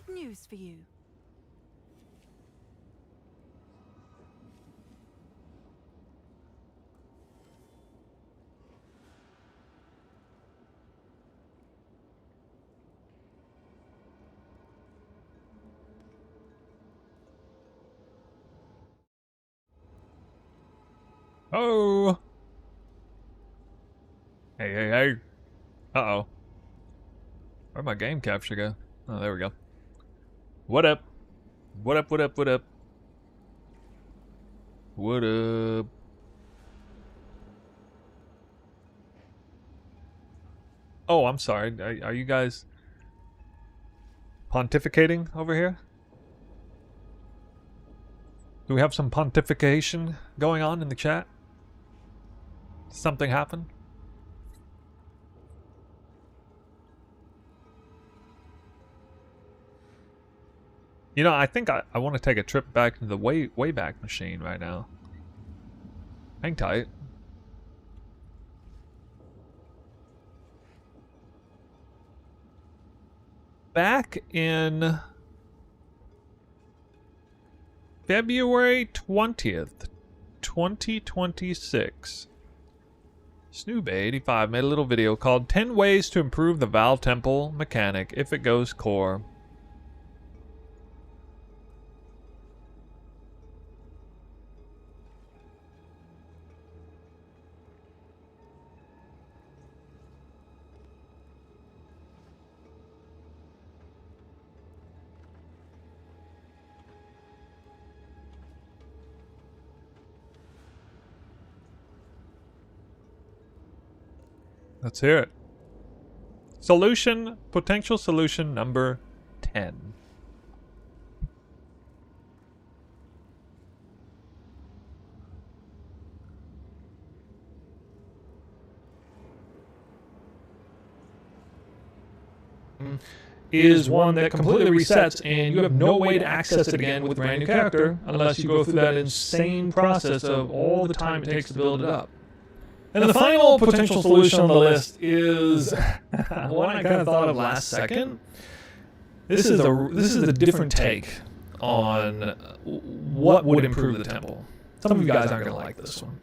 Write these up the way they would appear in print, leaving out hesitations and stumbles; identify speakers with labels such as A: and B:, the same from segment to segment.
A: good news for you.
B: Oh. Hey, hey, hey. Uh-oh. Where'd my game capture go? Oh, there we go. What up? What up, what up, what up? What up? Oh, I'm sorry. Are you guys pontificating over here? Do we have some pontification going on in the chat? Something happen? You know, I think I want to take a trip back to the Wayback Machine right now. Hang tight. Back in February 20th, 2026. Snoob85 made a little video called 10 Ways to Improve the Valve Temple Mechanic If It Goes Core. Let's hear it. Potential solution number 10.
C: Is one that completely resets and you have no way to access it again with a brand new character unless you go through that insane process of all the time it takes to build it up. And the final potential solution on the list is one I kind of thought of last second. This is a different take on what would improve the temple. Some of you guys aren't going to like this one.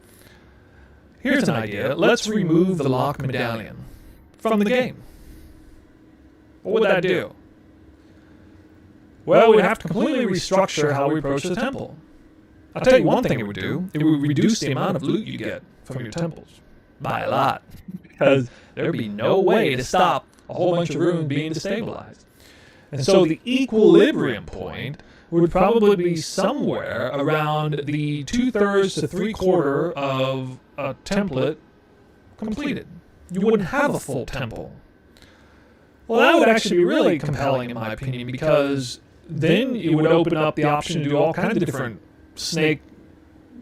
C: Here's an idea. Let's remove the lock medallion from the game. What would that do? Well, we'd have to completely restructure how we approach the temple. I'll tell you one thing it would do. It would reduce the amount of loot you get from your temples by a lot, because there'd be no way to stop a whole bunch of ruin being destabilized. And so the equilibrium point would probably be somewhere around the 2/3 to 3/4 of a template completed. You wouldn't have a full temple. Well, that would actually be really compelling in my opinion, because then it would open up the option to do all kinds of different snake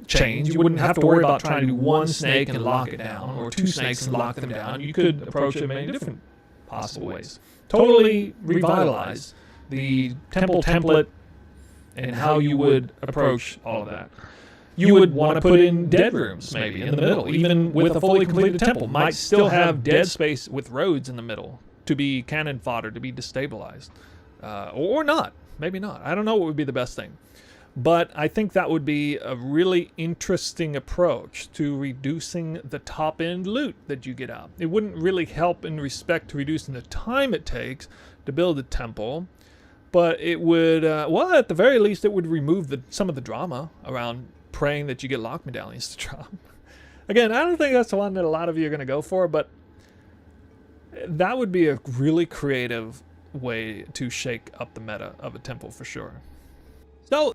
C: chains. You wouldn't have to worry about trying to do one snake and lock it down, or two snakes and lock them down. You could approach it in many different possible ways. Totally revitalize the temple template and how you would approach all of that. You would want to put in dead rooms maybe in the middle, even with a fully completed temple. Might still have dead space with roads in the middle to be cannon fodder, to be destabilized. Or not. Maybe not. I don't know what would be the best thing. But I think that would be a really interesting approach to reducing the top-end loot that you get out. It wouldn't really help in respect to reducing the time it takes to build a temple, but it would, well, at the very least, it would remove some of the drama around praying that you get lock medallions to drop. Again, I don't think that's the one that a lot of you are going to go for, but that would be a really creative way to shake up the meta of a temple for sure. So,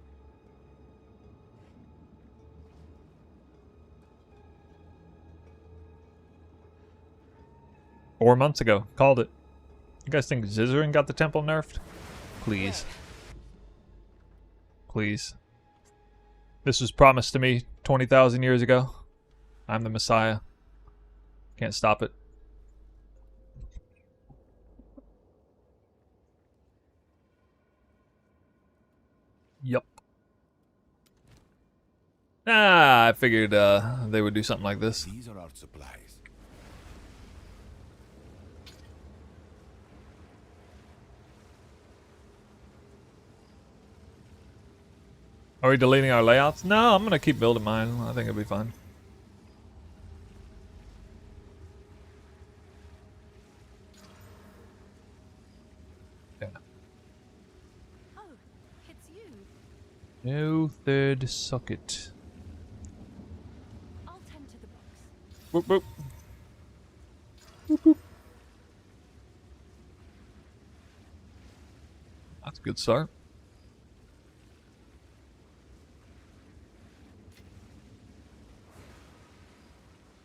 B: 4 months ago. Called it. You guys think Zizarin got the temple nerfed? Please. Please. This was promised to me 20,000 years ago. I'm the Messiah. Can't stop it. Yup. I figured they would do something like this.
D: These are our supplies.
B: Are we deleting our layouts? No, I'm gonna keep building mine. I think it'll be fine. Yeah.
A: Oh, it's you.
B: No third socket.
A: I'll tend to the books.
B: Boop boop. Boop boop. That's a good start.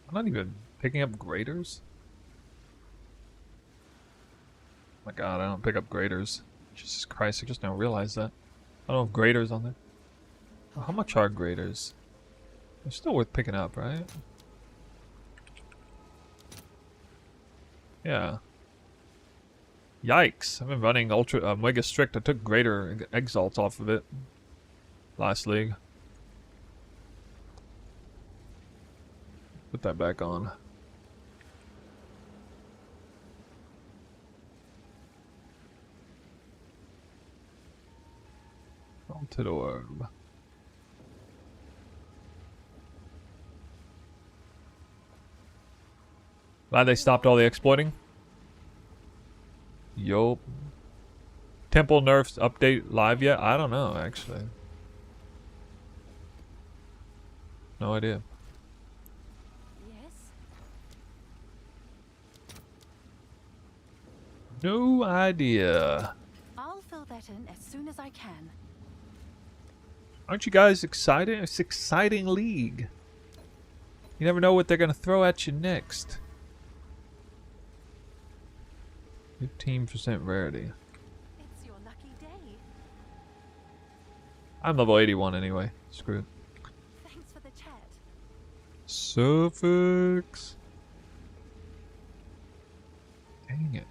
B: I'm not even picking up graders. Oh my god, I don't pick up graders. Jesus Christ, I just now realized that. I don't have graders on there. Oh, how much are graders? They're still worth picking up, right? Yeah. Yikes, I've been running ultra mega strict. I took greater exalts off of it last league. Put that back on. Salted orb. Glad they stopped all the exploiting. Yup. Temple nerfs update live yet? I don't know, actually. No idea.
A: Yes?
B: No idea.
A: I'll fill that in as soon as I can.
B: Aren't you guys excited? It's an exciting league. You never know what they're going to throw at you next. 15% rarity.
A: It's your lucky day.
B: I'm level 81 anyway. Screw it.
A: Thanks for the chat.
B: Suffix. Dang it.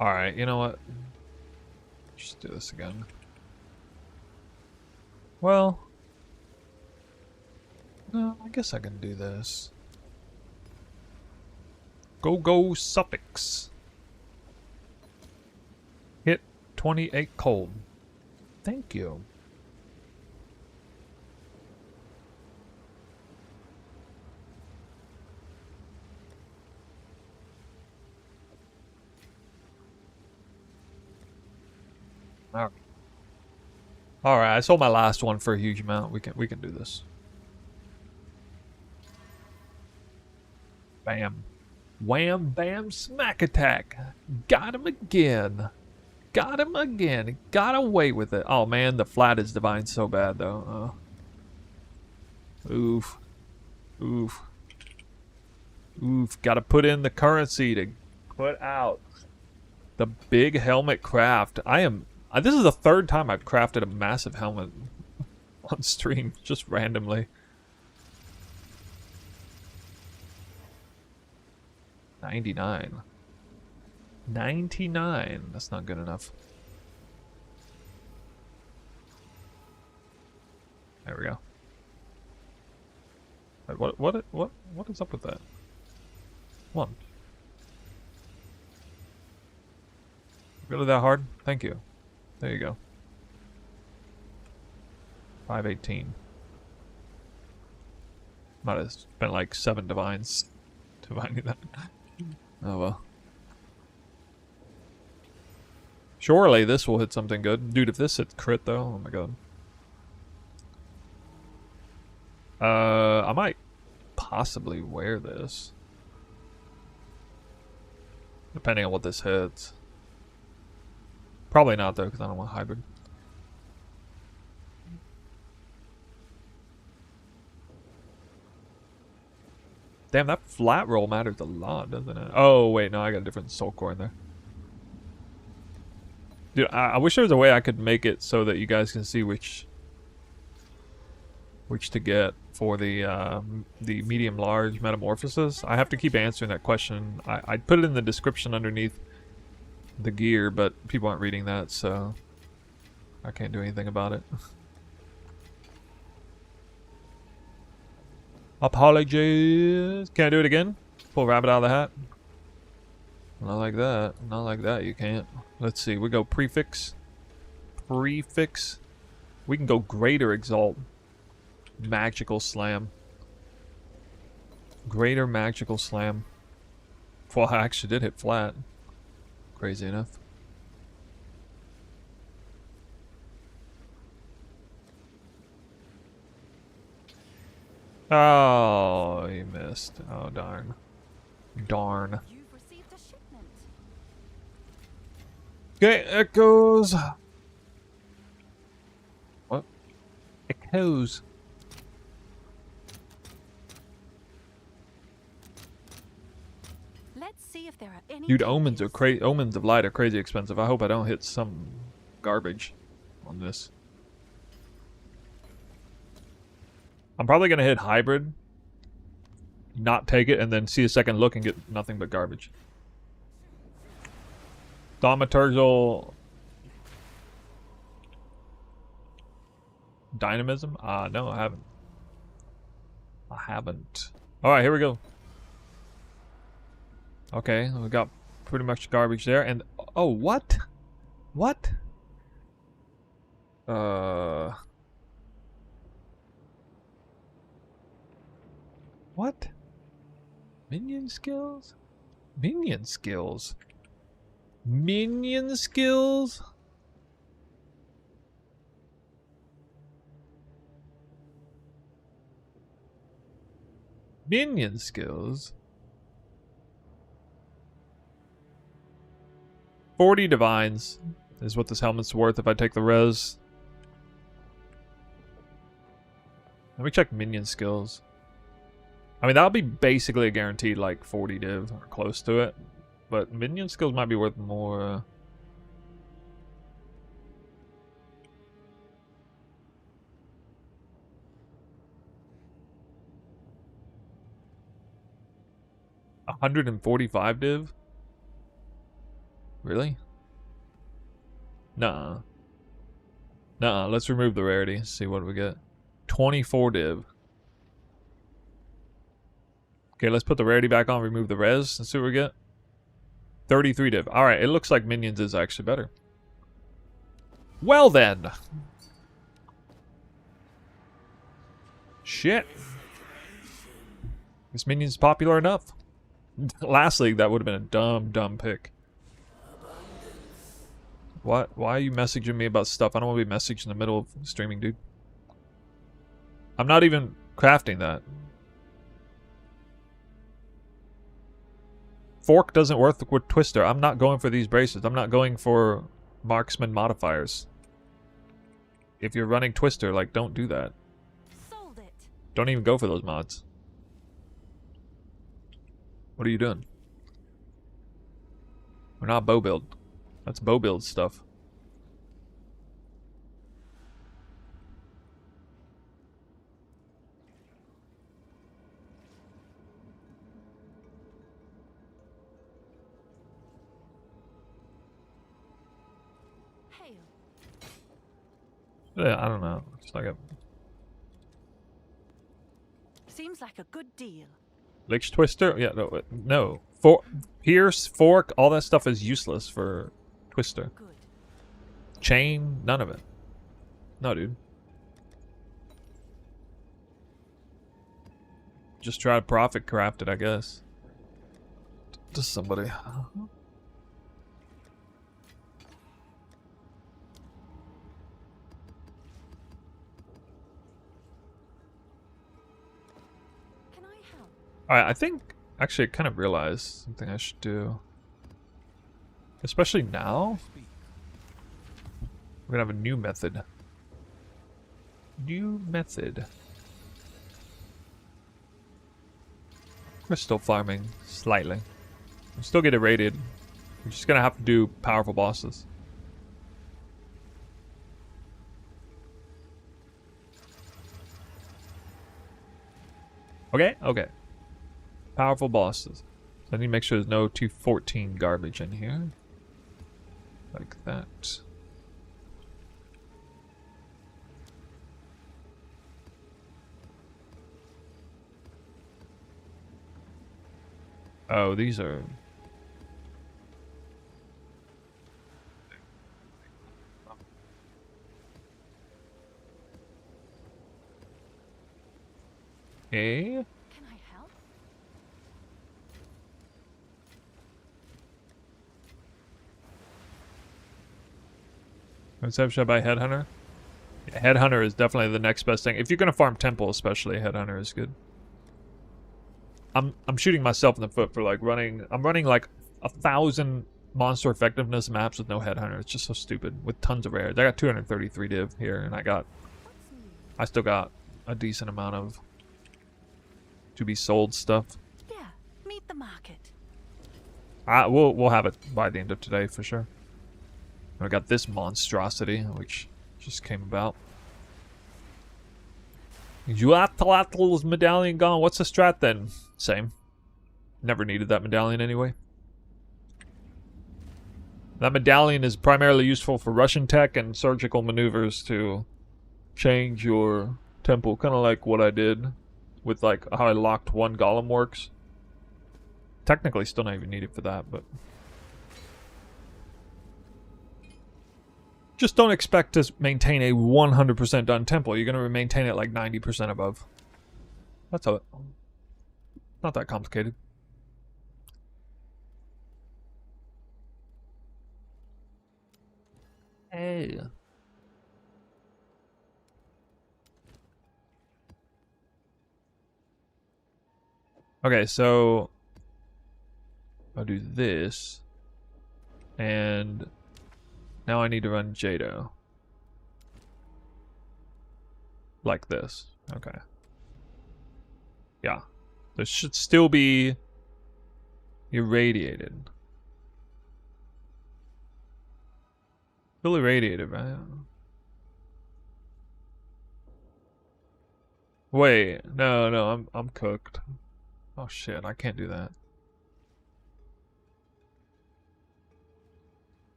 B: Alright, you know what? Just do this again. Well, no, I guess I can do this. Go suffix. Hit 28 cold. Thank you. Alright. Alright, I sold my last one for a huge amount. We can do this. Bam. Wham, bam, smack attack. Got him again. Got him again. Got away with it. Oh man, the flat is divine so bad though. Oof. Oof. Oof. Gotta put in the currency to put out the big helmet craft. This is the third time I've crafted a massive helmet on stream, just randomly. 99. 99. That's not good enough. There we go. Wait, what is up with that? One. Really that hard? Thank you. There you go. 518. Might have spent like 7 divines divining that. Oh well. Surely this will hit something good. Dude, if this hits crit though, oh my god. I might possibly wear this. Depending on what this hits. Probably not though, because I don't want hybrid. Damn, that flat roll matters a lot, doesn't it? Oh, wait, no, I got a different soul core in there. Dude, I wish there was a way I could make it so that you guys can see which to get for the medium-large metamorphosis. I have to keep answering that question. I put it in the description underneath the gear, but people aren't reading that, so I can't do anything about it. Apologies. Can I do it again? Pull a rabbit out of the hat? Not like that. Not like that, you can't. Let's see. We go prefix. Prefix. We can go greater exalt. Magical slam. Greater magical slam. Well, I actually did hit flat. Crazy enough. Oh, he missed. Oh, darn. Darn.
A: You've received a shipment.
B: Okay, echoes. What? Echoes.
A: Let's see if there are any
B: Dude, omens are
A: takers.
B: omens of light are crazy expensive. I hope I don't hit some garbage on this. I'm probably gonna hit hybrid, not take it, and then see a second look and get nothing but garbage. Thaumaturgal dynamism? No, I haven't. I haven't. Alright, here we go. Okay, we got pretty much garbage there, and oh, what? What? What? Minion skills? Minion skills? Minion skills? Minion skills? 40 divines is what this helmet's worth if I take the res. Let me check minion skills. I mean, that'll be basically a guaranteed like 40 div or close to it. But minion skills might be worth more. $145 div? Really? Nuh-uh. Nuh-uh. Let's remove the rarity. See what we get. 24 div. Okay, let's put the rarity back on, remove the res, and see what we get. 33 div. Alright, it looks like minions is actually better. Well then. Shit. This minion's popular enough. Last league, that would have been a dumb pick. What? Why are you messaging me about stuff? I don't want to be messaged in the middle of streaming, dude. I'm not even crafting that. Fork doesn't work with Twister. I'm not going for these braces. I'm not going for marksman modifiers. If you're running Twister, like, don't do that.
A: Sold it.
B: Don't even go for those mods. What are you doing? We're not bow build. That's bow build stuff.
A: Hail.
B: Yeah, I don't know. It's like a
A: Seems like a good deal.
B: Lich Twister? Yeah, no. For Pierce, Fork, all that stuff is useless for Twister.
A: Good.
B: Chain, none of it. No, dude. Just try to profit craft it, I guess. To somebody.
A: Can I help?
B: Alright, I think... Actually, I kind of realized something I should do. Especially now. We're gonna have a new method. New method. Crystal farming, slightly. We'll still get it rated. We're just gonna have to do powerful bosses. Okay, okay. Powerful bosses. So I need to make sure there's no 214 garbage in here. Like that. Oh, these are... Eh?
A: Can I help?
B: What's up? Should I buy Headhunter? Yeah, Headhunter is definitely the next best thing. If you're gonna farm Temple, especially, Headhunter is good. I'm shooting myself in the foot for like running. I'm running like 1,000 monster effectiveness maps with no Headhunter. It's just so stupid with tons of rares. I got 233 div here, and I still got a decent amount of to be sold stuff.
A: Yeah, meet the market.
B: We'll have it by the end of today for sure. I got this monstrosity, which just came about. Juatlatl's medallion gone. What's the strat then? Same. Never needed that medallion anyway. That medallion is primarily useful for Russian tech and surgical maneuvers to change your temple. Kind of like what I did with like how I locked one golem works. Technically still not even needed for that, but... Just don't expect to maintain a 100% done temple. You're going to maintain it like 90% above. That's all. Not that complicated. Hey. Okay, so I'll do this. And now I need to run Jado. Like this. Okay. Yeah. There should still be irradiated. Still irradiated, right? Wait, no, I'm cooked. Oh shit, I can't do that.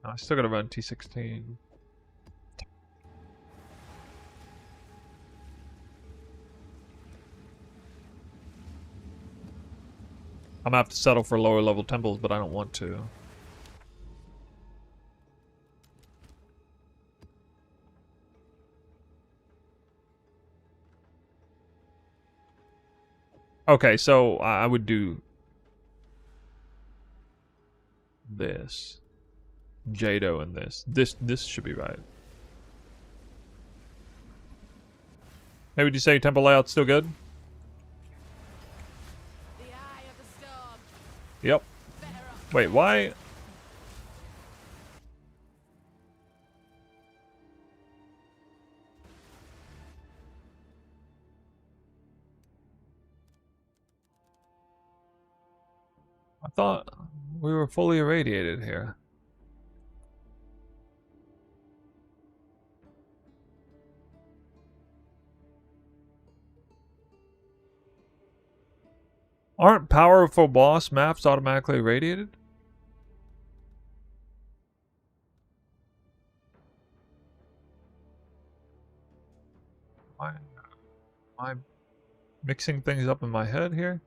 B: I still gotta run T16. I'm gonna have to settle for lower level temples, but I don't want to. Okay, so I would do this. Jado and this. This should be right. Hey, would you say temple layout's still good?
A: The eye of the storm.
B: Yep. Wait, why? I thought we were fully irradiated here. Aren't powerful boss maps automatically irradiated? Am I mixing things up in my head here?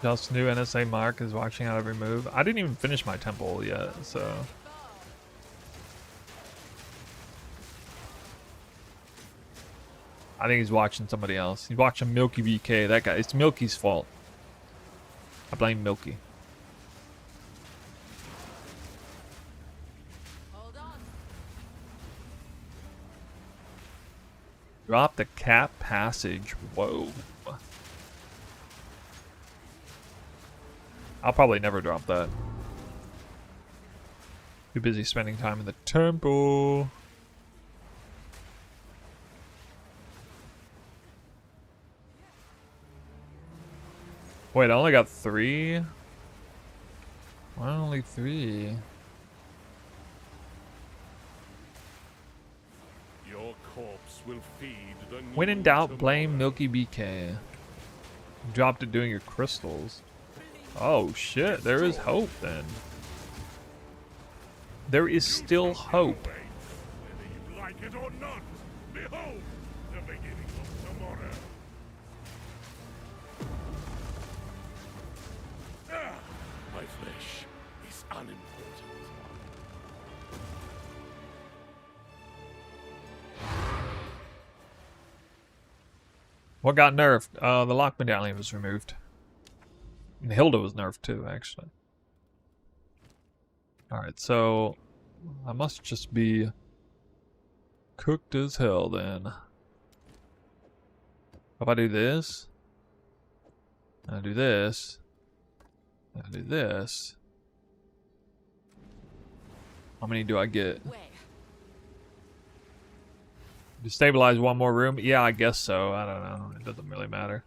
B: Just new NSA Mark is watching out every move. I didn't even finish my temple yet, so... I think he's watching somebody else. He's watching Milky VK. That guy. It's Milky's fault. I blame Milky.
A: Hold on.
B: Drop the cap passage. Whoa. I'll probably never drop that. Too busy spending time in the temple. Wait, I only got 3? Why only 3?
D: will feed the
B: When in
D: new
B: doubt, blame
D: tomorrow.
B: Milky BK. Dropped it doing your crystals. Oh shit, there is hope then. There is still hope.
D: Wait, whether you like it or not, behold the beginning of tomorrow. Ah, my flesh is unimportant.
B: What got nerfed? The lock medallion was removed. And Hilda was nerfed too, actually. Alright, so I must just be cooked as hell then. If I do this, and I do this, and I do this, how many do I get?
A: Where?
B: Destabilize one more room? Yeah, I guess so. I don't know. It doesn't really matter.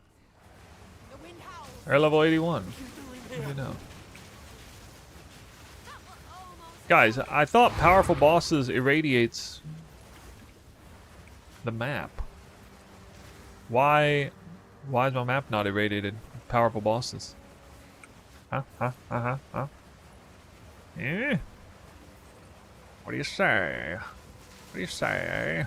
A: The wind howls.
B: Air level 81. What do you know? Guys, I thought powerful bosses irradiates the map. Why is my map not irradiated? Powerful bosses. Huh? Yeah? What do you say? What do you say?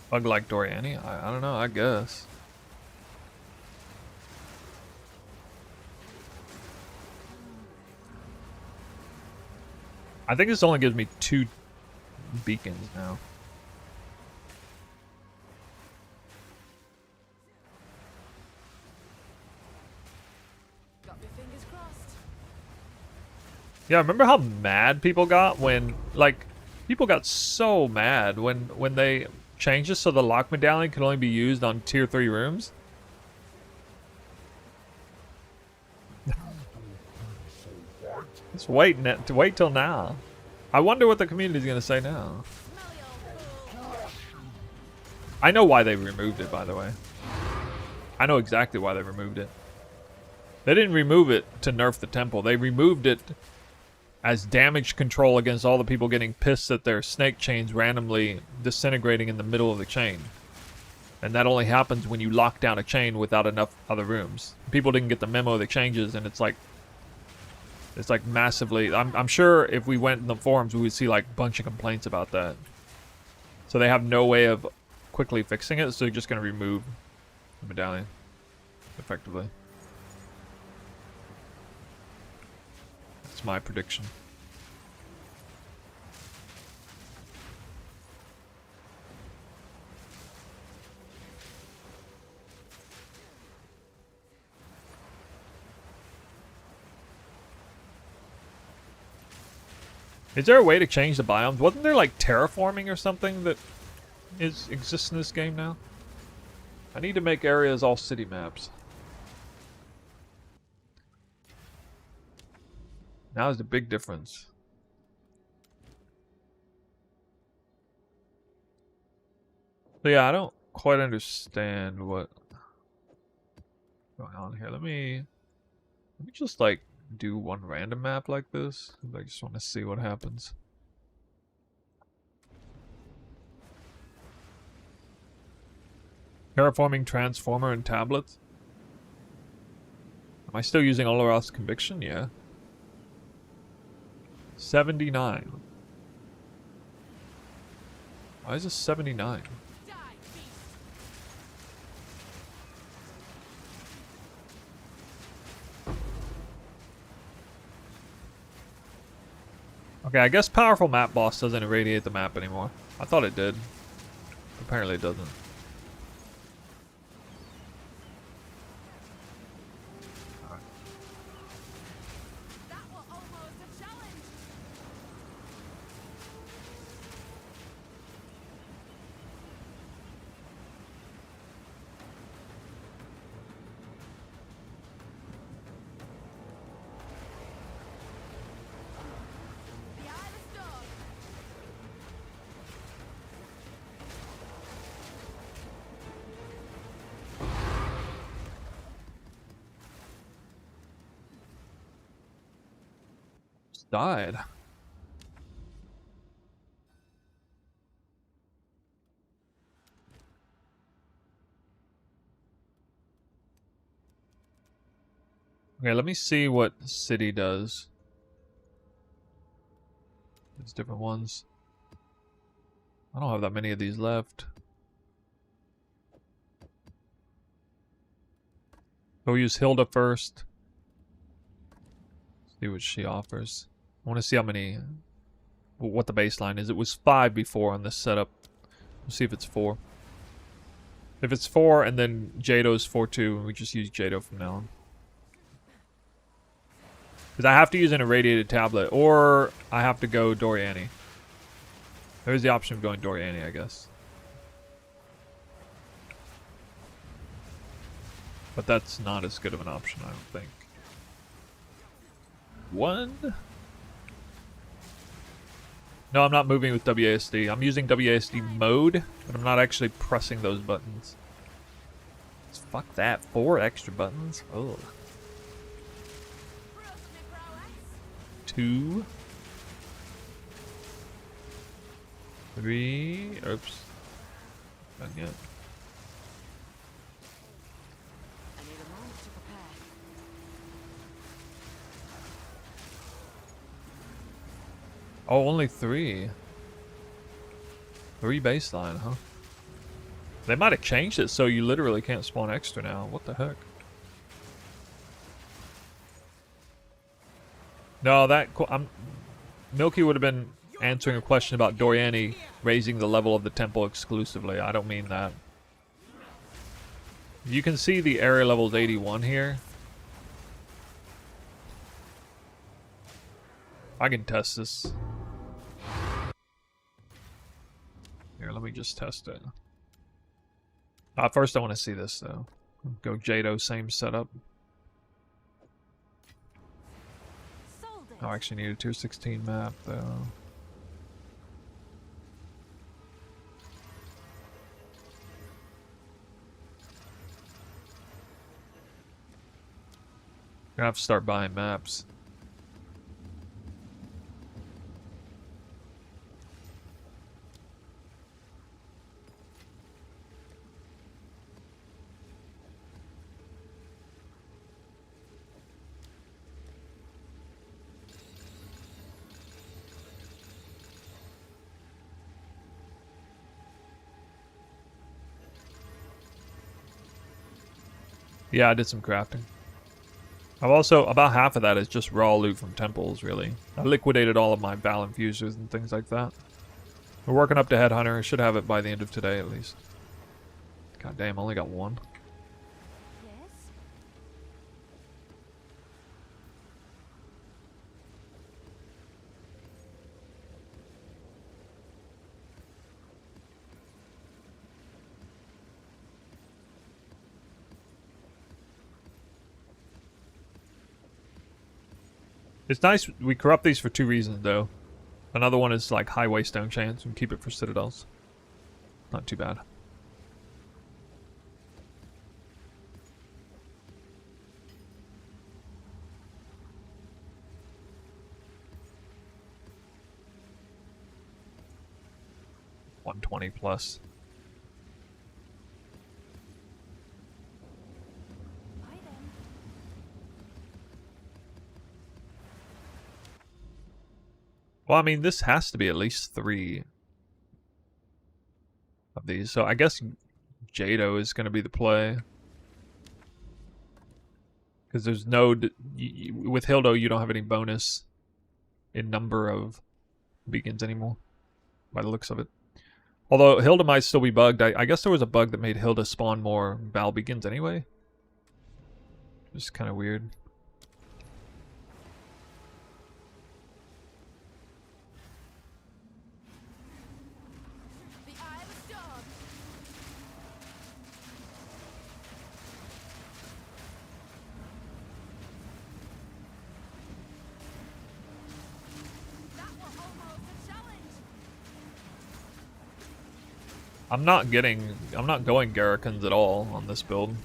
B: Bug like Doriani? I don't know, I guess. I think this only gives me 2 beacons now.
A: Got my fingers crossed.
B: Yeah, remember how mad people got when, like, people got so mad when they changed this so the lock medallion could only be used on tier 3 rooms? Just wait till now. I wonder what the community's gonna say now.
A: Smelly old fool.
B: I know why they removed it, by the way. I know exactly why they removed it. They didn't remove it to nerf the temple. They removed it as damage control against all the people getting pissed at their snake chains randomly disintegrating in the middle of the chain. And that only happens when you lock down a chain without enough other rooms. People didn't get the memo of the changes, and it's like massively. I'm sure if we went in the forums, we would see like a bunch of complaints about that. So they have no way of quickly fixing it, so they're just going to remove the medallion, effectively. That's my prediction. Is there a way to change the biomes? Wasn't there like terraforming or something that exists in this game now? I need to make areas all city maps. Now is the big difference. So yeah, I don't quite understand what's going on here. Let me just like do one random map like this. I just want to see what happens. Terraforming transformer and tablets. Am I still using Olaroth's conviction? Yeah. 79. Why is this 79?
A: Die, beast.
B: Okay, I guess powerful map boss doesn't irradiate the map anymore. I thought it did. Apparently it doesn't.
A: That was almost a challenge.
B: just died. Okay, let me see what city does. There's different ones. I don't have that many of these left. We'll use Hilda first. See what she offers. I want to see how many, what the baseline is. It was 5 before on this setup. We'll see if it's 4. If it's 4 and then Jado's 4-2, we just use Jado from now on. Because I have to use an irradiated tablet, or I have to go Doriani. There's the option of going Doriani, I guess. But that's not as good of an option, I don't think. 1. No, I'm not moving with WASD. I'm using WASD mode, but I'm not actually pressing those buttons. Fuck that. 4 extra buttons? Oh. 2. 3. Oops. Not yet.
A: I need a moment to prepare.
B: Oh, only 3. 3 baseline, huh? They might have changed it so you literally can't spawn extra now. What the heck? No, Milky would have been answering a question about Doriani raising the level of the temple exclusively. I don't mean that. You can see the area level is 81 here. I can test this. Here, let me just test it. First I want to see this though. Go Jado, same setup. Oh, I actually need a tier 16 map though. Gonna have to start buying maps. Yeah, I did some crafting. I've also, about half of that is just raw loot from temples, really. I liquidated all of my Val infusers and things like that. We're working up to Headhunter. I should have it by the end of today, at least. God damn, I only got 1.
A: Yes?
B: It's nice, we corrupt these for 2 reasons, though. Another one is, like, highway stone chance, and keep it for citadels. Not too bad. $120 plus.
A: Buy them.
B: Well, I mean, this has to be at least 3 of these, so I guess Jado is going to be the play. Because there's no... with Hildo, you don't have any bonus in number of beacons anymore, by the looks of it. Although Hilda might still be bugged. I guess there was a bug that made Hilda spawn more Val beacons anyway. Just kind of weird.
A: The Eye of the Storm. That was almost a challenge.
B: I'm not going Garrikans at all on this build.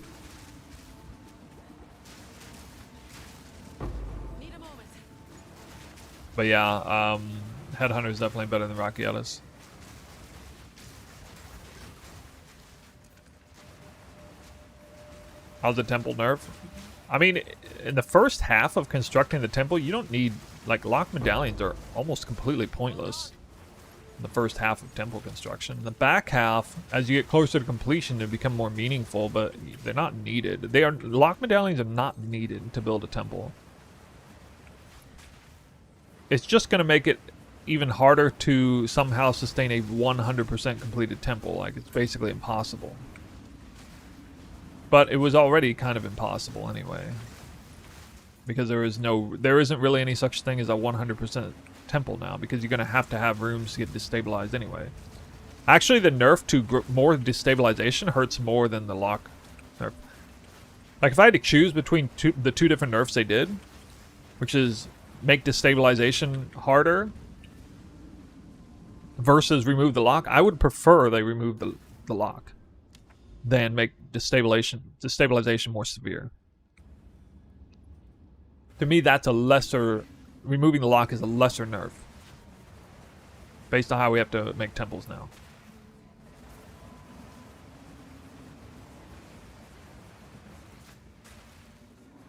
A: Need a moment.
B: But yeah, Headhunter is definitely better than Rakiatis. How's the temple nerf? I mean, in the first half of constructing the temple, you don't need, like, lock medallions are almost completely pointless in the first half of temple construction. The back half, as you get closer to completion, they become more meaningful, but they're not needed. Lock medallions are not needed to build a temple. It's just going to make it even harder to somehow sustain a 100% completed temple. Like, it's basically impossible. But it was already kind of impossible anyway. Because there isn't really any such thing as a 100% temple now, because you're going to have rooms to get destabilized anyway. Actually, the nerf to more destabilization hurts more than the lock nerf. Like, if I had to choose between the two different nerfs they did, which is make destabilization harder versus remove the lock, I would prefer they remove the lock than make destabilization more severe. To me, that's a lesser... Removing the lock is a lesser nerf. Based on how we have to make temples now.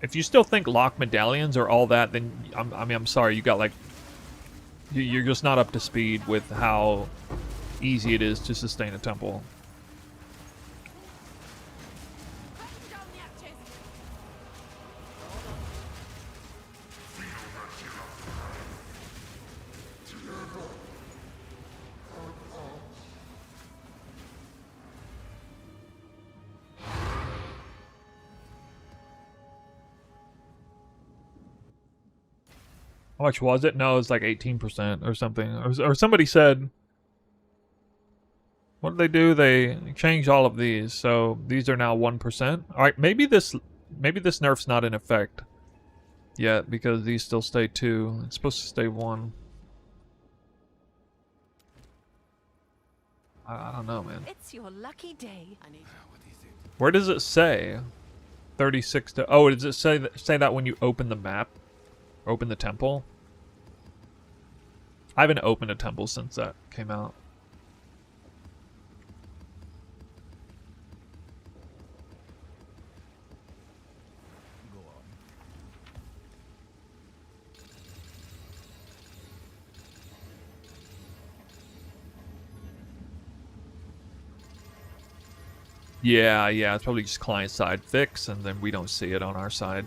B: If you still think lock medallions are all that, then I'm sorry, you got like... You're just not up to speed with how easy it is to sustain a temple.
A: Down the hatches.
B: How much was it? No, it was like 18% or something. Or somebody said... What did they do? They changed all of these, so these are now 1%. Alright, maybe this nerf's not in effect yet, because these still stay 2. It's supposed to stay 1. I don't know, man.
A: It's your lucky day.
B: Where does it say? 36 to... Oh, does it say that when you open the map? Open the temple? I haven't opened a temple since that came out. Yeah, it's probably just client-side fix, and then we don't see it on our side.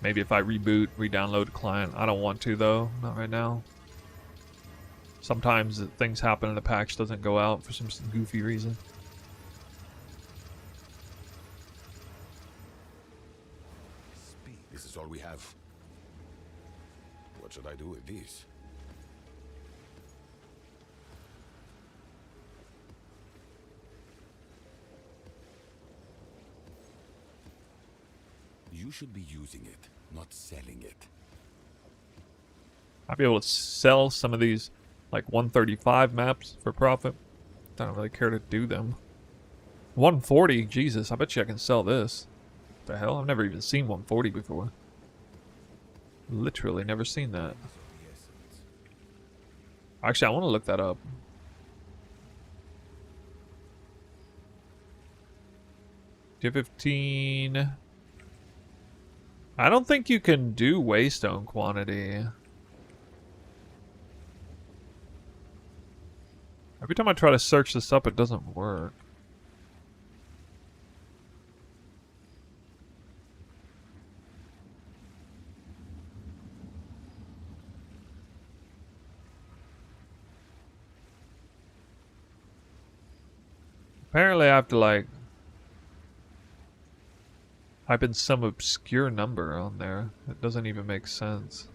B: Maybe if I reboot, re-download client. I don't want to, though. Not right now. Sometimes things happen and the patch doesn't go out for some goofy reason.
D: This is all we have. What should I do with these? You should be using it, not selling it.
B: I'd be able to sell some of these, like, 135 maps for profit. I don't really care to do them. 140? Jesus, I bet you I can sell this. What the hell? I've never even seen 140 before. Literally never seen that. Actually, I want to look that up. Tier 15... I don't think you can do waystone quantity. Every time I try to search this up, it doesn't work. Apparently I have to, like, type in some obscure number on there. It doesn't even make sense.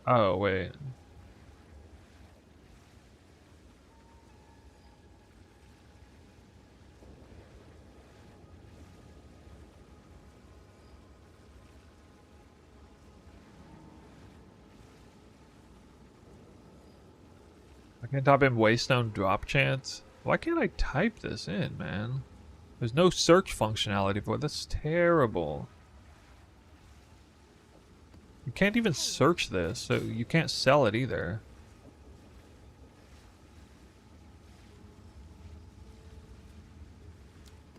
B: Oh, wait. I can't type in Waystone drop chance. Why can't I type this in, man? There's no search functionality for it. That's terrible. You can't even search this, so you can't sell it either.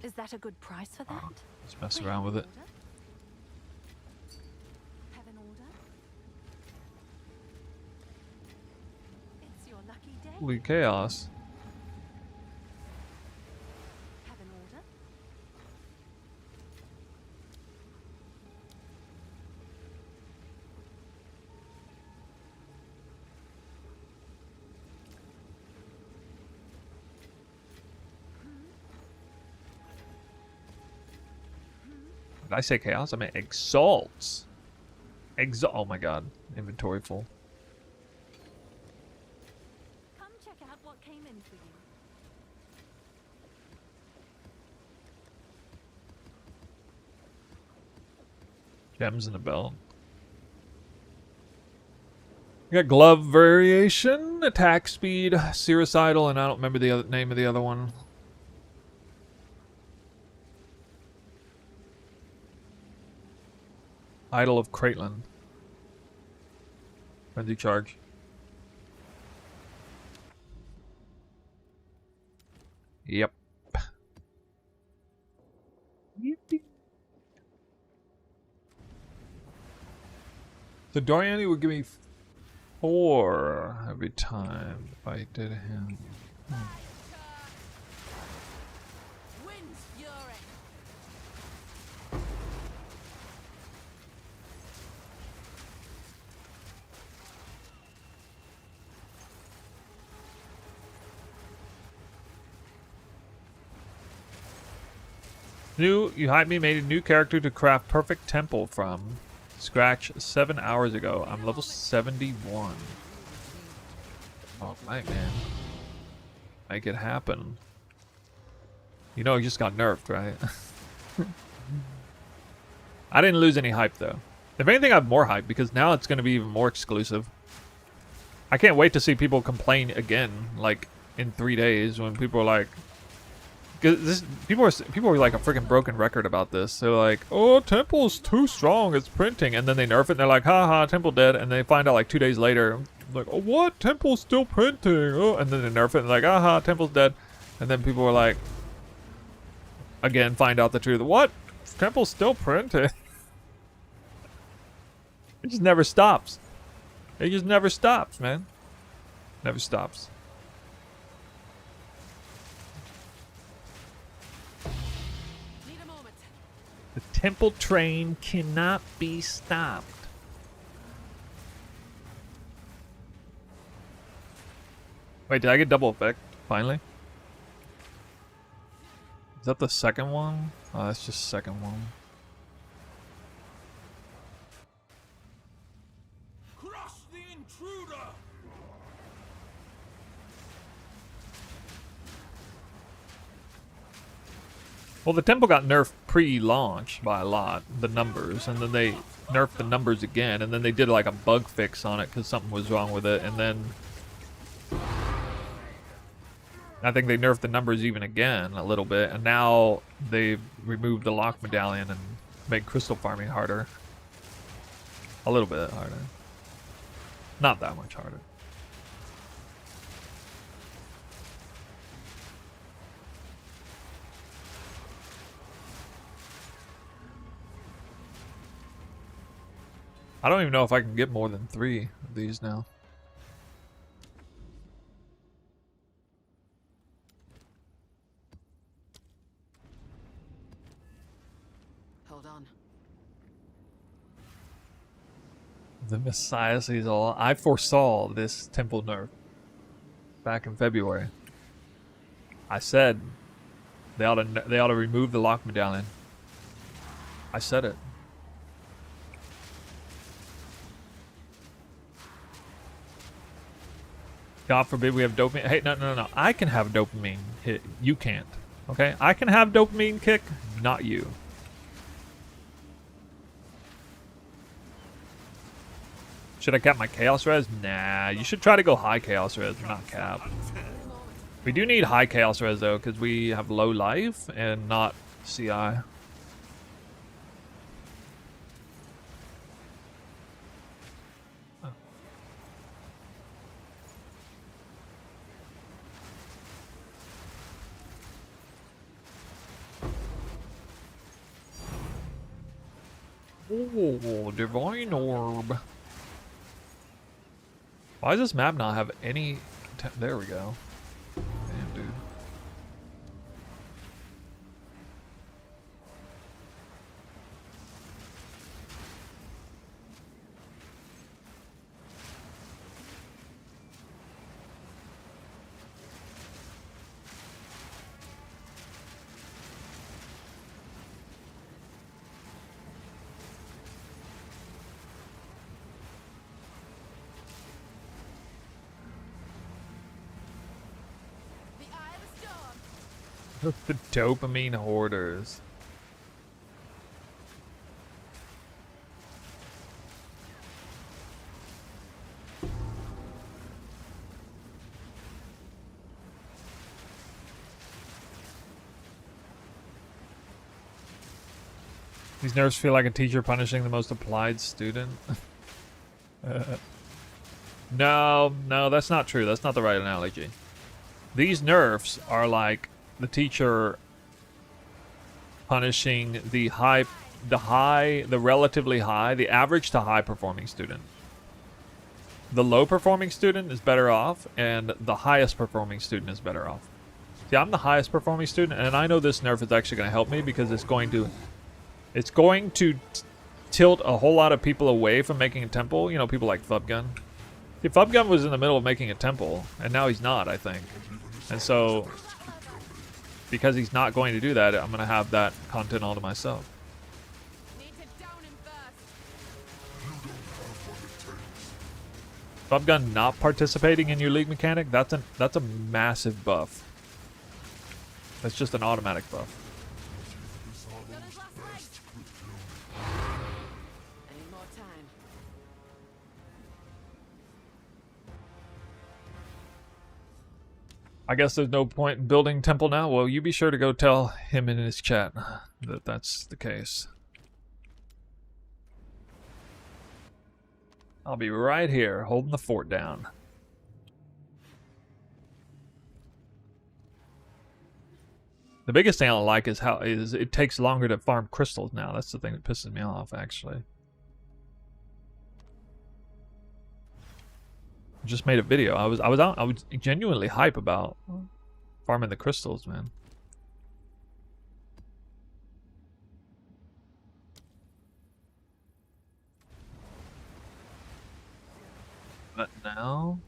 A: Is that a good price for that?
B: Let's mess around with it.
A: Have an order? It's your lucky day.
B: Holy chaos.
A: Have an order?
B: Did I say chaos? I meant exalts. Oh my god. Inventory full.
A: Come check out what came in for you.
B: Gems in the belt. You got glove variation, attack speed, Cirricidal, and I don't remember the other name of the other one. Idol of Craitland. Frenzy charge. Yep. Yippee. So Doriani would give me 4 every time if I did him.
A: Wind's fury.
B: You hyped me, made a new character to craft perfect temple from scratch 7 hours ago. I'm level 71. All right, man. Make it happen. You know, he just got nerfed, right? I didn't lose any hype, though. If anything, I have more hype, because now it's going to be even more exclusive. I can't wait to see people complain again, like, in 3 days, when people are like... Cause people are like a freaking broken record about this. They're like, oh, Temple's too strong, it's printing. And then they nerf it, and they're like, haha, Temple dead. And they find out like 2 days later, like, oh, what? Temple's still printing. Oh, and then they nerf it, and like, aha, Temple's dead. And then people are like, again, find out the truth. What? Temple's still printing. It just never stops. It just never stops, man. Never stops.
A: Need a moment.
B: The temple train cannot be stopped. Wait, did I get double effect finally? Is that the second one? Oh, that's just second one.
D: Crush the intruder!
B: Well, the temple got nerfed pre-launch by a lot, the numbers, and then they nerfed the numbers again, and then they did like a bug fix on it because something was wrong with it, and then I think they nerfed the numbers even again a little bit, and now they've removed the lock medallion and made crystal farming harder. A little bit harder. Not that much harder. I don't even know if I can get more than 3 of these now.
A: Hold on.
B: The Messiah sees all. I foresaw this temple nerf back in February. I said they ought to remove the lock medallion. I said it. God forbid we have dopamine. Hey, no. I can have dopamine hit. You can't. Okay? I can have dopamine kick, not you. Should I cap my chaos res? Nah, you should try to go high chaos res, not cap. We do need high chaos res though, because we have low life and not CI. Oh, divine orb. Why does this map not have any... There we go. Damn, dude. The dopamine hoarders. These nerfs feel like a teacher punishing the most applied student. No, that's not true. That's not the right analogy. These nerfs are like the teacher punishing the relatively high, the average to high performing student. The low performing student is better off, and the highest performing student is better off. See, I'm the highest performing student, and I know this nerf is actually going to help me because it's going to tilt a whole lot of people away from making a temple. You know, people like Fubgun. See, Fubgun was in the middle of making a temple, and now he's not, I think. And so, because he's not going to do that, I'm going to have that content all to myself. Fubgun not participating in your league mechanic, that's a massive buff. That's just an automatic buff. I guess there's no point in building temple now. Well, you be sure to go tell him in his chat that that's the case. I'll be right here holding the fort down. The biggest thing I don't like is how it takes longer to farm crystals now. That's the thing that pisses me off, actually. Just made a video. I was genuinely hype about farming the crystals, man. But now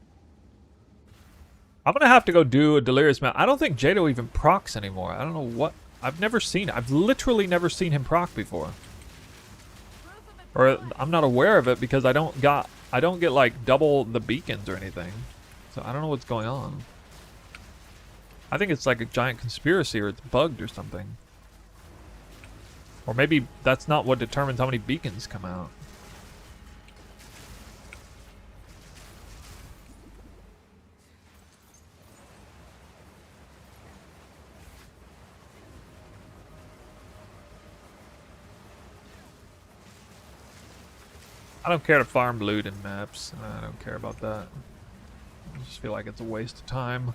B: I'm gonna have to go do a delirious mount. I don't think Jado even procs anymore. I don't know what. I've never seen it. I've literally never seen him proc before. Or I'm not aware of it because I don't get like double the beacons or anything. So I don't know what's going on. I think it's like a giant conspiracy or it's bugged or something. Or maybe that's not what determines how many beacons come out. I don't care to farm loot in maps. I don't care about that. I just feel like it's a waste of time.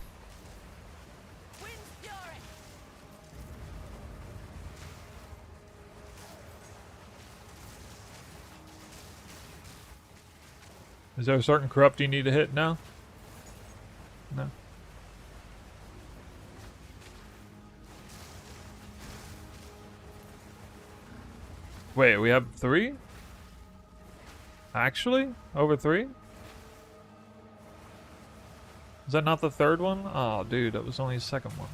B: Is there a certain corrupt you need to hit now? No. Wait, we have 3? Actually? Over 3? Is that not the 3rd one? Oh, dude, that was only the 2nd one.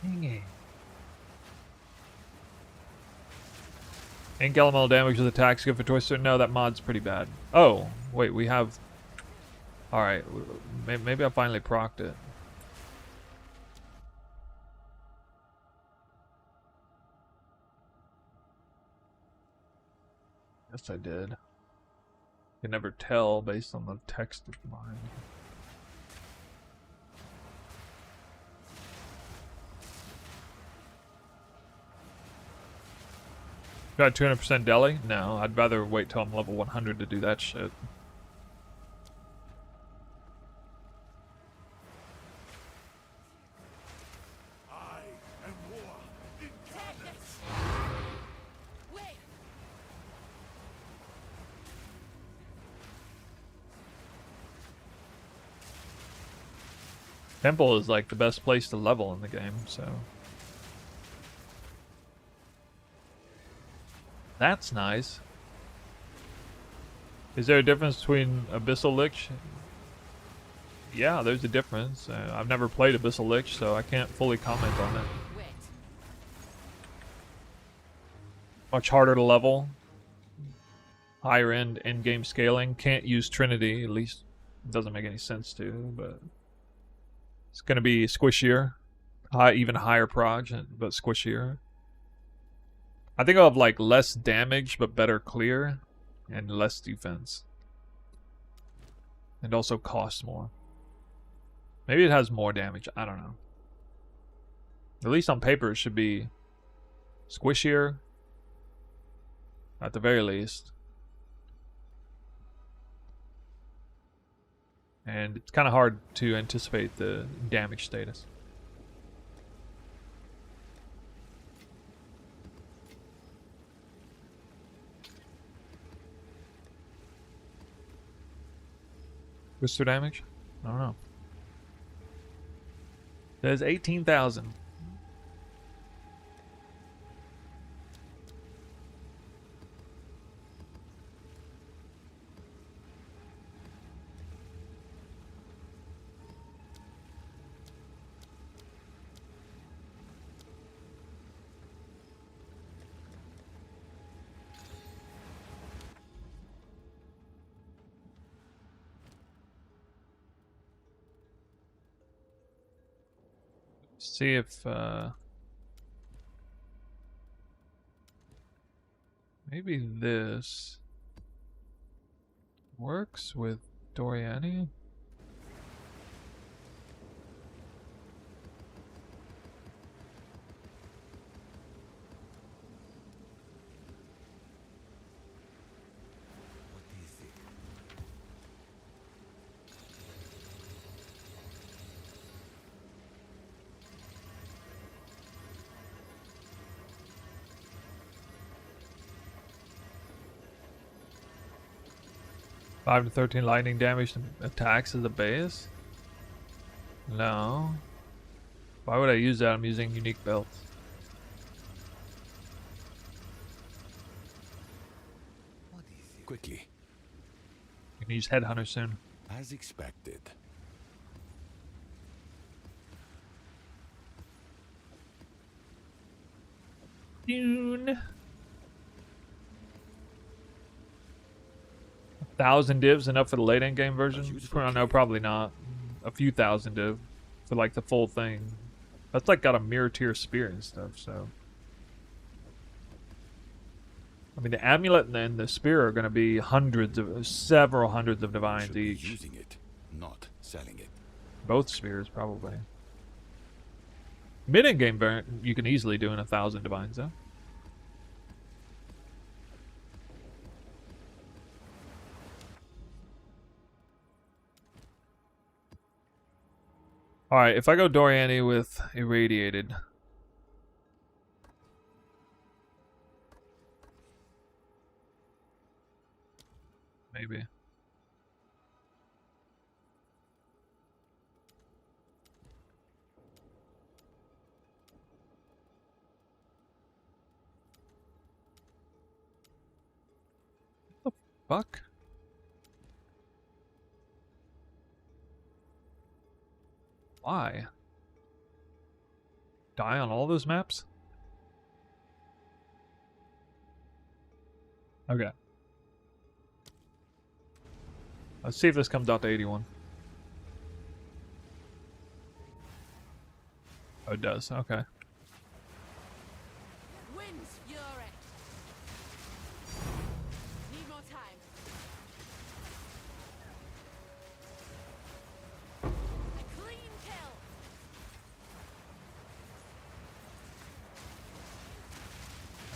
B: Dang it. Ink elemental damage with attacks good for Twister. No, that mod's pretty bad. Oh, wait, we have... Alright, maybe I finally procced it. Yes, I did. You can never tell based on the text of mine. Got 200% deli? No, I'd rather wait till I'm level 100 to do that shit.
D: I am war incarnate.
A: Wait!
B: Temple is like the best place to level in the game, so. That's nice. Is there a difference between Abyssal Lich? Yeah, there's a difference. I've never played Abyssal Lich, so I can't fully comment on it.
A: Wait.
B: Much harder to level. Higher end game scaling. Can't use Trinity, at least it doesn't make any sense to, but it's gonna be squishier. Even higher proj, but squishier. I think I'll have like less damage but better clear and less defense. And also costs more. Maybe it has more damage, I don't know. At least on paper it should be squishier at the very least. And it's kind of hard to anticipate the damage status. Whisper damage? I don't know. There's 18,000. See if maybe this works with Doriani.
D: What do you think?
B: 5 to 13 lightning damage to attacks as a base? No. Why would I use that? I'm using unique belts.
D: What do you think? Quickly,
B: You can use Headhunter soon.
D: as expected.
B: Dune. 1,000 divs enough for the late end game version? No, probably not. A few thousand div for like the full thing. That's like got a mirror tier spear and stuff, so. I mean, the amulet and the spear are going to be several hundreds of divines
D: Should be
B: each.
D: using it, not selling it.
B: Both spears, probably. Mid-end game variant, you can easily do in 1,000 divines, though. Alright, if I go Doriani with Irradiated. Maybe. What the fuck? Why? Die on all those maps? Okay. Let's see if this comes out to 81. Oh, it does. Okay.
A: Wind's fury.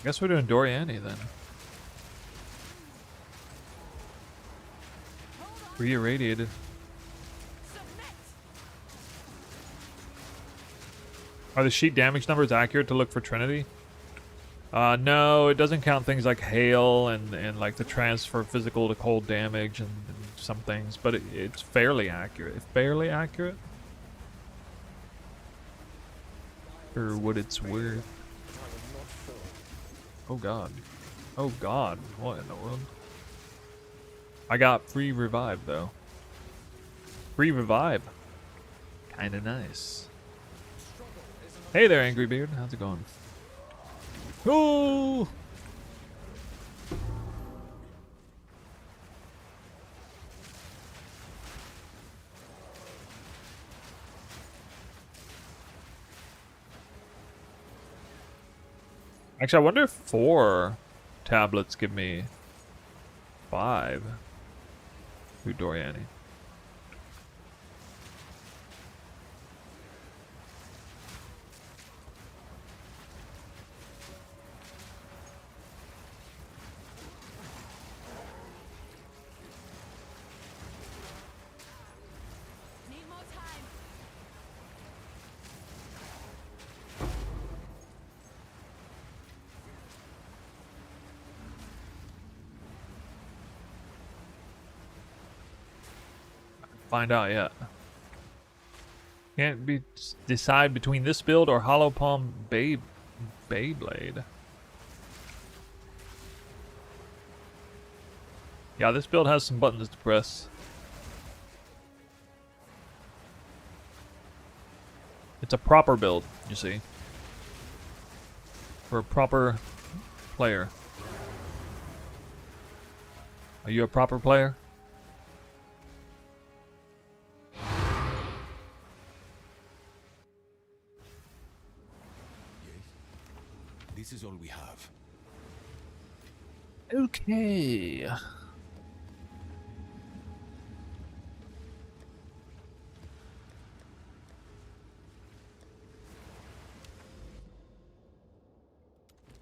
B: I guess we're doing Doriani then. Re-irradiated.
A: Submit!
B: Are the sheet damage numbers accurate to look for Trinity? No, it doesn't count things like hail and like the transfer physical to cold damage and some things, but it's fairly accurate. Fairly accurate? For what it's worth. Oh god. Oh god. What in the world? I got free revive though. Free revive. Kinda nice. Hey there, Angry Beard. How's it going? Oh! Actually, I wonder if 4 tablets give me 5. Who Doriani?
A: Need more time.
B: Find out yet. Can't be decide between this build or Hollow Palm Beyblade. Yeah, this build has some buttons to press. It's a proper build, you see. For a proper player. Are you a proper player?
E: This is all we have.
B: Okay.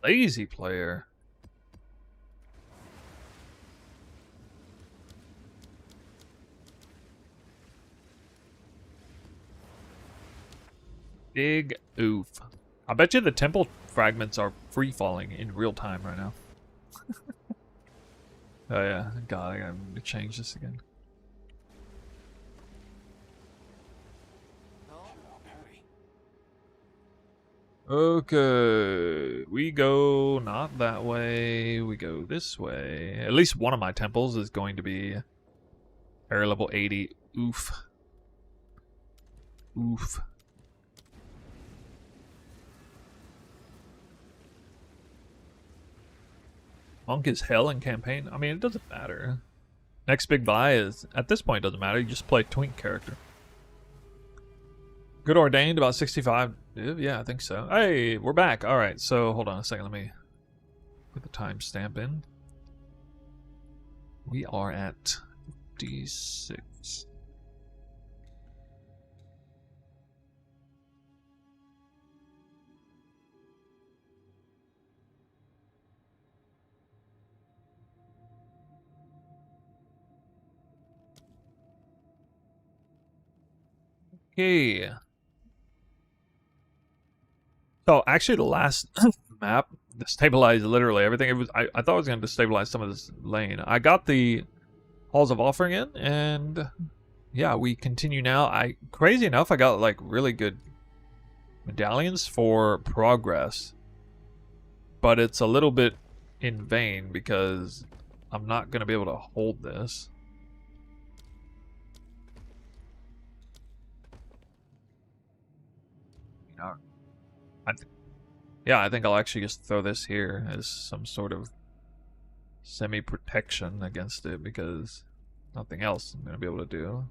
B: Lazy player. Big oof. I bet you the temple fragments are free falling in real time right now. Oh yeah, God, I gotta change this again. Okay, we go not that way, we go this way. At least one of my temples is going to be air level 80. Oof. Oof. Monk is hell in campaign? I mean, it doesn't matter. Next big buy is, at this point, it doesn't matter. You just play twink character. Good ordained, about 65. Yeah, I think so. Hey, we're back. All right, so hold on a second. Let me put the timestamp in. We are at 56. Okay. So actually, the last map destabilized literally everything. It was I thought I was going to destabilize some of this lane. I got the Halls of Offering in, and yeah, we continue now. Crazy enough, I got like really good medallions for progress, but it's a little bit in vain because I'm not going to be able to hold this. You know, yeah, I think I'll actually just throw this here as some sort of semi-protection against it because nothing else I'm going to be able to do.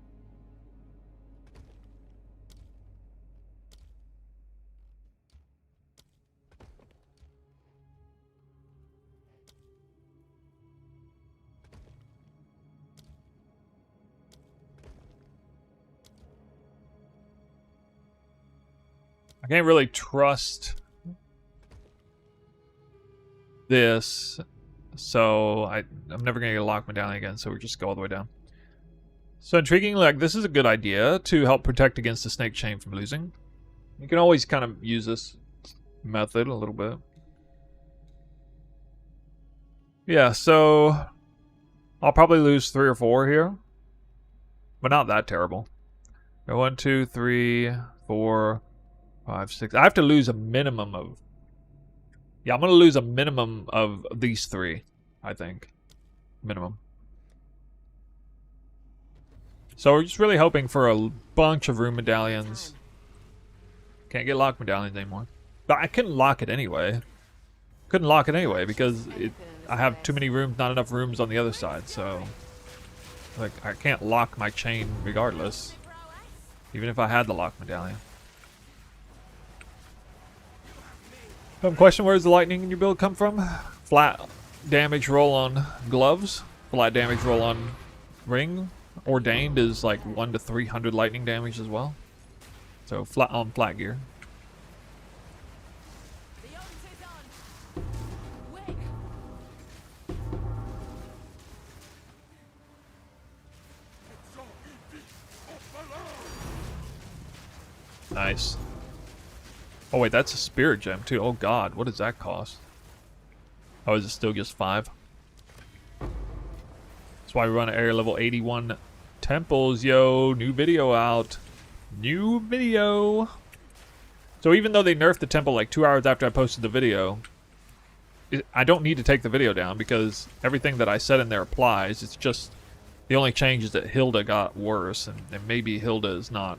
B: I can't really trust this. So I'm never going to get a lock medallion again, so we just go all the way down. So intriguing, like, this is a good idea to help protect against the snake chain from losing. You can always kind of use this method a little bit. Yeah, so I'll probably lose 3 or 4 here, but not that terrible. 1, 2, 3, 4, 5, 6. I have to lose a minimum of... Yeah, I'm going to lose a minimum of these 3, I think. Minimum. So we're just really hoping for a bunch of room medallions. Can't get lock medallions anymore. But I couldn't lock it anyway. Couldn't lock it anyway because I have too many rooms, not enough rooms on the other side. So, like, I can't lock my chain regardless. Even if I had the lock medallion. Dumb question, where does the lightning in your build come from? Flat damage roll on gloves. Flat damage roll on ring. Ordained is like 1 to 300 lightning damage as well. So flat on flat gear. Nice. Oh wait, that's a spirit gem too. Oh god, what does that cost? Oh, is it still just 5? That's why we run at area level 81 temples, yo. New video out. New video. So even though they nerfed the temple like 2 hours after I posted the video, I don't need to take the video down because everything that I said in there applies. It's just the only change is that Hilda got worse, and maybe Hilda is not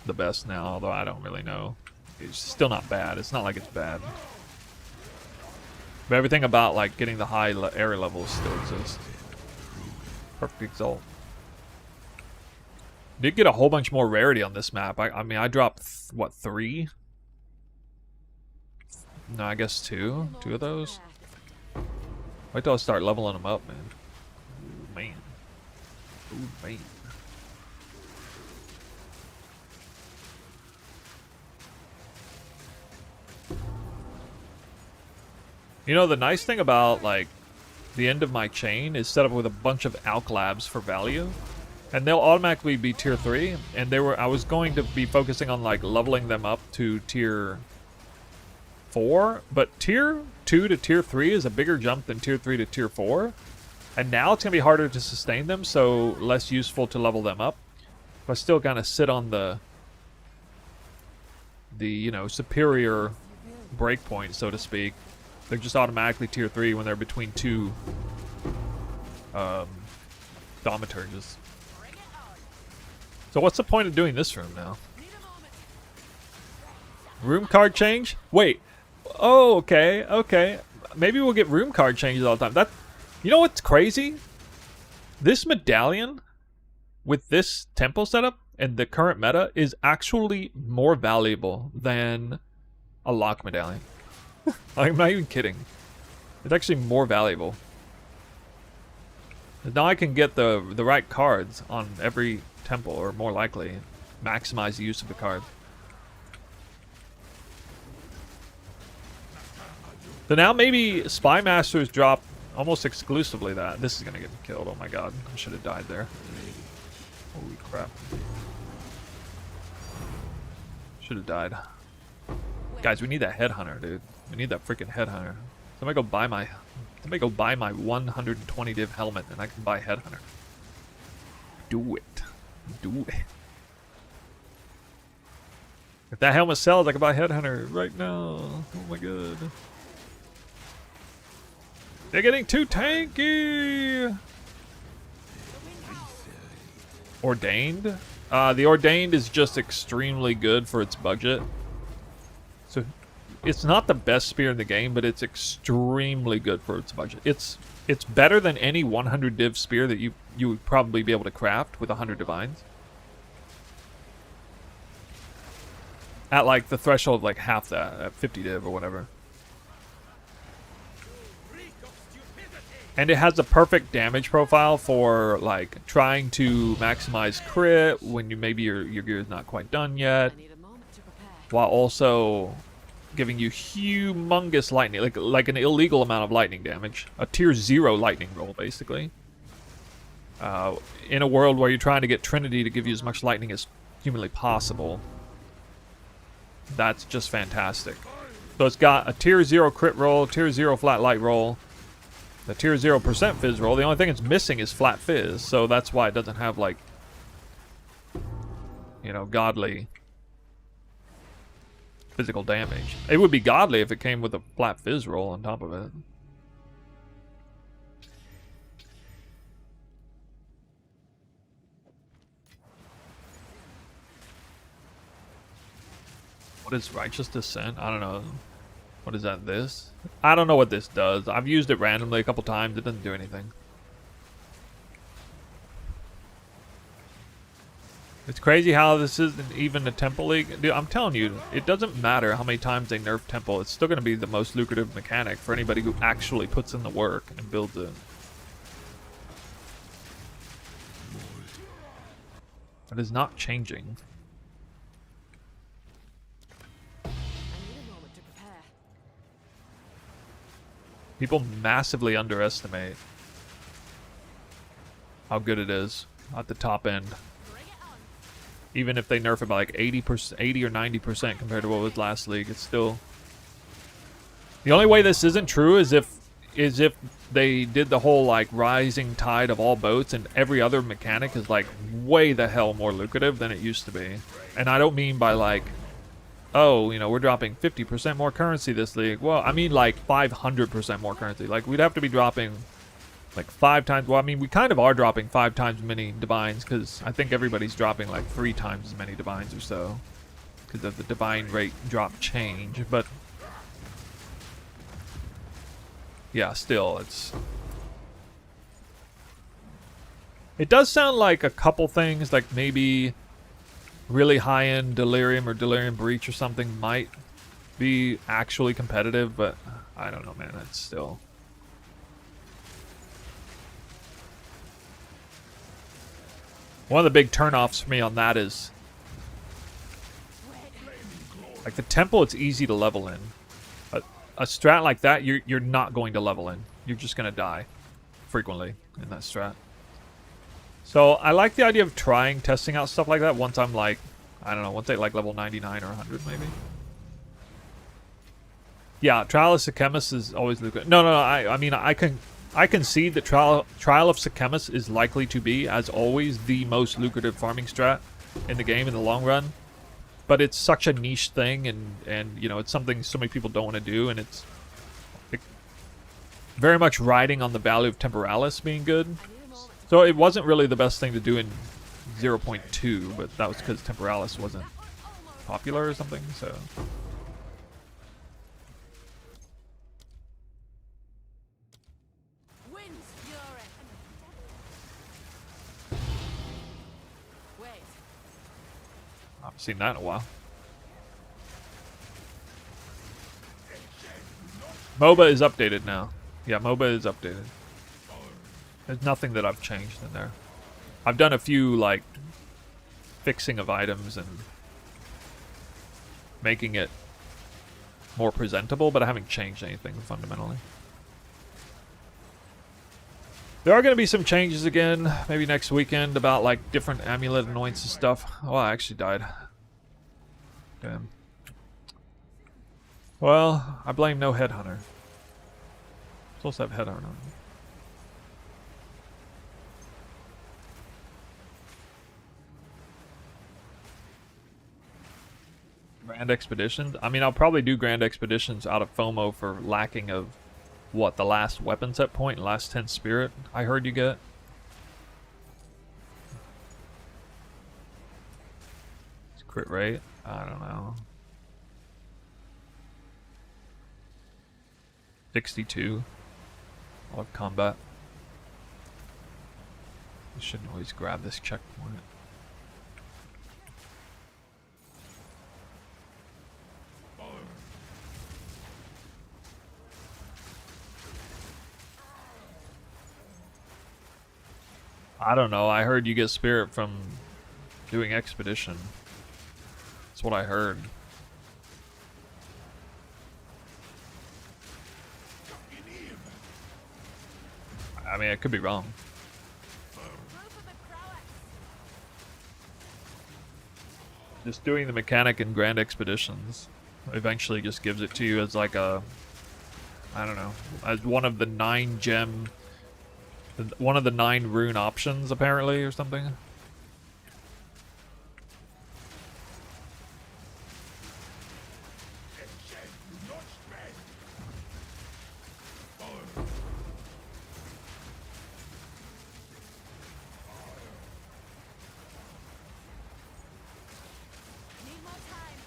B: the best now, although I don't really know. It's still not bad. It's not like it's bad. But everything about like getting the high area levels still exists. Perfect exalt. Did get a whole bunch more rarity on this map. I mean, I dropped, what, 3? No, I guess 2. 2 of those. Wait till I start leveling them up, man. Ooh, man. Ooh, man. You know, the nice thing about, like, the end of my chain is set up with a bunch of alch labs for value. And they'll automatically be tier 3. And I was going to be focusing on, like, leveling them up to tier 4. But tier 2 to tier 3 is a bigger jump than tier 3 to tier 4. And now it's going to be harder to sustain them, so less useful to level them up. But still kind of sit on the you know, superior breakpoint, so to speak. They're just automatically tier 3 when they're between 2 thaumaturges. So what's the point of doing this room now? Room card change? Wait. Oh, okay, okay. Maybe we'll get room card changes all the time. You know what's crazy? This medallion with this temple setup and the current meta is actually more valuable than a lock medallion. I'm not even kidding. It's actually more valuable. Now I can get the right cards on every temple, or more likely, maximize the use of the cards. So now maybe Spy Masters drop almost exclusively that. This is gonna get me killed. Oh my god, I should have died there. Holy crap. Should have died. Guys, we need that headhunter, dude. We need that freaking headhunter. Somebody go buy my 120 div helmet and I can buy headhunter. Do it. Do it. If that helmet sells, I can buy headhunter right now. Oh my god. They're getting too tanky. Ordained? The Ordained is just extremely good for its budget. So it's not the best spear in the game, but it's extremely good for its budget. It's better than any 100 div spear that you would probably be able to craft with 100 divines. At like the threshold of like half that, at 50 div or whatever. And it has the perfect damage profile for like trying to maximize crit when maybe your gear is not quite done yet, while also giving you humongous lightning, like an illegal amount of lightning damage. A tier 0 lightning roll, basically. In a world where you're trying to get Trinity to give you as much lightning as humanly possible. That's just fantastic. So it's got a tier 0 crit roll, tier 0 flat light roll, the tier 0% fizz roll. The only thing it's missing is flat fizz, so that's why it doesn't have, like, you know, godly physical damage. It would be godly if it came with a flat fizz roll on top of it. What is Righteous Descent? I don't know. What is that, this? I don't know what this does. I've used it randomly a couple times. It doesn't do anything. It's crazy how this isn't even a Temple League. Dude, I'm telling you, it doesn't matter how many times they nerf Temple. It's still going to be the most lucrative mechanic for anybody who actually puts in the work and builds it. It is not changing. People massively underestimate how good it is at the top end. Even if they nerf it by like 80%, 80 or 90% compared to what was last league, it's still... The only way this isn't true is if they did the whole like rising tide of all boats and every other mechanic is like way the hell more lucrative than it used to be. And I don't mean by like, oh, you know, we're dropping 50% more currency this league. Well, I mean like 500% more currency. Like, we'd have to be dropping like 5 times. Well, I mean, we kind of are dropping 5 times as many divines, because I think everybody's dropping like 3 times as many divines or so because of the divine rate drop change. But yeah, still, it does sound like a couple things, like maybe really high-end Delirium or Delirium Breach or something might be actually competitive, but I don't know, man. It's still... One of the big turnoffs for me on that is, like, the Temple, it's easy to level in. A strat like that, you're not going to level in. You're just going to die frequently in that strat. So I like the idea of testing out stuff like that once I'm like, I don't know, once I like level 99 or 100 maybe. Yeah, Trial of Sechemus is always lucrative. No, I mean, I can see that Trial of Sechemus is likely to be, as always, the most lucrative farming strat in the game in the long run. But it's such a niche thing, and you know, it's something so many people don't want to do, and it's very much riding on the value of Temporalis being good. So it wasn't really the best thing to do in 0.2, but that was because Temporalis wasn't popular or something, so... I haven't seen that in a while. MOBA is updated now. Yeah, MOBA is updated. There's nothing that I've changed in there. I've done a few, like, fixing of items and making it more presentable, but I haven't changed anything fundamentally. There are going to be some changes again, maybe next weekend, about, like, different amulet annoyances stuff. Oh, I actually died. Damn. Well, I blame no headhunter. Supposed to have headhunter on. Grand Expeditions? I mean, I'll probably do Grand Expeditions out of FOMO for lacking of, what, the last weapon set point and last 10 spirit I heard you get? It's crit rate? I don't know. 62. All of combat. I shouldn't always grab this checkpoint. I don't know. I heard you get spirit from doing expedition. That's what I heard. mean, I could be wrong. Just doing the mechanic in Grand Expeditions eventually just gives it to you as like a, I don't know, as one of the 9 gem, one of the 9 rune options apparently, or something.
A: Need more time.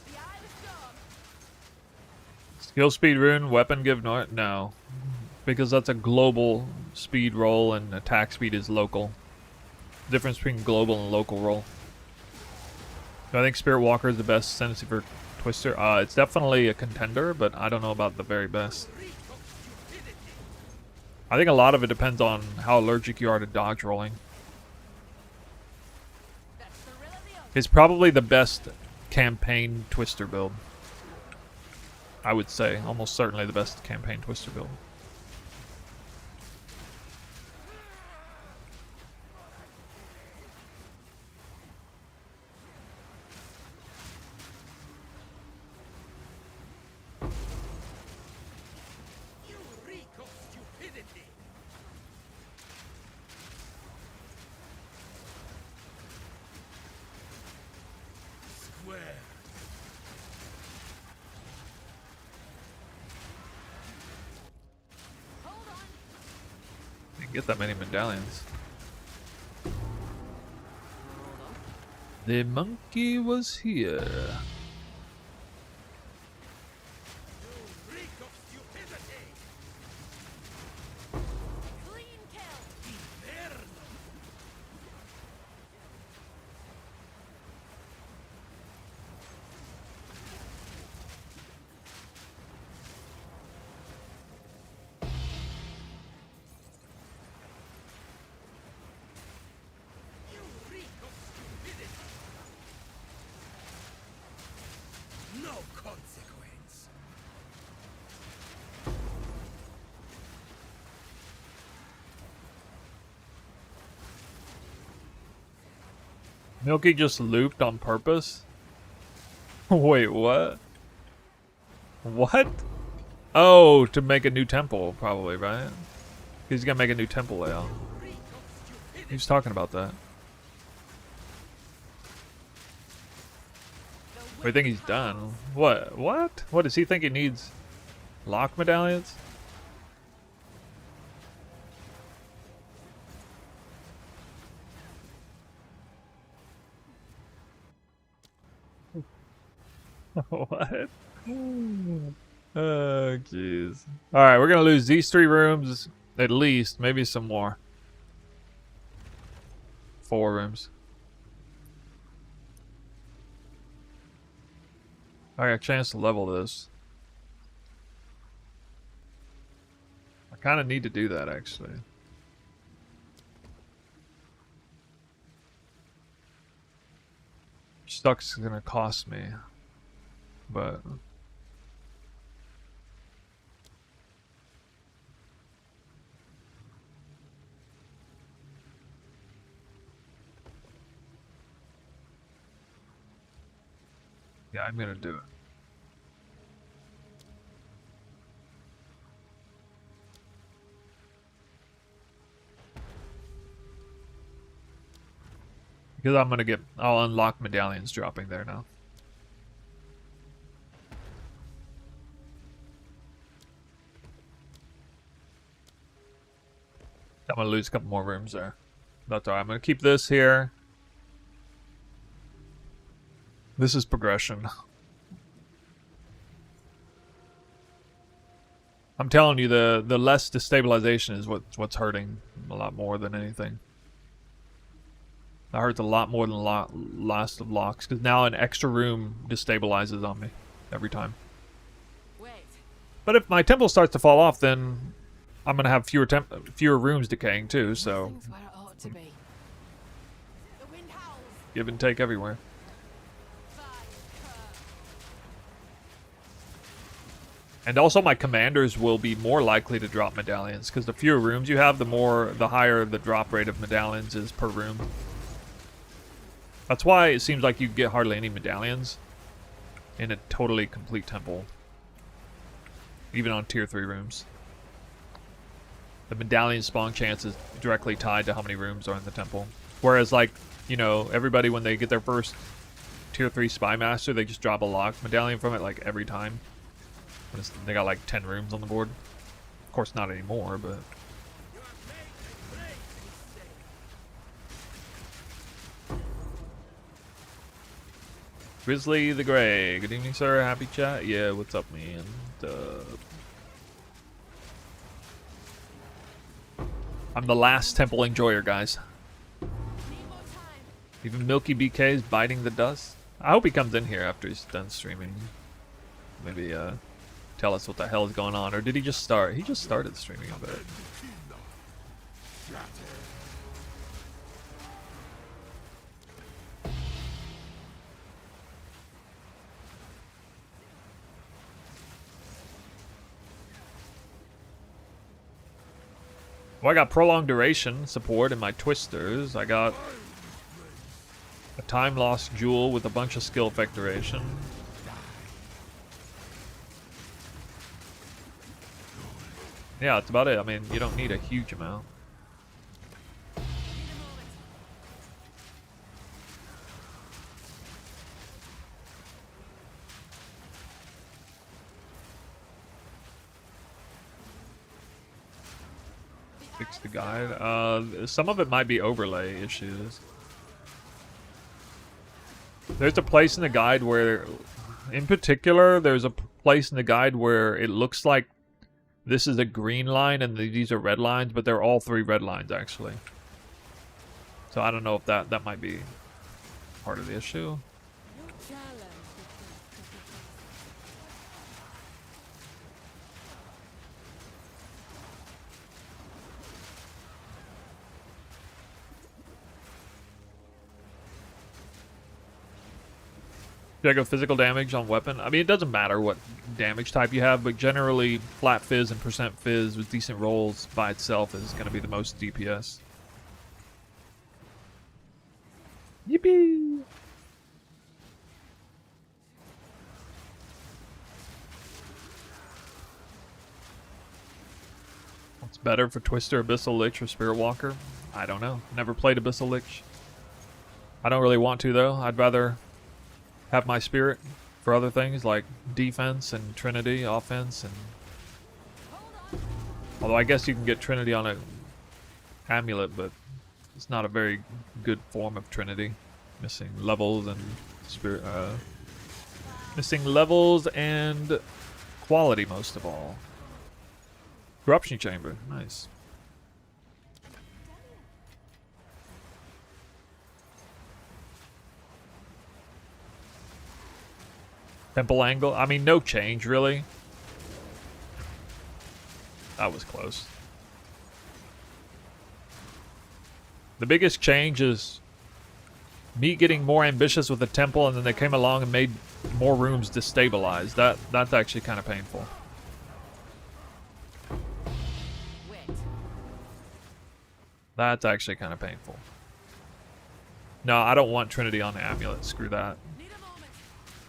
A: The eye of the storm.
B: Skill speed rune, weapon give no. Because that's a global speed roll and attack speed is local. Difference between global and local roll. Do I think Spirit Walker is the best tendency for Twister? It's definitely a contender, but I don't know about the very best. I think a lot of it depends on how allergic you are to dodge rolling.
A: That's the rill of the ocean.
B: It's probably the best campaign Twister build. I would say. Almost certainly the best campaign Twister build.
D: You reek of stupidity. Square.
A: Hold on.
B: Didn't get that many medallions. The monkey was here.
D: You reek of stupidity.
A: Clean kill.
D: Inferno. You reek of stupidity. No consequence.
B: Milky just looped on purpose? Wait, what? What? Oh, to make a new temple, probably, right? He's gonna make a new temple layout.
D: Reek of stupidity.
B: He was talking about that. I think he's done. What? What? What does he think he needs? Lock medallions? What? Oh, jeez. Alright, we're gonna lose these 3 rooms, at least. Maybe some more. 4 rooms. I got a chance to level this. I kind of need to do that, actually. Stuck's gonna cost me. But... yeah, I'm gonna do it. Because I'm gonna get... I'll unlock medallions dropping there now. I'm gonna lose a couple more rooms there. That's alright. I'm gonna keep this here. This is progression. I'm telling you, the less destabilization is what's hurting a lot more than anything. That hurts a lot more than last of locks, because now an extra room destabilizes on me every time.
A: Wait.
B: But if my temple starts to fall off, then I'm gonna have fewer rooms decaying too. So
A: Nothing's where it ought to be. The wind howls.
B: give and take everywhere. And also my commanders will be more likely to drop medallions, because the fewer rooms you have, the higher the drop rate of medallions is per room. That's why it seems like you get hardly any medallions in a totally complete temple. Even on tier 3 rooms. The medallion spawn chance is directly tied to how many rooms are in the temple. Whereas, like, you know, everybody when they get their first tier 3 spy master, they just drop a locked medallion from it like every time. They got like 10 rooms on the board. Of course, not anymore, but... Grizzly the Grey. Good evening, sir. Happy chat. Yeah, what's up, man? I'm the last temple enjoyer, guys.
A: Need more time.
B: Even Milky BK is biting the dust. I hope he comes in here after he's done streaming. Maybe, tell us what the hell is going on. Or did he just start? He just started streaming a bit. Well, I got prolonged duration support in my twisters. I got a time lost jewel with a bunch of skill effect duration. Yeah, that's about it. I mean, you don't need a huge amount.
A: Need a moment.
B: Fix the guide. Some of it might be overlay issues. There's a place in the guide where, in particular, there's a place in the guide where it looks like this is a green line and these are red lines, but they're all 3 red lines, actually. So I don't know if that might be part of the issue.
A: Your challenge.
B: Should I go physical damage on weapon? I mean, it doesn't matter what damage type you have, but generally flat fizz and percent fizz with decent rolls by itself is going to be the most DPS. Yippee! What's better for Twister, Abyssal Lich, or Spirit Walker? I don't know. Never played Abyssal Lich. I don't really want to, though. I'd rather have my spirit for other things like defense and Trinity, offense, and... Although I guess you can get Trinity on a amulet, but it's not a very good form of Trinity. Missing levels and spirit, missing levels and quality most of all. Corruption Chamber, nice. Temple angle, I mean, no change really. That was close. The biggest change is me getting more ambitious with the temple, and then they came along and made more rooms destabilized. That's actually kind of painful.
A: Wet.
B: That's actually kind of painful. No, I don't want Trinity on the amulet. Screw that.
A: Need a moment.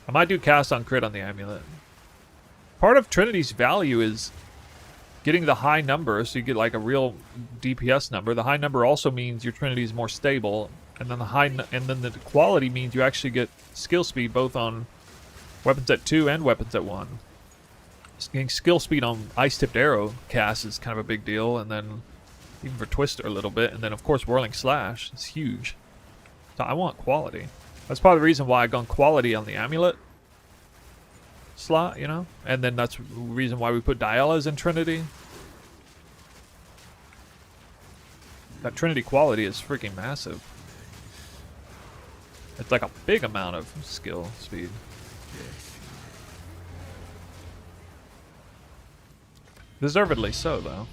B: I might do cast on crit on the amulet. Part of Trinity's value is getting the high number, so you get like a real DPS number. The high number also means your Trinity is more stable, and then the quality means you actually get skill speed both on weapons at 2 and weapons at 1. Getting skill speed on Ice Tipped Arrow cast is kind of a big deal, and then even for Twister a little bit, and then of course Whirling Slash is huge. So I want quality. That's part of the reason why I gone quality on the amulet slot, you know? And then that's the reason why we put Dialas in Trinity. That Trinity quality is freaking massive. It's like a big amount of skill speed. Deservedly so, though.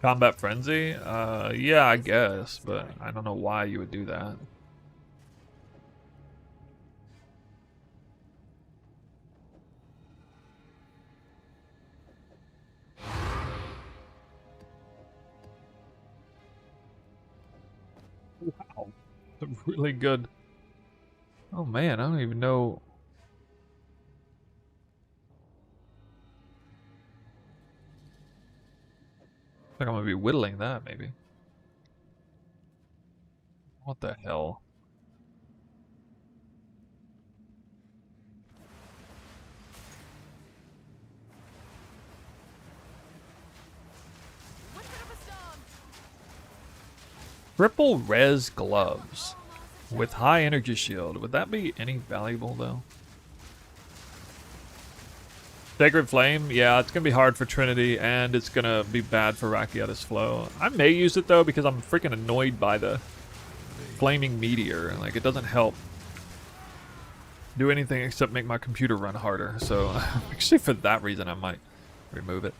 B: Combat Frenzy? Yeah, I guess, but I don't know why you would do that. Really good. Oh man, I don't even know. I think I'm gonna be whittling that maybe. What the hell?
A: Whip it up a storm.
B: Triple res gloves with high energy shield. Would that be any valuable though? Sacred Flame, yeah, it's gonna be hard for Trinity, and it's gonna be bad for Rakiatis Flow. I may use it though because I'm freaking annoyed by the flaming meteor. Like, it doesn't help do anything except make my computer run harder. So actually, for that reason, I might remove it.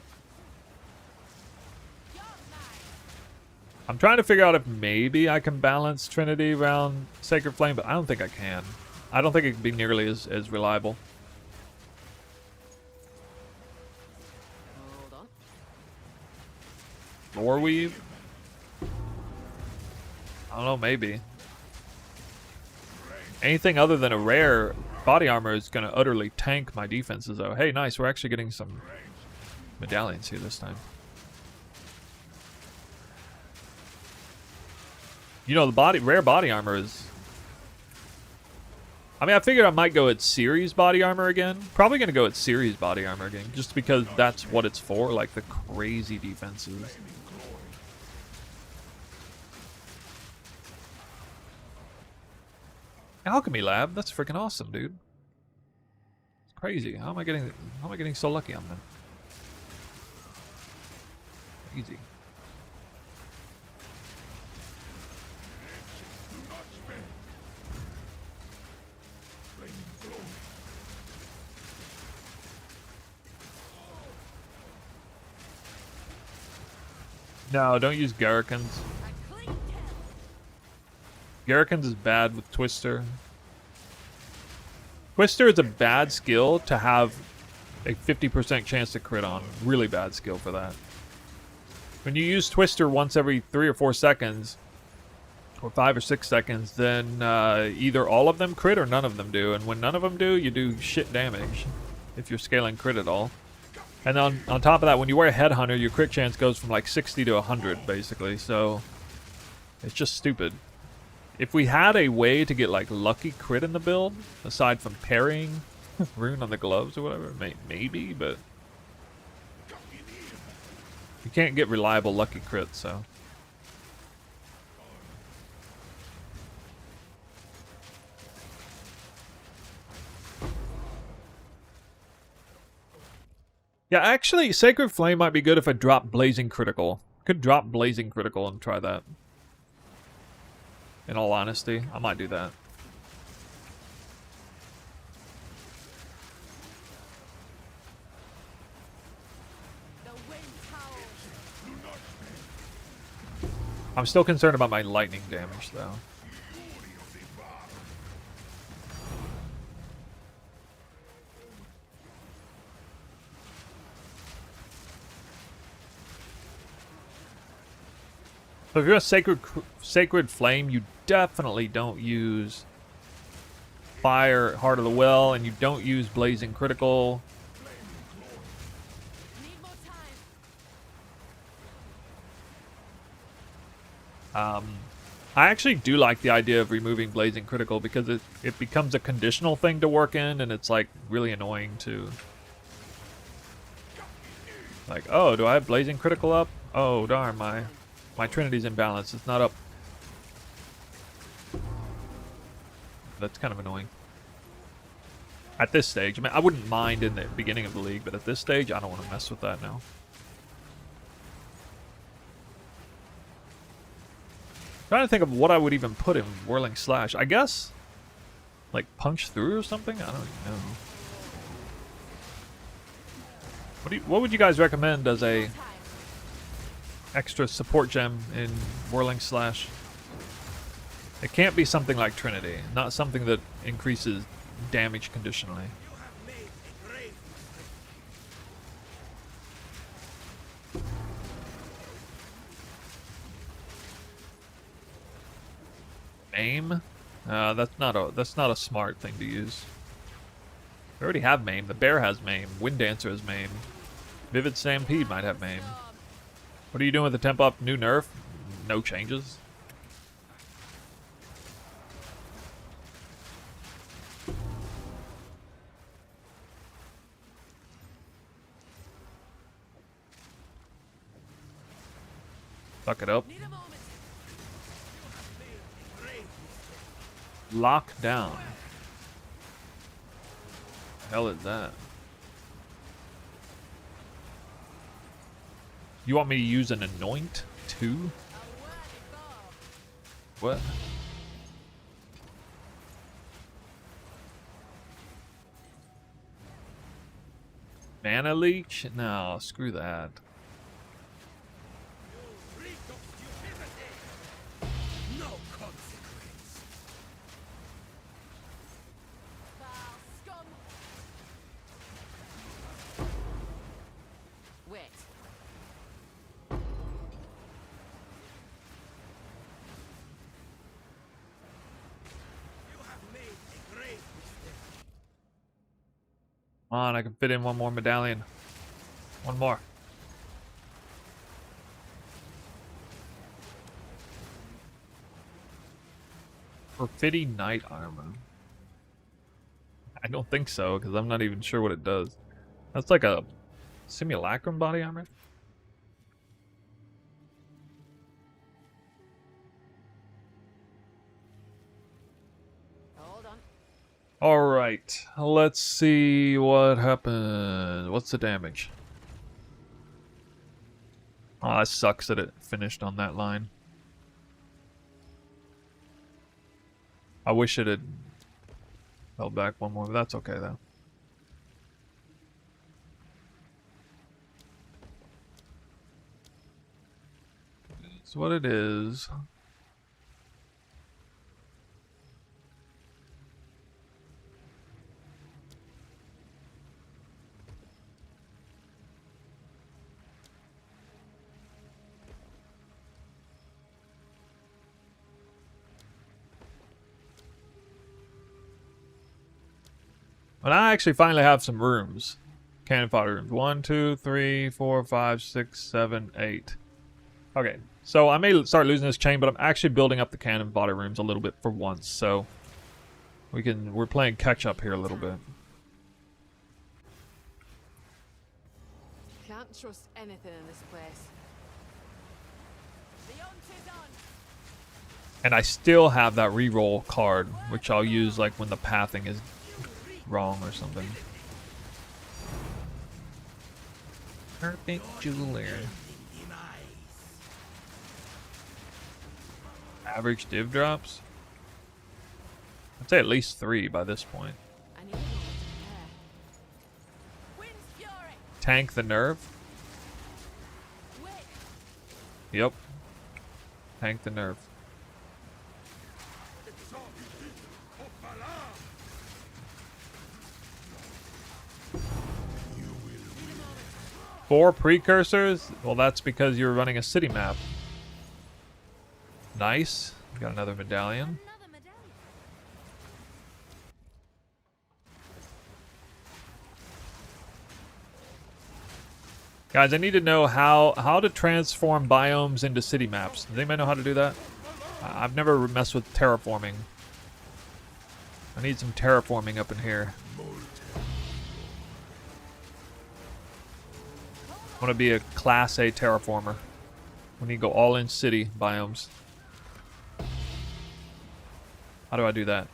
B: I'm trying to figure out if maybe I can balance Trinity around Sacred Flame, but I don't think I can. I don't think it can be nearly as reliable.
A: Hold on.
B: Lore Weave? I don't know, maybe. Anything other than a rare body armor is going to utterly tank my defenses, though. Hey, nice. We're actually getting some medallions here this time. You know, the rare body armor is... I mean, I figured I might go at series body armor again. Probably going to go at series body armor again, just because that's what it's for, like the crazy defenses. Alchemy Lab, that's freaking awesome, dude. It's crazy. How am I getting so lucky on that? Easy. No, don't use Garrikans.
A: A clean kill.
B: Garrikans is bad with Twister. Twister is a bad skill to have a 50% chance to crit on. Really bad skill for that. When you use Twister once every 3 or 4 seconds, or 5 or 6 seconds, then either all of them crit or none of them do. And when none of them do, you do shit damage if you're scaling crit at all. And on top of that, when you wear a Headhunter, your crit chance goes from like 60 to 100, basically. So it's just stupid. If we had a way to get like lucky crit in the build, aside from parrying rune on the gloves or whatever, maybe, but you can't get reliable lucky crit, so. Yeah, actually, Sacred Flame might be good if I drop Blazing Critical. Could drop Blazing Critical and try that. In all honesty, I might do that.
A: The wind howls.
B: I'm still concerned about my lightning damage, though. So if you're a Sacred Flame, you definitely don't use Fire, Heart of the Well, and you don't use Blazing Critical.
A: Need more time.
B: I actually do like the idea of removing Blazing Critical because it becomes a conditional thing to work in, and it's like really annoying to... Like, oh, do I have Blazing Critical up? Oh, darn, my Trinity's imbalanced. It's not up. That's kind of annoying. At this stage, I mean, I wouldn't mind in the beginning of the league, but at this stage, I don't want to mess with that now. Trying to think of what I would even put in Whirling Slash. I guess, like, Punch Through or something? I don't even know. What would you guys recommend as a extra support gem in Whirling Slash? It can't be something like Trinity, not something that increases damage conditionally. Aim? That's not a smart thing to use. We already have maim. The bear has maim. Wind Dancer has maim. Vivid Stampede might have maim. What are you doing with the temp up? New nerf? No changes. Suck it up.
A: Need a moment.
B: Lock down. The hell is that? You want me to use an anoint too?
A: A worthy foe.
B: What? Mana leech? No, screw that.
A: Foul scum. Wait.
B: Come on, I can fit in one more medallion. One more. Graffiti Knight Armor. I don't think so, because I'm not even sure what it does. That's like a simulacrum body armor?
A: Hold on.
B: Alright, let's see what happened. What's the damage? Oh, that sucks that it finished on that line. I wish it had held back one more, but that's okay though. It's what it is. But I actually finally have some rooms. Cannon fodder rooms. 1, 2, 3, 4, 5, 6, 7, 8. Okay, so I may start losing this chain, but I'm actually building up the cannon fodder rooms a little bit for once, so we're playing catch up here a little bit.
A: Can't trust anything in this place. The hunt is on.
B: And I still have that reroll card, which I'll use like when the pathing is wrong or something. Perfect jeweler. Average div drops? I'd say at least 3 by this point.
A: I need a moment to prepare. Wind's fury.
B: Tank the nerve?
A: Wait.
B: Yep. Tank the nerve. Four precursors? Well, that's because you're running a city map. Nice. Got another medallion.
A: Another medallion.
B: Guys, I need to know how to transform biomes into city maps. Does anybody know how to do that? I've never messed with terraforming. I need some terraforming up in here. I want to be a Class A terraformer. We need to go all in city biomes. How do I do that?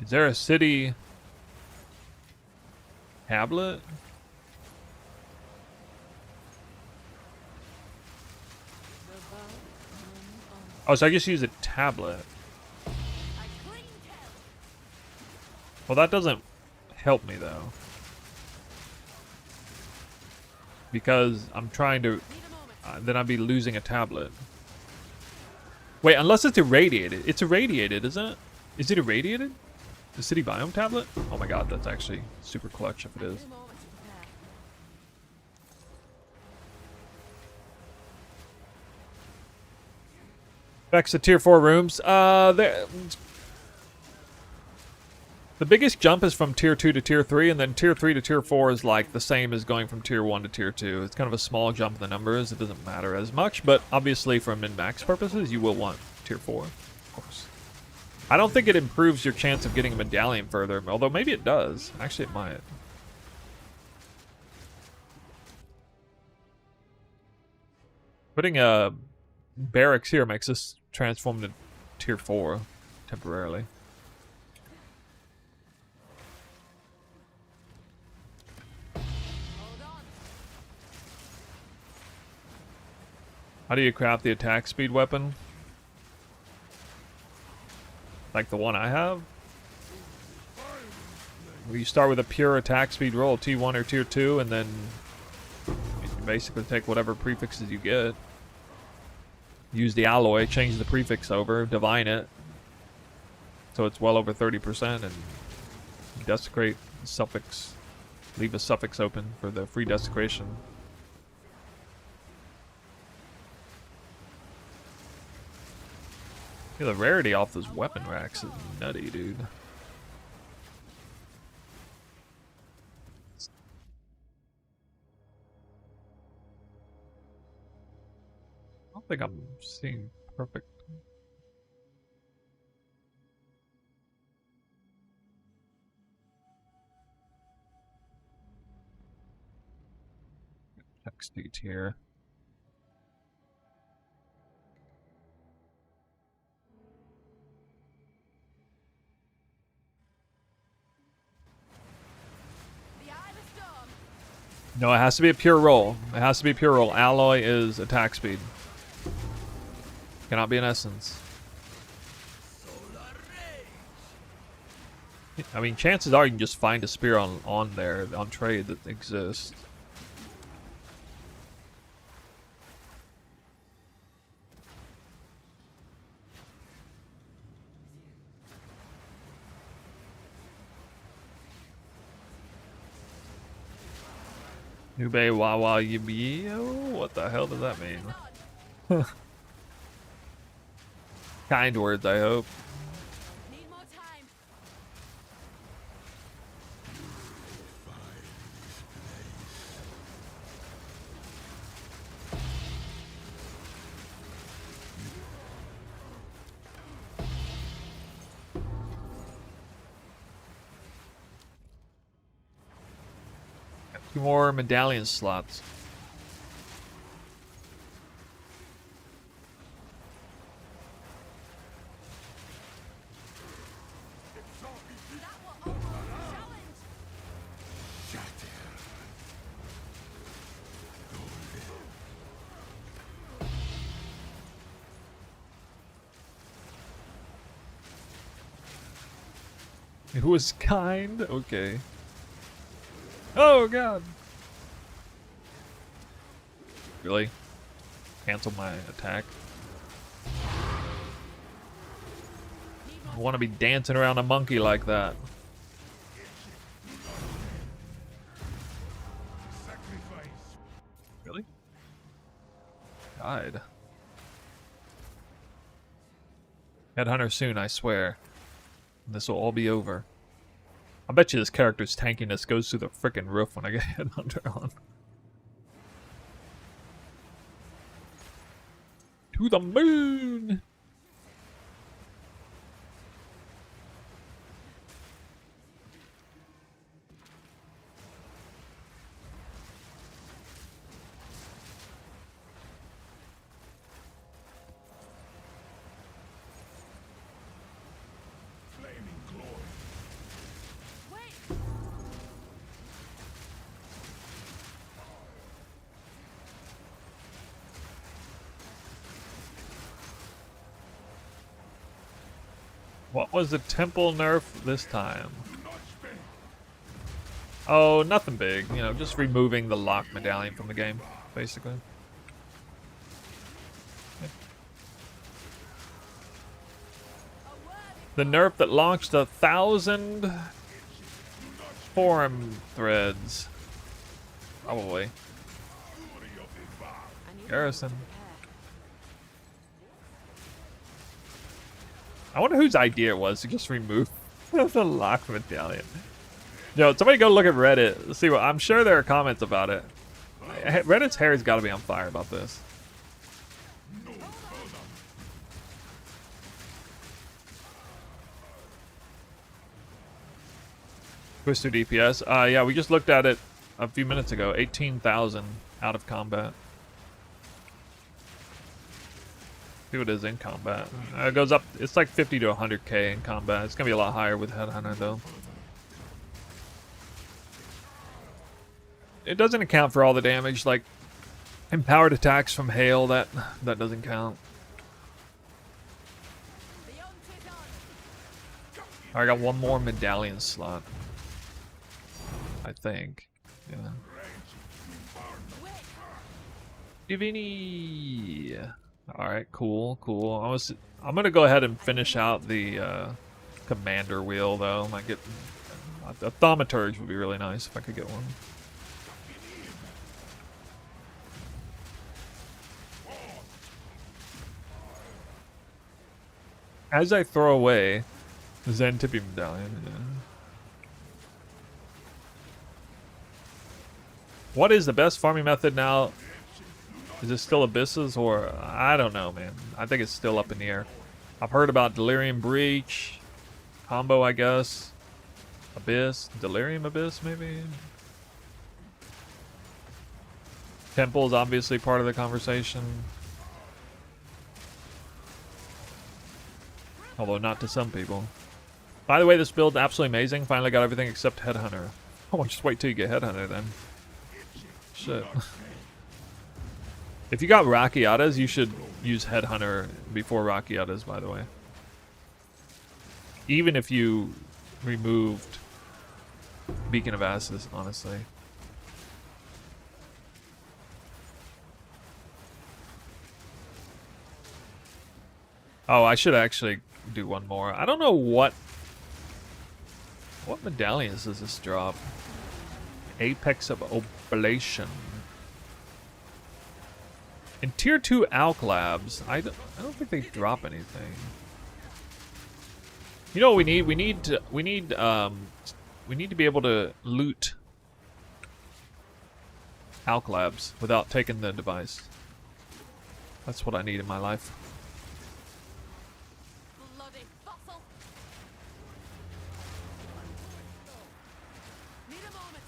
B: Is there a city tablet? Oh, so I just use a tablet.
A: I clean tell.
B: Well, that doesn't help me though. Because I'm trying to
A: Need a moment.
B: then I'd be losing a tablet. Wait, unless it's irradiated. It's irradiated, isn't it? Is it irradiated? The city biome tablet? Oh my god, that's actually super clutch if it is.
A: A moment to prepare.
B: Back to tier 4 rooms. The biggest jump is from tier 2 to tier 3, and then tier 3 to tier 4 is like the same as going from tier 1 to tier 2. It's kind of a small jump in the numbers. It doesn't matter as much, but obviously for min-max purposes, you will want tier 4, of course. I don't think it improves your chance of getting a medallion further, although maybe it does. Actually, it might. Putting a barracks here makes us transform to tier 4 temporarily.
A: Hold on.
B: How do you craft the attack speed weapon? Like the one I have? Well, you start with a pure attack speed roll, T1 or tier 2, and then you basically take whatever prefixes you get. Use the alloy, change the prefix over, divine it, so it's well over 30%, and desecrate the suffix. Leave a suffix open for the free desecration. Yeah, the rarity off those weapon racks is nutty, dude. I don't think I'm seeing perfect. Check speed here.
A: The eye of the storm.
B: No, it has to be a pure roll. It has to be a pure roll. Alloy is attack speed. Cannot be an essence. I mean, chances are you can just find a spear on there, on trade that exists. Nube Wawa Yibio? What the hell does that mean? Kind words, I hope.
A: Need more time.
B: Two more medallion slots.
A: That will open the challenge.
B: It was kind? Okay. Oh god! Really? Cancel my attack? I want to be dancing around a monkey like that.
D: Sacrifice.
B: Really? Died. Headhunter soon, I swear. This will all be over. I bet you this character's tankiness goes through the frickin' roof when I get Headhunter on. To the moon!
D: Flaming glory.
A: Wait.
B: What was the temple nerf this time?
D: Not spent.
B: Oh, nothing big. You know, just removing the lock medallion from the game, basically. The nerf that launched 1,000 forum threads. Probably.
A: I need
B: Garrison.
A: repair.
B: I wonder whose idea it was to just remove the lock medallion. Yo, somebody go look at Reddit. See what I'm sure there are comments about it. Reddit's hair's got to be on fire about this. Twister DPS. Yeah, we just looked at it a few minutes ago. 18,000 out of combat. See what it is in combat. It goes up. It's like 50 to 100k in combat. It's gonna be a lot higher with Headhunter though. It doesn't account for all the damage, like empowered attacks from hail. That doesn't count. I got one more medallion slot. I think. Yeah. Divini. Alright, cool. I'm gonna go ahead and finish out the commander wheel though. Might get a thaumaturge would be really nice if I could get one. As I throw away the Zen Tippy medallion. Yeah. What is the best farming method now? Is it still Abysses or I don't know, man. I think it's still up in the air. I've heard about Delirium Breach, combo, I guess. Abyss, Delirium Abyss, maybe. Temple is obviously part of the conversation, although not to some people. By the way, this build absolutely amazing. Finally got everything except Headhunter. Oh, just wait till you get Headhunter then. Shit. If you got Rakiatas, you should use Headhunter before Rakiatas, by the way. Even if you removed Beacon of Ashes, honestly. Oh, I should actually do one more. I don't know what medallions does this drop? Apex of Oblation. In tier 2 Alk Labs, I don't think they drop anything. You know what we need? We need to be able to loot Alk Labs without taking the device. That's what I need in my life.
A: Bloody fossil. Need a moment.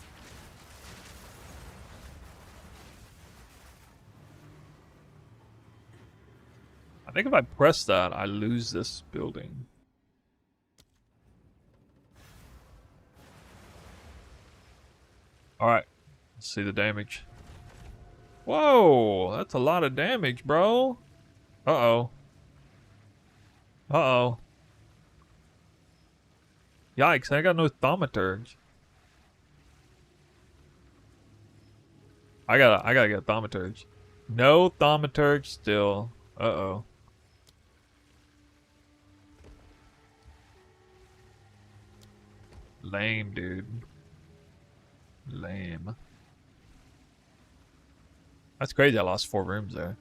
B: I think if I press that, I lose this building. Alright, let's see the damage. Whoa, that's a lot of damage, bro. Uh-oh. Uh-oh. Yikes, I got no thaumaturge. I gotta get thaumaturge. No thaumaturge still. Uh-oh. Lame, dude. Lame. That's crazy, I lost 4 rooms there.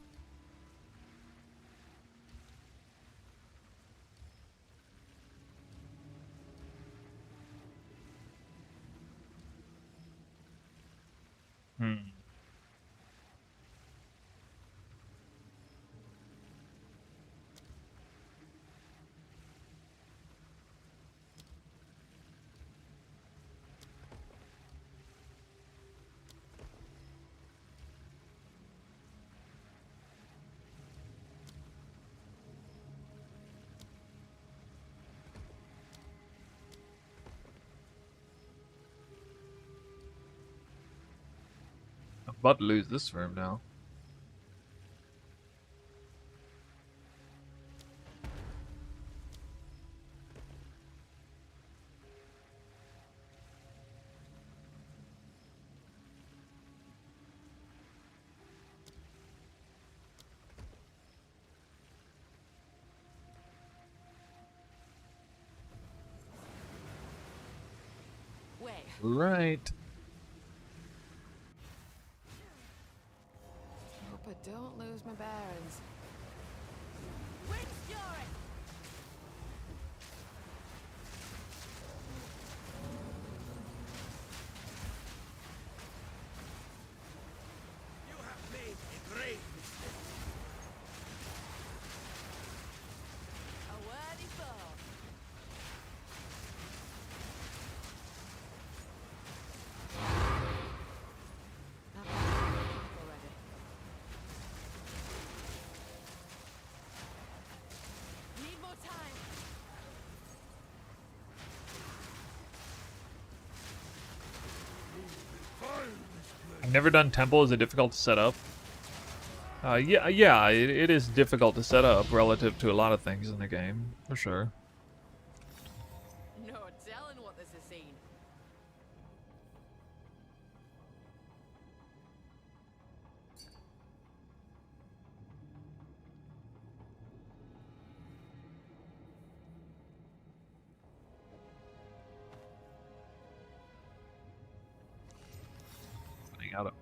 B: I'm about to lose this room now. Right.
A: Hope I don't lose my bearings. Wind fury!
D: You have made a great mistake.
A: A worthy foe. Not bad. Already. Need more time.
B: I've never done temple. Is it difficult to set up? Yeah, it is difficult to set up relative to a lot of things in the game, for sure.
A: No telling what this has seen.
B: Running out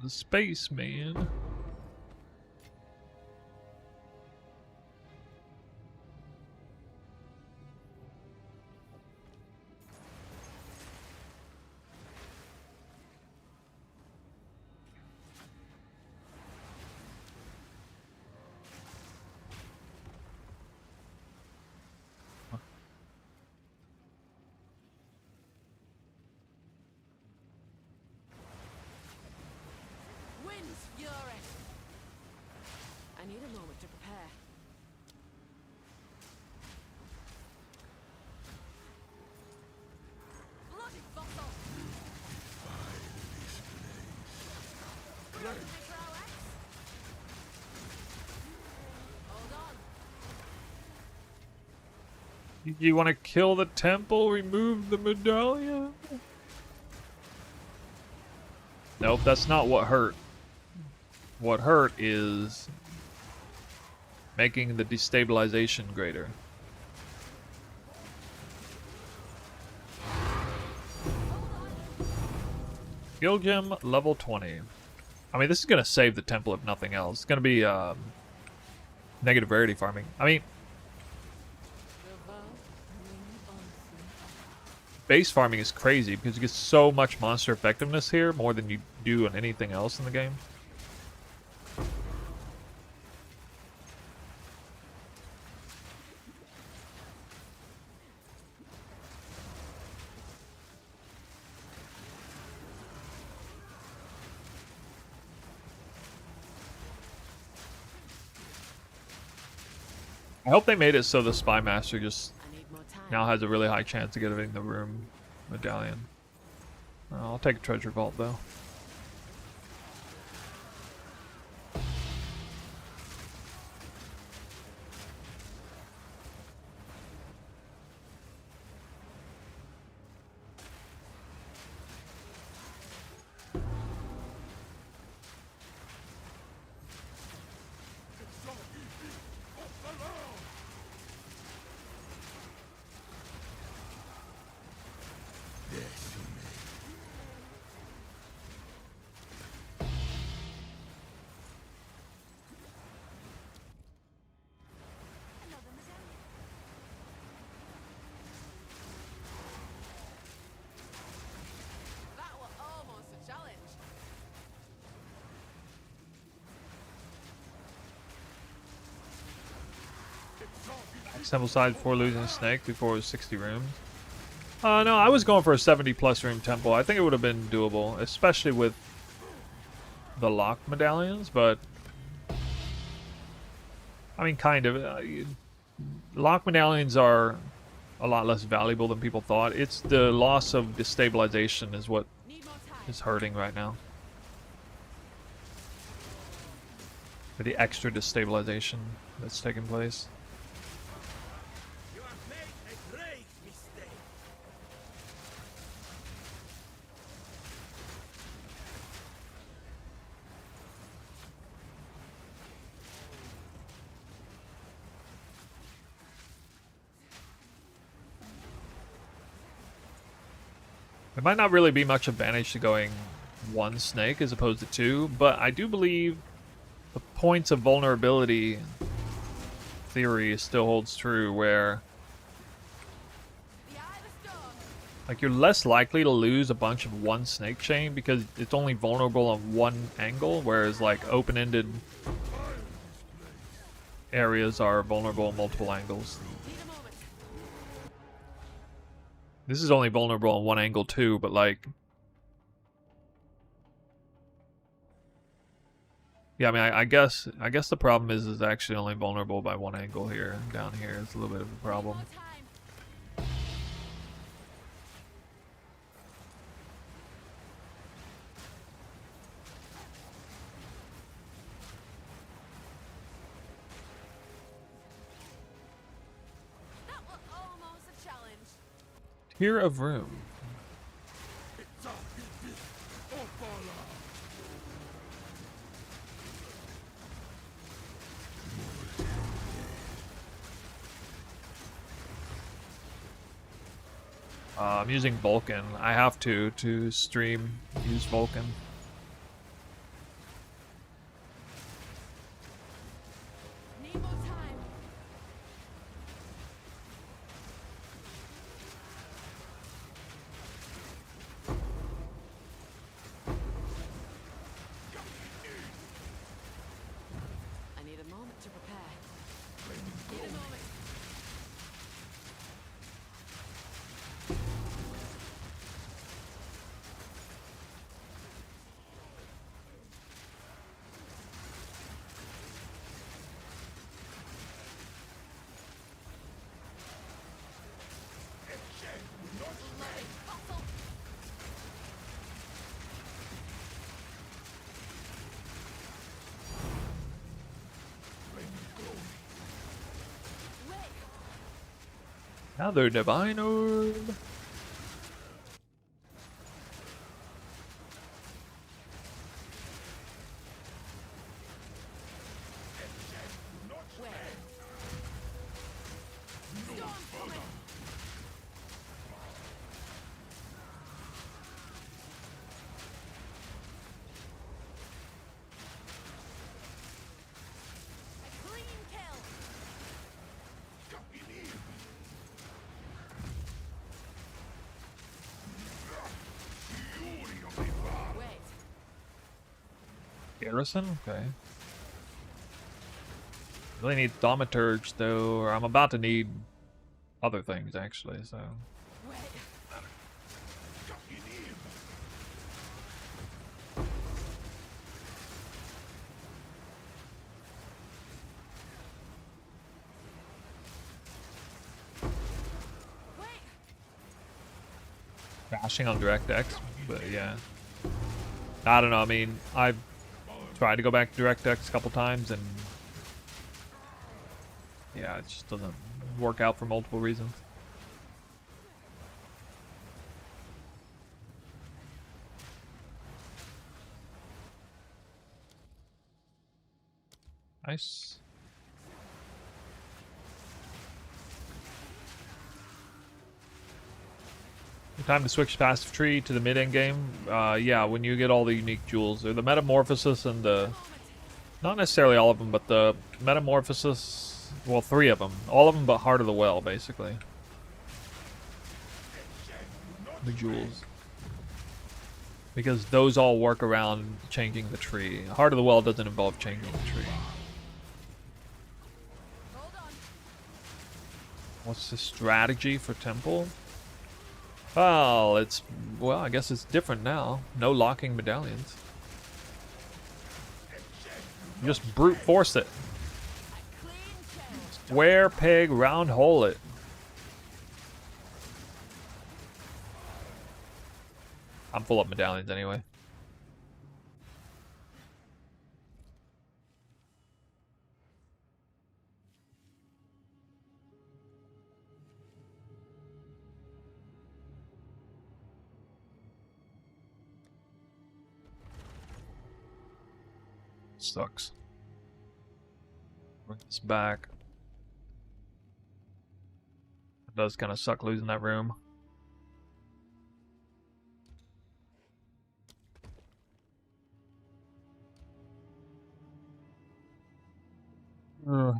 B: of space, man.
A: Wind's fury. I need a moment to prepare. Bloody fossil! Ready for our X? Hold on.
B: You want to kill the temple? Remove the medallion? Nope, that's not what hurt. What hurt is making the destabilization greater. Skill gem level 20. I mean, this is gonna save the temple if nothing else. It's gonna be negative rarity farming. I mean, base farming is crazy because you get so much monster effectiveness here, more than you do on anything else in the game. I hope they made it so the Spy Master just
A: I need more time.
B: now has a really high chance of getting the room medallion. I'll take a treasure vault though.
D: It's so easy. Off alone.
E: Yes, you may.
A: That was almost a challenge.
B: Sample size before losing snake before it was 60 rooms. No, I was going for a 70 plus room temple. I think it would have been doable, especially with the lock medallions, but I mean, kind of. Lock medallions are a lot less valuable than people thought. It's the loss of destabilization is what
A: Need more time.
B: is hurting right now. For the extra destabilization that's taking place.
D: You have made a great mistake.
B: There might not really be much advantage to going one snake as opposed to two, but I do believe the points of vulnerability theory still holds true, where
A: The eye of the storm.
B: like you're less likely to lose a bunch of one snake chain because it's only vulnerable on one angle, whereas like open-ended areas are vulnerable on multiple angles.
A: Need a moment.
B: This is only vulnerable on one angle too, but like, yeah, I mean, I guess the problem is it's actually only vulnerable by one angle here. Down here, it's a little bit of a problem.
A: More time. That was almost a challenge.
B: Tier of room. I'm using Vulcan. I have to stream use Vulcan.
A: Need more time. I need a moment to prepare. Need a moment. Bloody fossil. Wait.
B: Another divine orb.
A: Wait. Storm coming. A clean kill. Wait.
B: Garrison? Okay. Really need Thaumaturge though, or I'm about to need other things actually, so.
A: Wait. Wait.
B: Bashing on DirectX, but yeah. I don't know, I mean, I've tried to go back to DirectX a couple times and yeah, it just doesn't work out for multiple reasons. Nice. Time to switch passive tree to the mid-end game. Yeah, when you get all the unique jewels. Or the Metamorphosis and the... Not necessarily all of them, but the Metamorphosis... Well, 3 of them. All of them but Heart of the Well, basically. The jewels. Because those all work around changing the tree. Heart of the Well doesn't involve changing the tree.
A: Hold on.
B: What's the strategy for Temple? Well, well, I guess it's different now. No locking medallions. You just brute force it.
A: A clean kill.
B: Square peg, round hole it. I'm full of medallions anyway. Sucks. Bring this back. It does kind of suck losing that room. Hmm.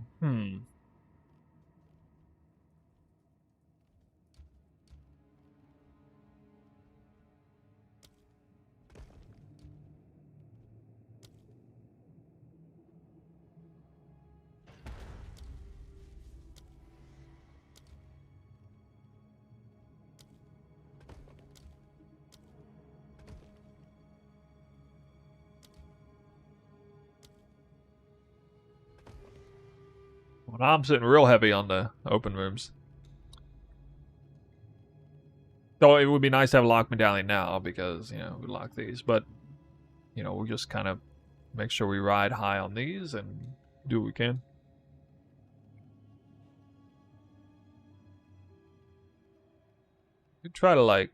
B: Well, I'm sitting real heavy on the open rooms. So it would be nice to have a lock medallion now because, you know, we lock these. But, you know, we'll just kind of make sure we ride high on these and do what we can. We try to, like,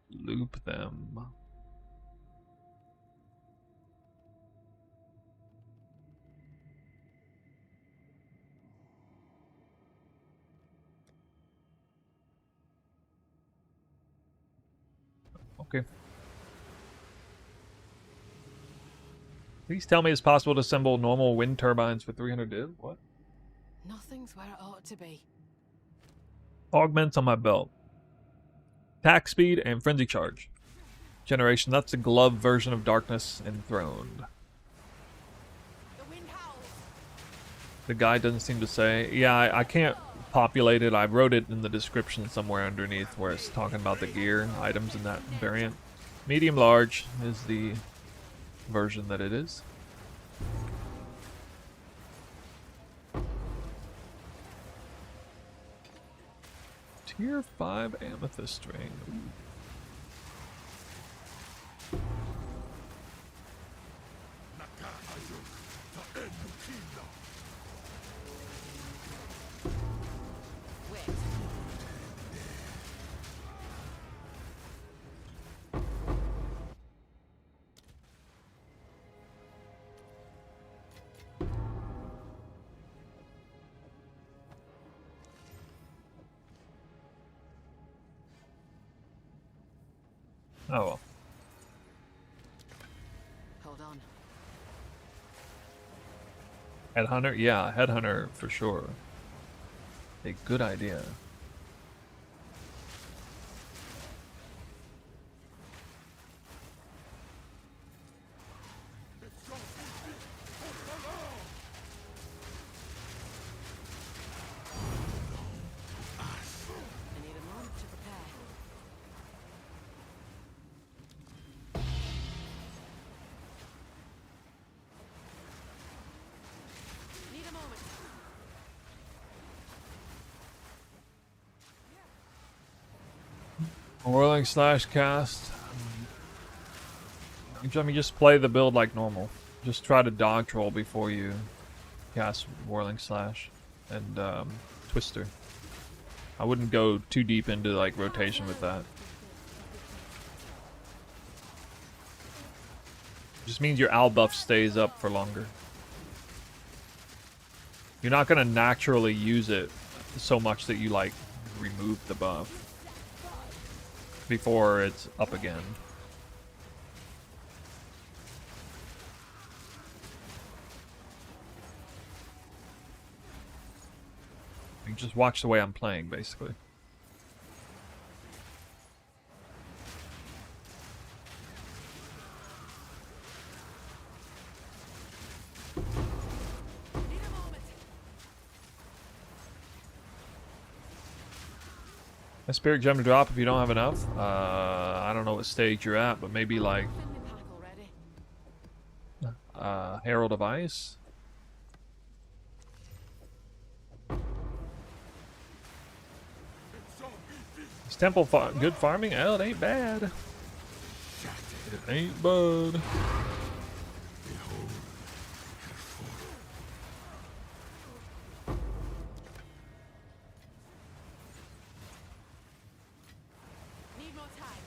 B: loop them. Okay. Please tell me it's possible to assemble normal wind turbines for 300 div. What?
A: Nothing's where it ought to be.
B: Augments on my belt. Attack speed and frenzy charge. Generation. That's the glove version of Darkness Enthroned.
A: The wind howls.
B: The guy doesn't seem to say. Yeah, I can't populate it. I wrote it in the description somewhere underneath where it's talking about the gear items in that variant. Medium large is the version that it is. Tier 5 amethyst ring. Ooh.
A: Wait.
B: Oh well.
A: Hold on.
B: Headhunter? Yeah, headhunter for sure. A good idea.
A: I need a moment to prepare. Need a moment.
B: Whirling slash cast. I mean, just play the build like normal. Just try to dodge roll before you cast Whirling Slash and Twister. I wouldn't go too deep into like rotation with that. Just means your owl buff stays up for longer. You're not gonna naturally use it so much that you like remove the buff before it's up again. You just watch the way I'm playing, basically.
A: Need a moment.
B: A spirit gem to drop if you don't have enough. I don't know what stage you're at, but maybe like
A: Finley pack already.
B: Herald of Ice. Is Temple good farming? Oh, it ain't bad. It ain't bad.
A: Need more time.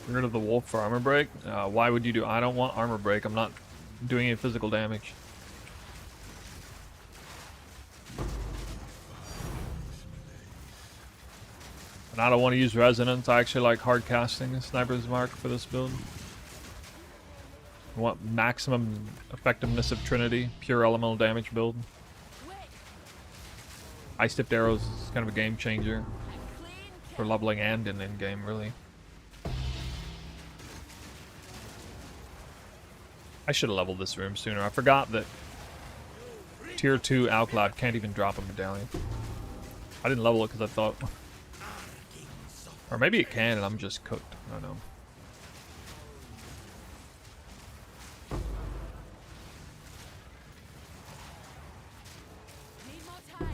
B: Rid of the wolf for armor break. Why would you do? I don't want armor break. I'm not doing any physical damage. And I don't want to use resonance. I actually like hard casting Sniper's Mark for this build. I want maximum effectiveness of Trinity, pure elemental damage build.
A: Quick,
B: Ice tipped arrows is kind of a game changer
A: a clean
B: for
A: kill.
B: leveling and in game, really. I should have leveled this room sooner. I forgot that tier 2 Alcloud can't even drop a medallion. I didn't level it because I thought... Or maybe it can and I'm just cooked. I don't know.
A: Need more time.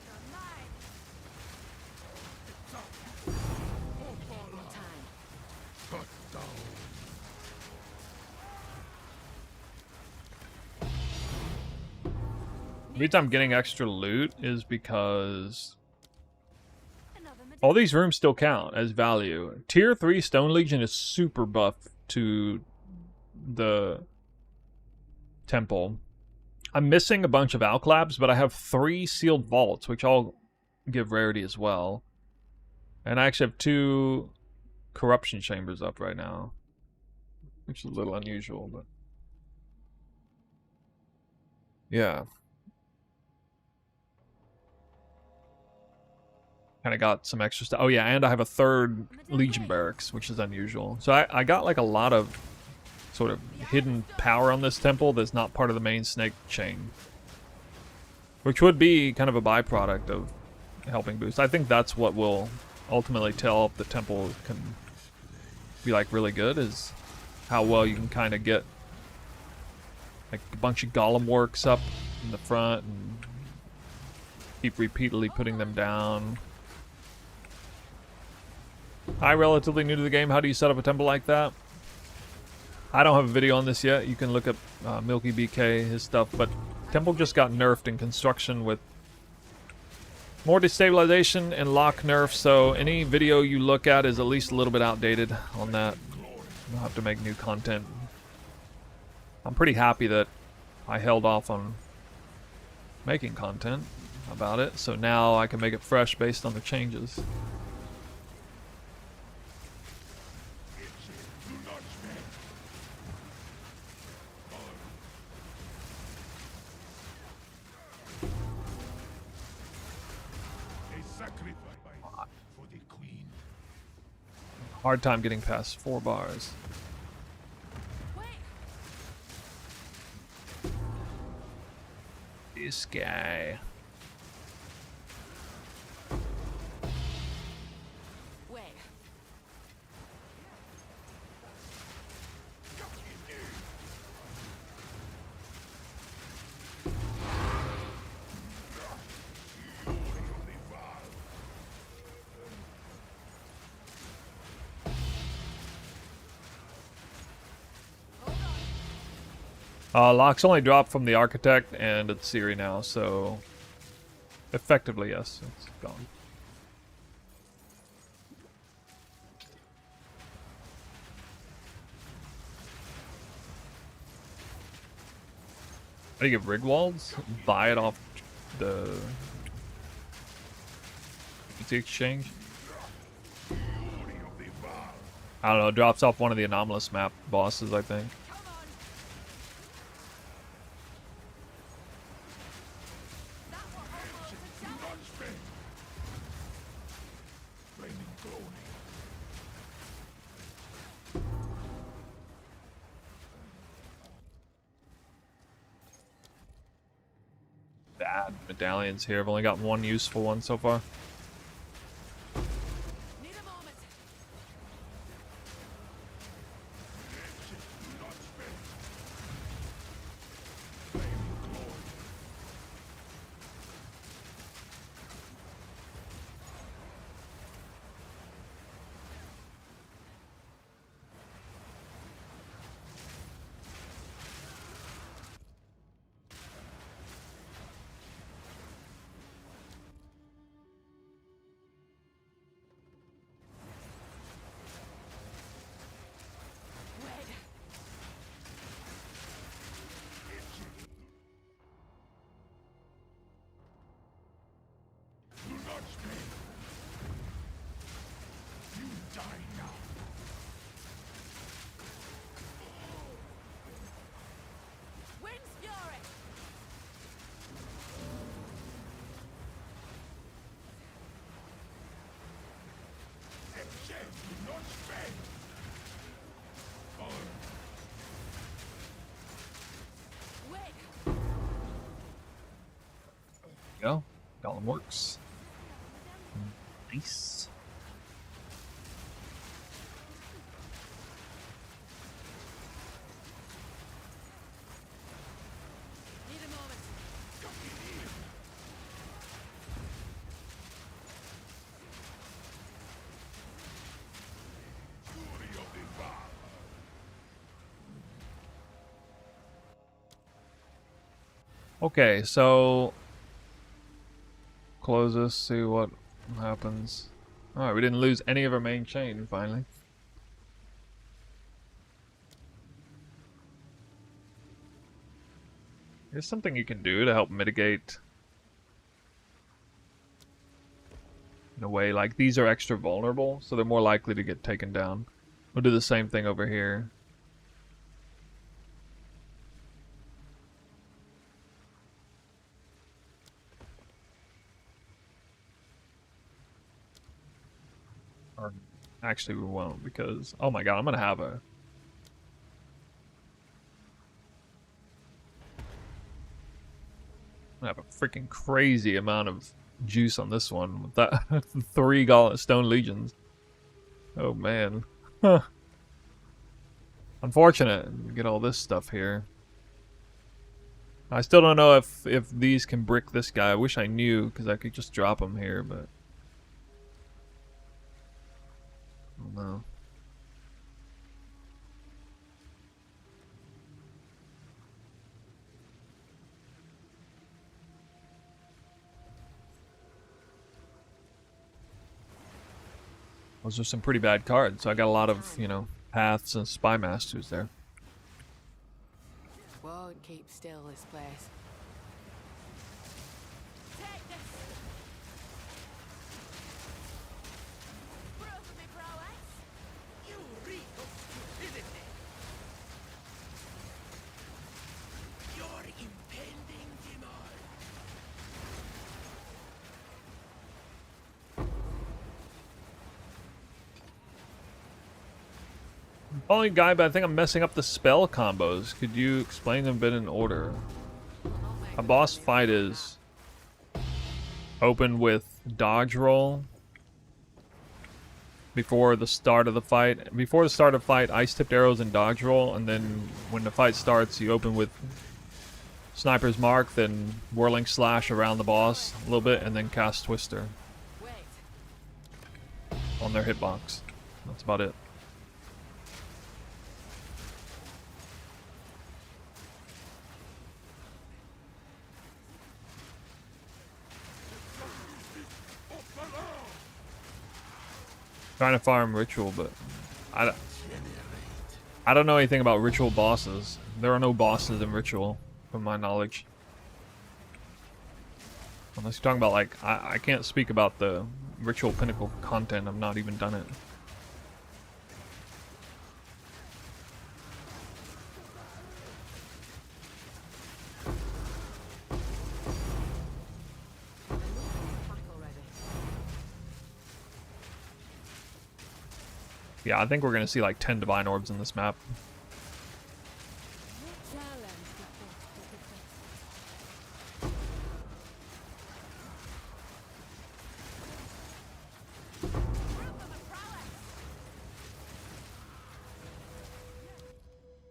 A: You're mine. More time.
E: Cut down.
B: The reason I'm getting extra loot is because
A: Another medallion.
B: all these rooms still count as value. Tier 3 Stone Legion is super buff to the temple. I'm missing a bunch of Alclabs, but I have 3 sealed vaults, which all give rarity as well. And I actually have 2 corruption chambers up right now, which is a little unusual, but yeah. Kind of got some extra stuff. Oh yeah, and I have a 3rd Legion barracks, which is unusual. So I got like a lot of sort of hidden power on this temple that's not part of the main snake chain, which would be kind of a byproduct of helping boost. I think that's what will ultimately tell if the temple can be like really good, is how well you can kind of get like a bunch of golem works up in the front and keep repeatedly putting them down. Hi, relatively new to the game. How do you set up a temple like that? I don't have a video on this yet. You can look up Milky BK, his stuff, but temple just got nerfed in construction with more destabilization and lock nerf, so any video you look at is at least a little bit outdated on that. I'll have to make new content. I'm pretty happy that I held off on making content about it, so now I can make it fresh based on the changes.
D: A sacrifice for the queen.
B: Hard time getting past 4 bars.
A: Wait.
B: This guy.
A: Wait.
B: Locks only drop from the Architect and it's Siri now, so effectively, yes, it's gone. How do you get Rigwalds? Buy it off the exchange? I don't know, it drops off one of the anomalous map bosses, I think.
A: Come on. That will almost damage.
D: Flaming glory.
B: Bad medallions here. I've only got one useful one so far.
A: Need a moment. Wait.
B: Go. Golem works. Nice.
A: Need a moment.
B: Okay, so close this, see what happens. Alright, we didn't lose any of our main chain finally. Here's something you can do to help mitigate in a way, like these are extra vulnerable, so they're more likely to get taken down. We'll do the same thing over here. Or actually we won't, because oh my god, I'm gonna have a freaking crazy amount of juice on this one with that 3 Gauntlet Stone Legions. Oh man. Huh. Unfortunate. We get all this stuff here. I still don't know if these can brick this guy. I wish I knew, because I could just drop him here, but I don't know. Those are some pretty bad cards, so I got a lot of, you know, paths and spy masters there.
A: Won't keep still this place. Take this. Proof of me prowess.
E: You reek of stupidity. Your impending demise.
B: Following guy, but I think I'm messing up the spell combos. Could you explain them a bit in order? A boss fight is open with dodge roll before the start of the fight. Before the start of the fight, ice tipped arrows and dodge roll, and then when the fight starts, you open with sniper's mark, then whirling slash around the boss a little bit, and then cast twister
A: Wait.
B: on their hitbox. That's about it. Trying to farm ritual, but I don't know anything about ritual bosses. There are no bosses in ritual, from my knowledge. Unless you're talking about, like, I can't speak about the ritual pinnacle content. I've not even done it. Yeah, I think we're gonna see like 10 divine orbs in this map.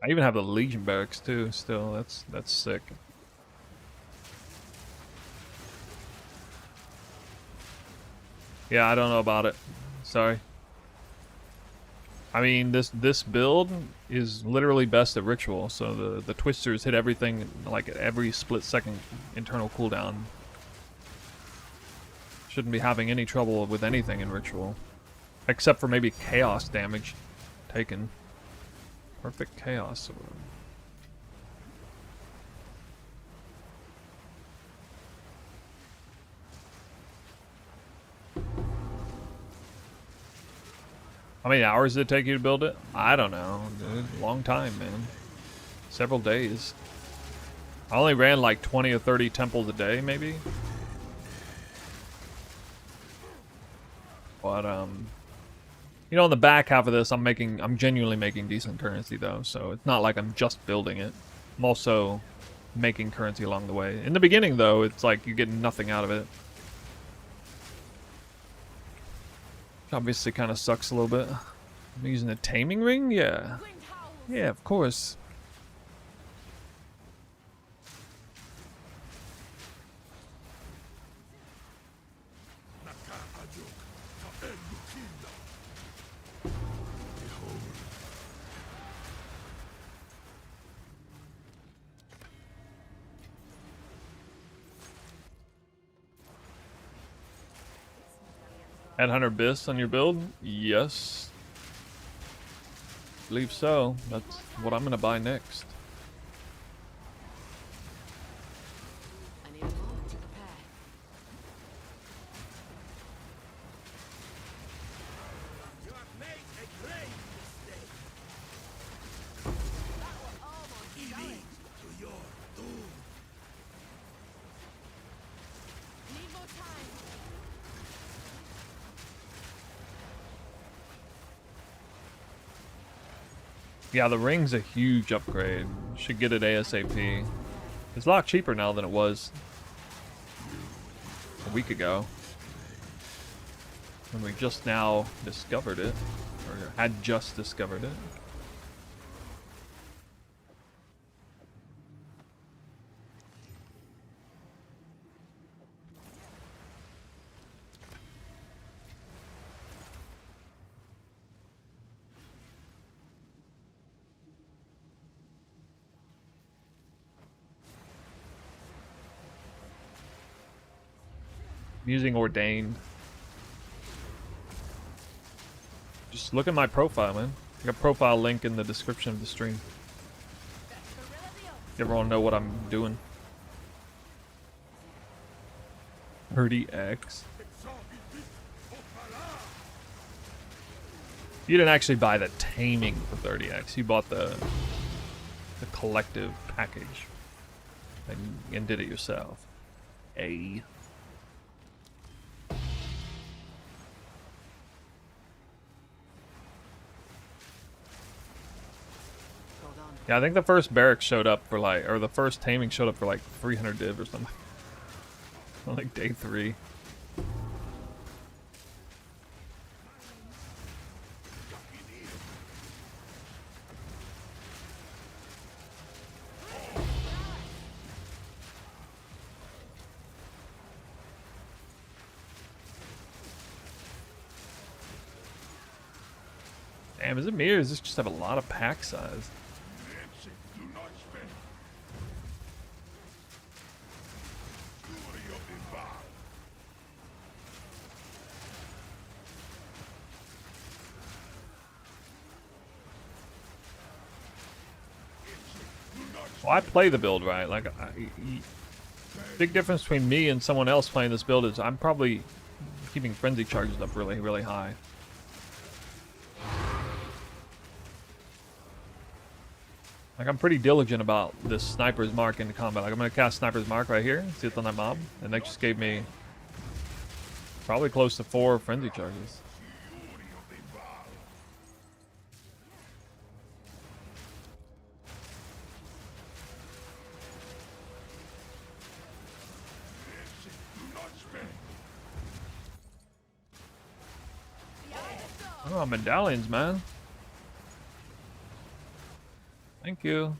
B: I even have the Legion barracks too. Still, that's sick. Yeah, I don't know about it. Sorry. I mean, this build is literally best at ritual, so the twisters hit everything like at every split second internal cooldown. Shouldn't be having any trouble with anything in ritual, except for maybe chaos damage taken. Perfect chaos. How many hours did it take you to build it? I don't know, dude. Long time, man. Several days. I only ran like 20 or 30 temples a day, maybe. But, You know, on the back half of this, I'm genuinely making decent currency though, so it's not like I'm just building it. I'm also making currency along the way. In the beginning though, it's like you get nothing out of it. Obviously kind of sucks a little bit. I'm using a taming ring? Yeah.
A: Wind howls.
B: Yeah, of course. Add 100 bis on your build? Yes. Believe so. That's what I'm gonna buy next.
A: I need a moment to prepare.
E: You have made a grave mistake.
A: That were almost
E: Give
A: going.
E: in to your doom.
A: Need more time.
B: Yeah, the ring's a huge upgrade. Should get it ASAP. It's a lot cheaper now than it was a week ago. When we just now discovered it. Or had just discovered it. Using ordained. Just look at my profile, man. I got a profile link in the description of the stream. You ever want to know what I'm doing? 30x. You didn't actually buy the taming for 30x. You bought the collective package and did it yourself. A.
A: Hold on.
B: Yeah, I think the first barracks showed up for like, or the first taming showed up for like 300 div or something. On like day 3. Damn, is it me or does this just have a lot of pack size?
D: Do not spend. Glory of the vow.
B: Well, I play the build right. Like, big difference between me and someone else playing this build is I'm probably keeping frenzy charges up really, really high. Like, I'm pretty diligent about this Sniper's Mark into combat. Like, I'm gonna cast Sniper's Mark right here, see it on that mob, and that just gave me probably close to 4 frenzy charges. Oh, medallions, man. Thank you.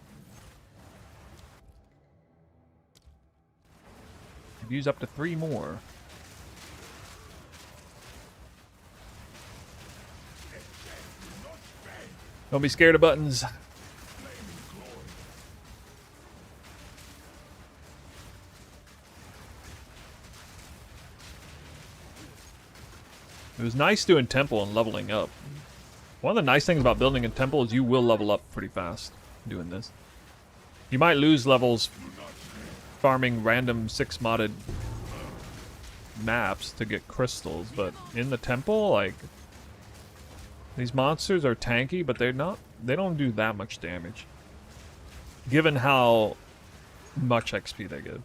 B: I've used up to 3 more. Don't be scared of buttons. It was nice doing temple and leveling up. One of the nice things about building a temple is you will level up pretty fast doing this. You might lose levels farming random 6 modded maps to get crystals, but in the temple, like, these monsters are tanky, but they don't do that much damage. Given how much XP they give.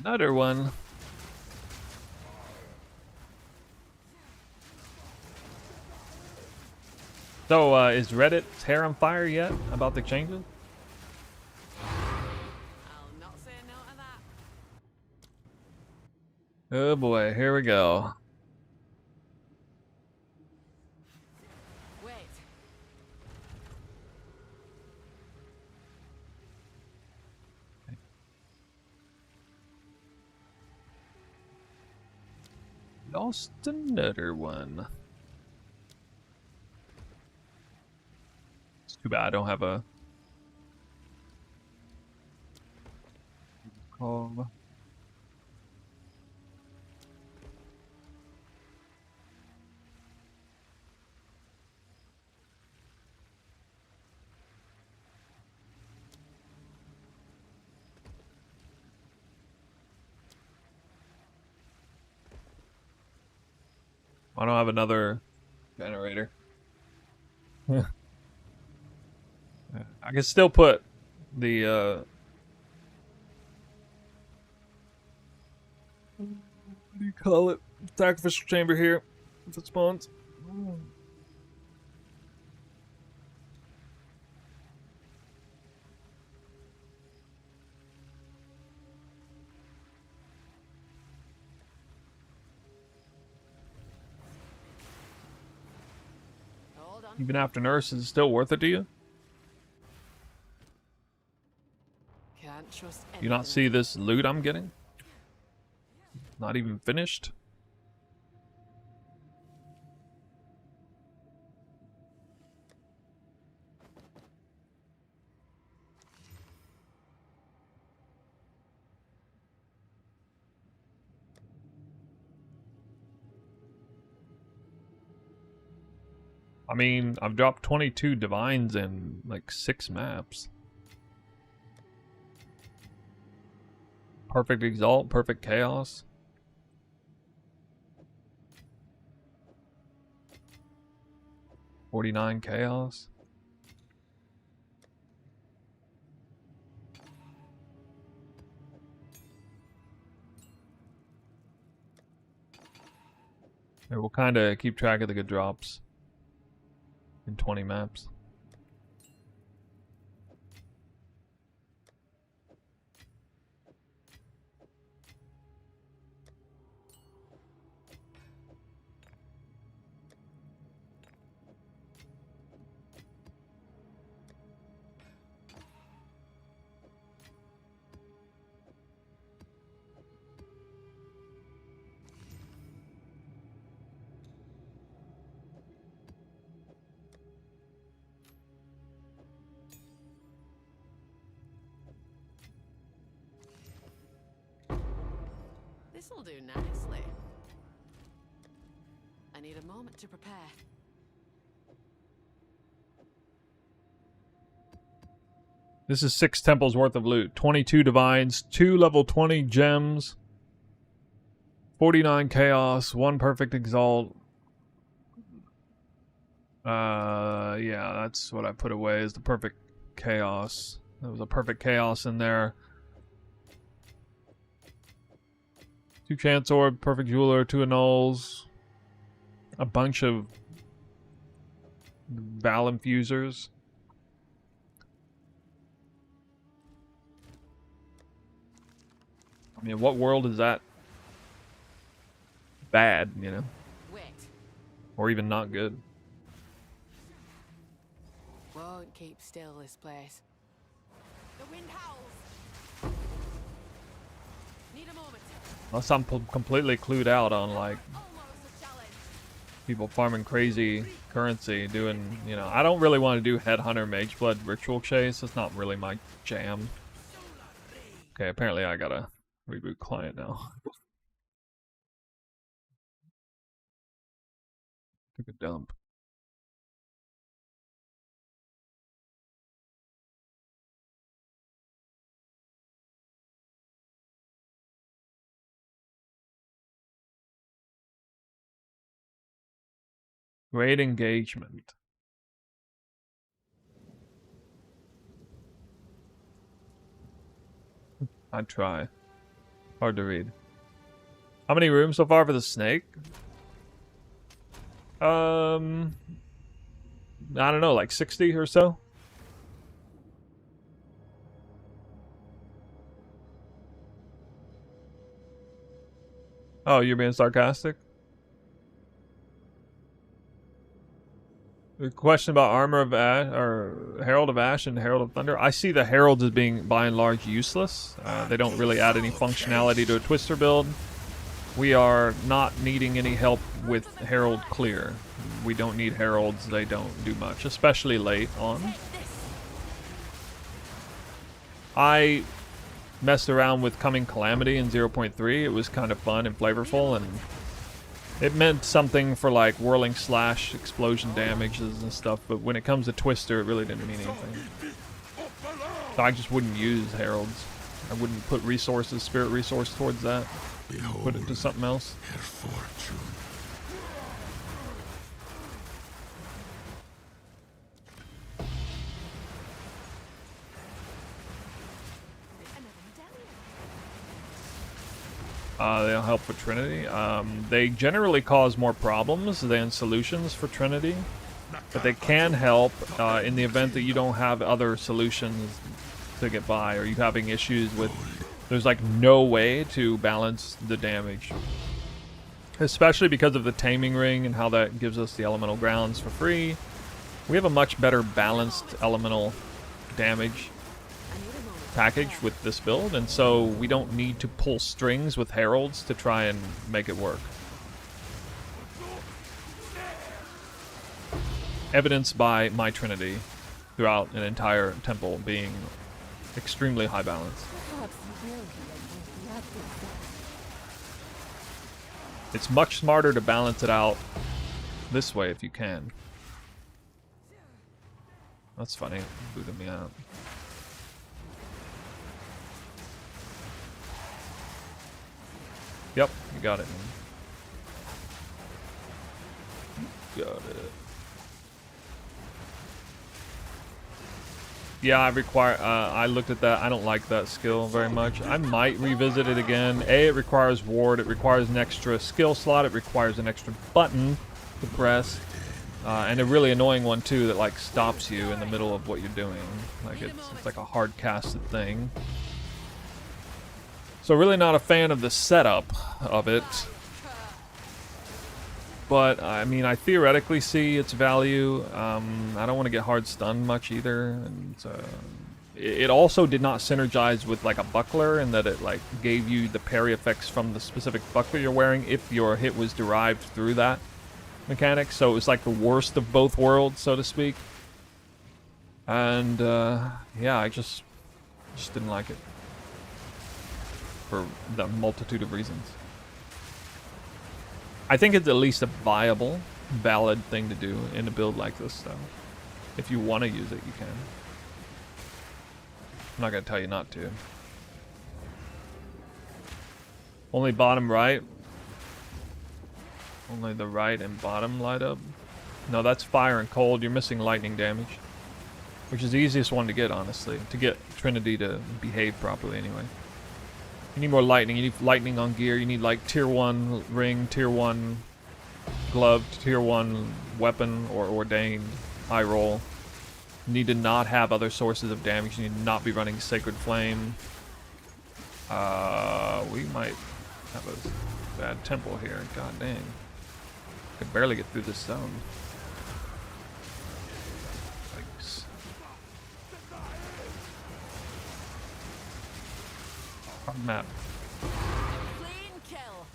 B: Another one. So, is Reddit's hair on fire yet about the changes?
A: I'll not say no to that.
B: Oh boy, here we go.
A: Wait.
B: Lost another one. It's too bad I don't have a call. I don't have another generator. I can still put the what do you call it? Sacrificial chamber here if it spawns.
A: Hold on.
B: Even after nurse, is it still worth it to you?
A: Can't trust
B: Do you not
A: anything.
B: see this loot I'm getting? Not even finished. I mean, I've dropped 22 divines in like 6 maps. Perfect Exalt, Perfect Chaos. $49 Chaos. Yeah, we'll kind of keep track of the good drops in 20 maps.
A: This'll do nicely. I need a moment to prepare.
B: This is 6 temples worth of loot. 22 divines, 2 level 20 gems, 49 chaos, 1 perfect exalt. Yeah, that's what I put away is the perfect chaos. There was a perfect chaos in there. 2 chance orb, perfect jeweler, 2 annuls, a bunch of val infusers. I mean, what world is that bad, you know?
A: Wait.
B: Or even not good?
A: Won't keep still, this place. The wind howls. Need a moment.
B: Unless I'm completely clued out on, like,
A: Almost a challenge.
B: people farming crazy currency, doing, you know, I don't really want to do Headhunter Mageblood Ritual Chase. That's not really my jam. Okay, apparently I gotta reboot client now. Took a dump. Great engagement. I'd try. Hard to read. How many rooms so far for the snake? I don't know, like 60 or so. Oh, you're being sarcastic? The question about Armor of Ash, or Herald of Ash and Herald of Thunder. I see the Heralds as being, by and large, useless. They don't really add any functionality to a Twister build. We are not needing any help with Herald Clear. We don't need Heralds, they don't do much, especially late on. I messed around with Coming Calamity in 0.3. It was kind of fun and flavorful, and it meant something for like whirling slash explosion damages and stuff, but when it comes to Twister, it really didn't mean anything. So I just wouldn't use Heralds. I wouldn't put resources, spirit resource towards that. Put it to something else.
D: Her fortune.
B: They'll help for Trinity. They generally cause more problems than solutions for Trinity, but they can help in the event that you don't have other solutions to get by, or you're having issues with, there's like no way to balance the damage. Especially because of the Taming Ring and how that gives us the elemental grounds for free. We have a much better balanced elemental damage package with this build, and so we don't need to pull strings with heralds to try and make it work. Evidenced by my Trinity throughout an entire temple being extremely high balance. It's much smarter to balance it out this way if you can. That's funny, it booted me out. Yep, you got it. Got it. Yeah, I looked at that. I don't like that skill very much. I might revisit it again. It requires ward. It requires an extra skill slot. It requires an extra button to press. And a really annoying one, too, that, like, stops you in the middle of what you're doing. Like, it's like a hard-casted thing. So really not a fan of the setup of it. But, I mean, I theoretically see its value. I don't want to get hard stunned much either. And it also did not synergize with, like, a buckler in that it, like, gave you the parry effects from the specific buckler you're wearing if your hit was derived through that mechanic. So it was like the worst of both worlds, so to speak. And, yeah, I just didn't like it. For the multitude of reasons. I think it's at least a viable, valid thing to do in a build like this, though. If you want to use it, you can. I'm not going to tell you not to. Only bottom right. Only the right and bottom light up. No, that's fire and cold. You're missing lightning damage. Which is the easiest one to get, honestly. To get Trinity to behave properly, anyway. You need more lightning. You need lightning on gear. You need like tier 1 ring, tier 1 glove, tier 1 weapon, or ordained high roll. You need to not have other sources of damage. You need to not be running Sacred Flame. We might have a bad temple here. God dang. Could barely get through this zone. Map.
A: Clean kill.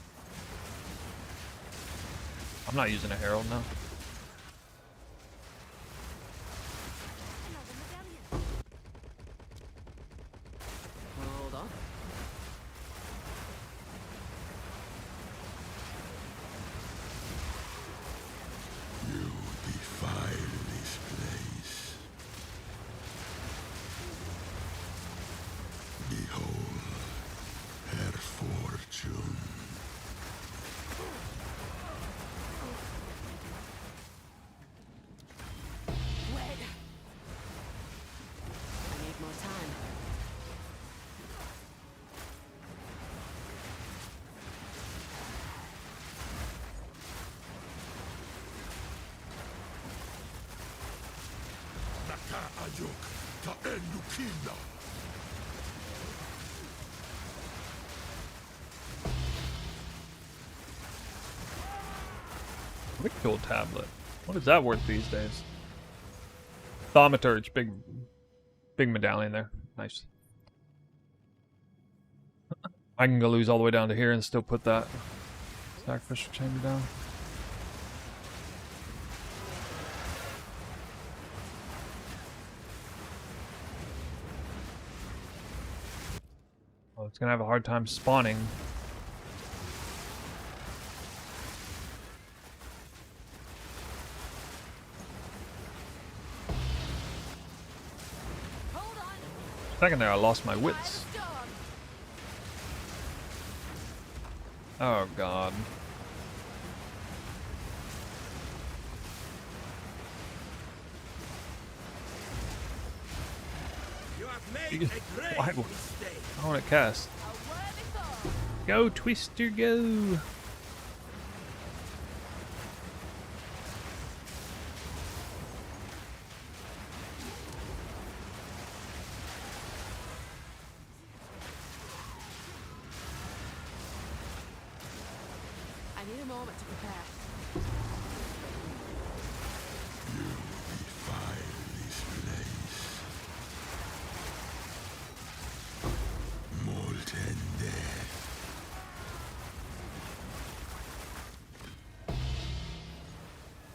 B: I'm not using a herald now.
A: Hold on.
D: You defile this place. Behold. Her fortune.
B: Ritual tablet. What is that worth these days? Thaumaturge, big medallion there. Nice. I can go lose all the way down to here and still put that sacrificial chamber down. Oh, it's gonna have a hard time spawning.
A: Hold on.
B: Second there, I lost my wits.
A: Fire's done.
B: Oh god.
E: You have made a great
B: Why-
E: mistake.
B: I want to cast.
A: A worthy thought.
B: Go, Twister, go!
A: I need a moment to prepare.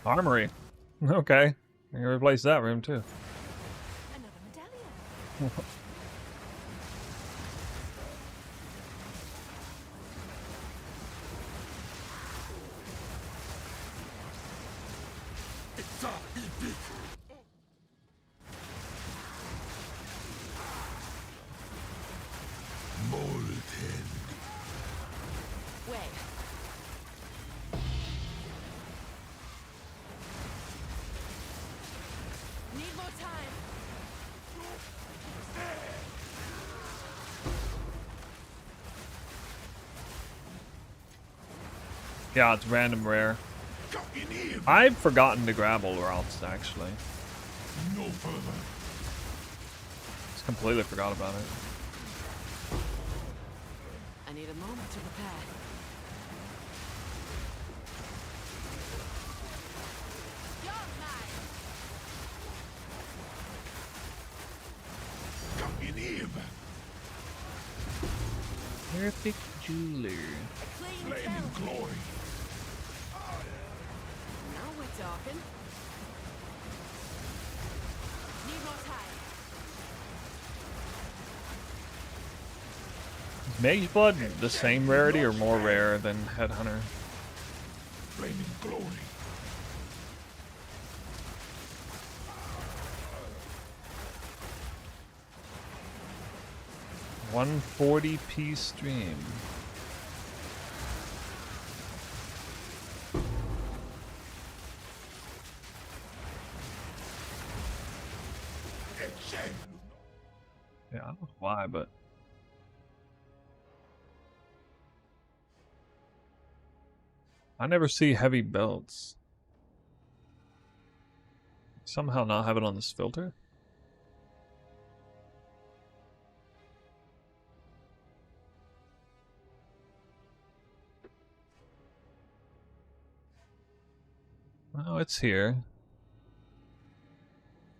B: Armory. Okay. I can replace that room too.
A: Another medallion. Wait. Need more time.
B: Yeah, it's random rare. I've forgotten to grab all routes actually.
D: No further.
B: Just completely forgot about it.
A: I need a moment to prepare. You're mine.
B: Perfect jeweler.
A: Clean
D: Flaming
A: kill.
D: glory.
A: Now we're talking. Need more time.
B: Is Mage Blood the same rarity or more rare than Headhunter?
D: Flaming glory.
B: $140p stream. Yeah, I don't know why, but I never see heavy belts. Somehow not have it on this filter? Oh, it's here.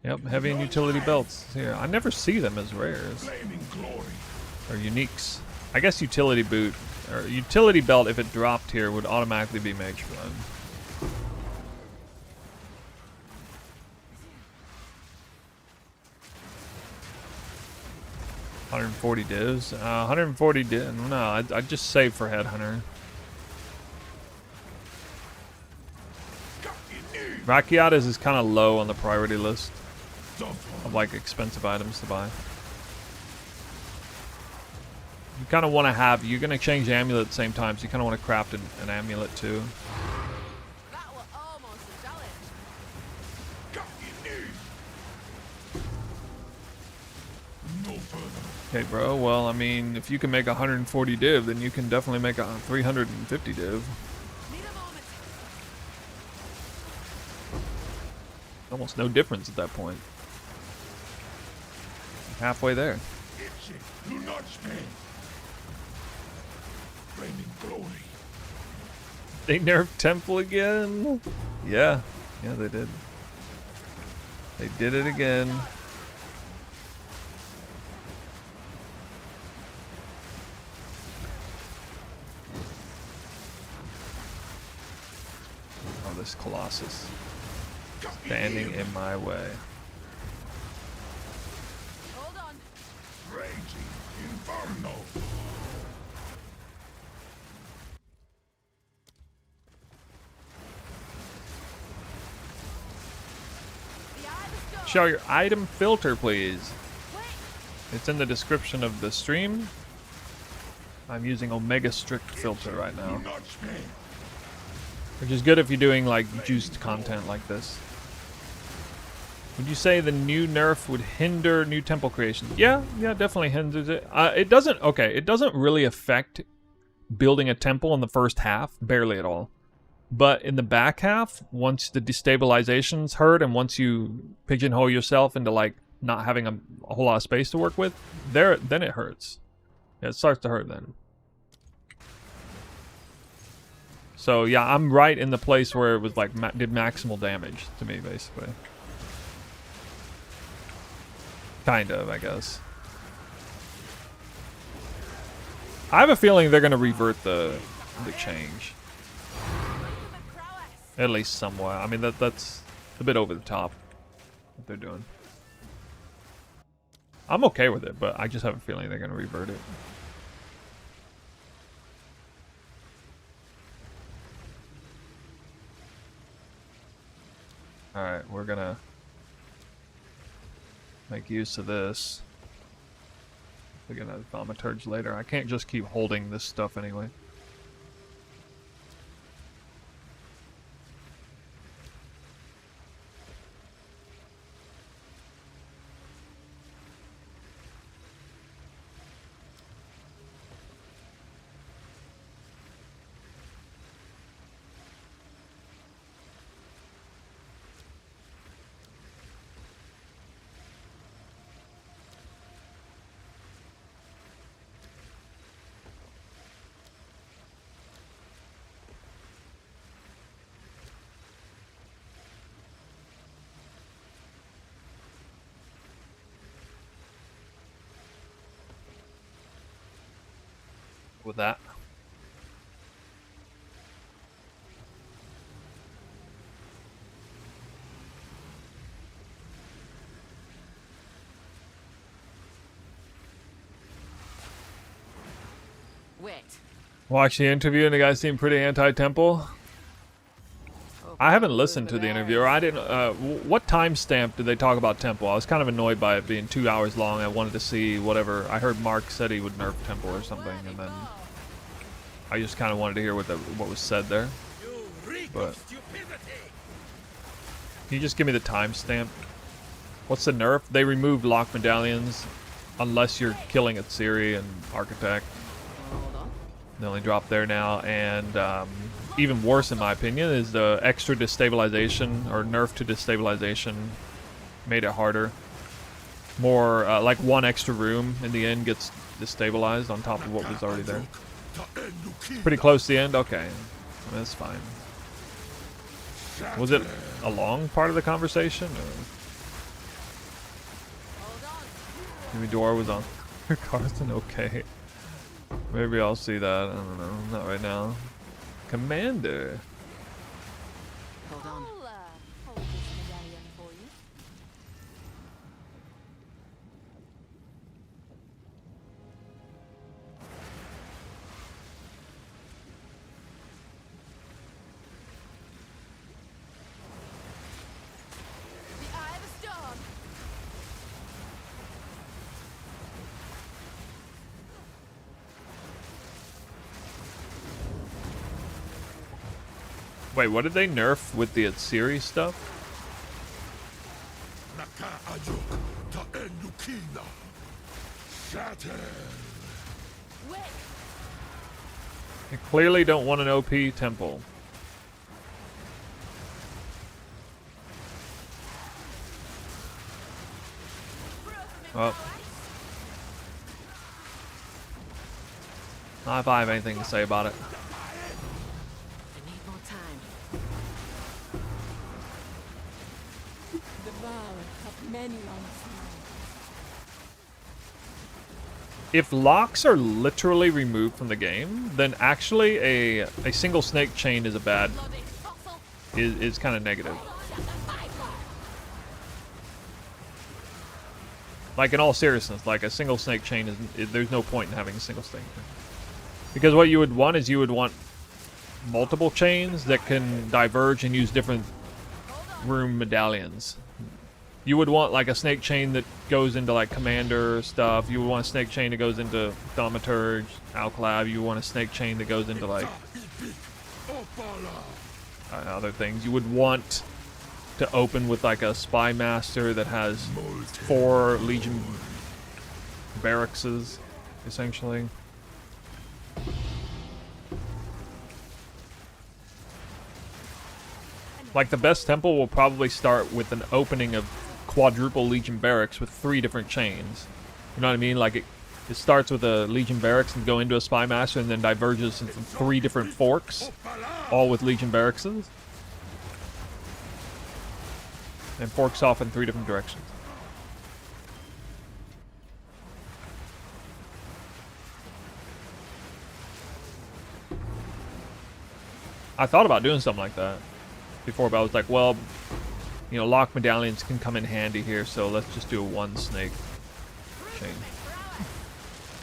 B: Yep, heavy and utility belts is here. I never see them as rares
D: Flaming glory.
B: or uniques. I guess utility boot or utility belt, if it dropped here, would automatically be Mage Blood. $140 divs. 140 divs. No, I'd just save for Headhunter. Rakiatas is kind of low on the priority list of like expensive items to buy. You kind of want to have, you're going to change amulet at the same time, so you kind of want to craft an amulet too.
A: That were almost a challenge.
D: No further.
B: Okay, bro. Well, I mean, if you can make 140 div, then you can definitely make a 350 div.
A: Need a moment.
B: Almost no difference at that point. Halfway there.
D: Itchy, do not pain. Flaming glory.
B: They nerfed Temple again? Yeah. Yeah, they did. They did it again. Oh, this Colossus. Standing in my way.
A: Hold on.
D: Raging inferno.
A: The eye of the storm.
B: Show your item filter, please.
A: Wait.
B: It's in the description of the stream. I'm using Omega Strict filter right now,
D: Do not pain.
B: which is good if you're doing like juiced content like this. Would you say the new nerf would hinder new temple creation? Yeah, definitely hinders it. It doesn't really affect building a temple in the first half, barely at all. But in the back half, once the destabilization's heard and once you pigeonhole yourself into like not having a whole lot of space to work with, then it hurts. Yeah, it starts to hurt then. So yeah, I'm right in the place where it was like did maximal damage to me, basically. Kind of, I guess. I have a feeling they're gonna revert the change, at least somewhat. I mean that's a bit over the top what they're doing. I'm okay with it, but I just have a feeling they're gonna revert it. All right, we're gonna make use of this. We're gonna thaumaturge later. I can't just keep holding this stuff anyway. With that.
A: Wait.
B: Watch the interview and the guy seemed pretty anti-temple. I haven't listened to the interview. Or I didn't. What timestamp did they talk about temple? I was kind of annoyed by it being 2 hours long. I wanted to see whatever. I heard Mark said he would nerf temple or something, and then I just kind of wanted to hear what was said there.
E: You reek
B: But-
E: of stupidity.
B: Can you just give me the timestamp? What's the nerf? They removed lock medallions unless you're killing at Siri and Architect.
A: Hold on.
B: They only drop there now, and even worse in my opinion is the extra destabilization or nerf to destabilization made it harder. More like one extra room in the end gets destabilized on top of what was already there. Pretty close to the end? Okay. That's fine. Was it a long part of the conversation? Or
A: Hold on.
B: maybe door was on. Carson, okay. Maybe I'll see that. I don't know. Not right now. Commander.
A: Hold on.
F: Hold this medallion for you.
A: The eye of the storm.
B: Wait, what did they nerf with the Atsiri stuff?
D: Naka Ajuk, Ta Endukina. Shatter.
A: Wait.
B: I clearly don't want an OP temple.
A: Broken
B: Well, Not if I have anything to say about it.
A: I need more time.
F: Devour have many on
B: If locks are literally removed from the game, then actually a single snake chain is a bad,
A: Bloody fossil.
B: is kind of negative. Like in all seriousness, like a single snake chain there's no point in having a single snake chain. Because what you would want is you would want multiple chains that can diverge and use different room medallions. You would want like a snake chain that goes into like commander stuff. You would want a snake chain that goes into thaumaturge, alclave. You want a snake chain that goes into like other things. You would want to open with like a spy master that has 4 legion barracks, essentially. Like the best temple will probably start with an opening of quadruple legion barracks with 3 different chains. You know what I mean? Like it starts with a legion barracks and go into a spy master and then diverges into 3 different forks, all with legion barracks, and forks off in 3 different directions. I thought about doing something like that before, but I was like, well, you know, lock medallions can come in handy here, so let's just do a 1 snake chain.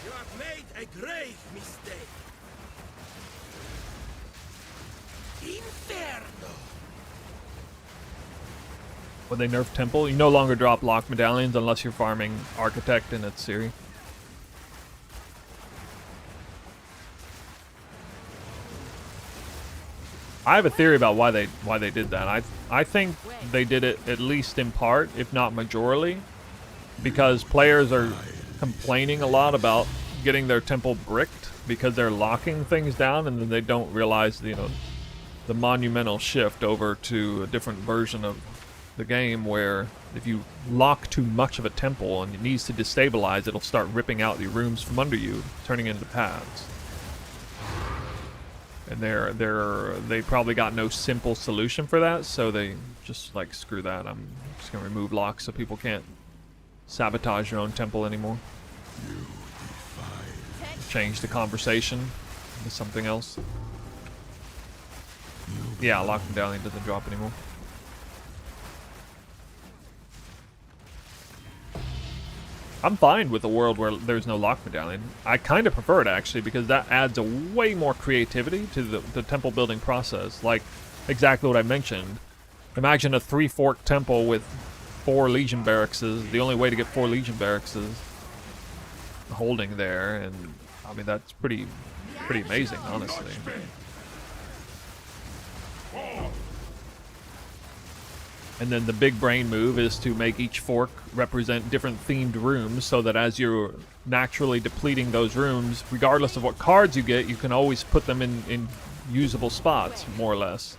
E: You have made a grave mistake. Inferno.
B: When they nerf temple, you no longer drop lock medallions unless you're farming architect in its series. I have a theory about why they did that. I think they did it at least in part, if not majorly, because players are complaining a lot about getting their temple bricked because they're locking things down and then they don't realize, you know, the monumental shift over to a different version of the game where if you lock too much of a temple and it needs to destabilize, it'll start ripping out the rooms from under you, turning into paths. And they probably got no simple solution for that, so they just like, screw that. I'm just gonna remove locks so people can't sabotage your own temple anymore. Change the conversation to something else. Yeah, lock medallion doesn't drop anymore. I'm fine with a world where there's no lock medallion. I kind of prefer it, actually, because that adds a way more creativity to the temple building process. Like, exactly what I mentioned. Imagine a 3-fork temple with 4 legion barracks. The only way to get 4 legion barracks is holding there, and I mean, that's pretty amazing, honestly. And then the big brain move is to make each fork represent different themed rooms so that as you're naturally depleting those rooms, regardless of what cards you get, you can always put them in usable spots, more or less.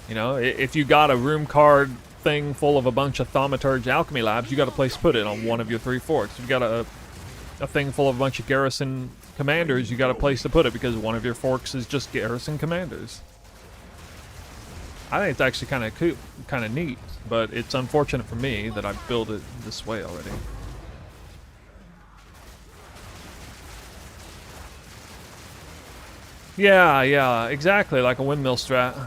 B: You know, if you got a room card thing full of a bunch of thaumaturge alchemy labs, you got a place to put it on one of your 3 forks. If you got a thing full of a bunch of garrison commanders, you got a place to put it because one of your forks is just garrison commanders. I think it's actually kind of cool, kind of neat, but it's unfortunate for me that I built it this way already. Yeah, exactly, like a windmill strat.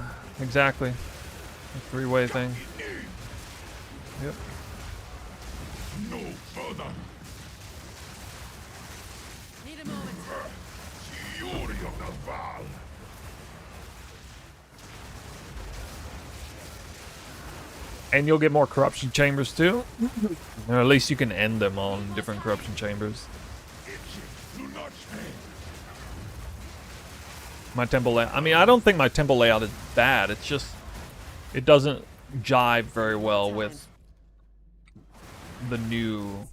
B: Exactly. A 3-way thing. Yep.
D: No further.
A: Need a moment.
D: Fury of the Val.
B: And you'll get more corruption chambers too. Or at least you can end them on different corruption chambers. My temple layout, I mean, I don't think my temple layout is bad. It's just, it doesn't jive very well with the new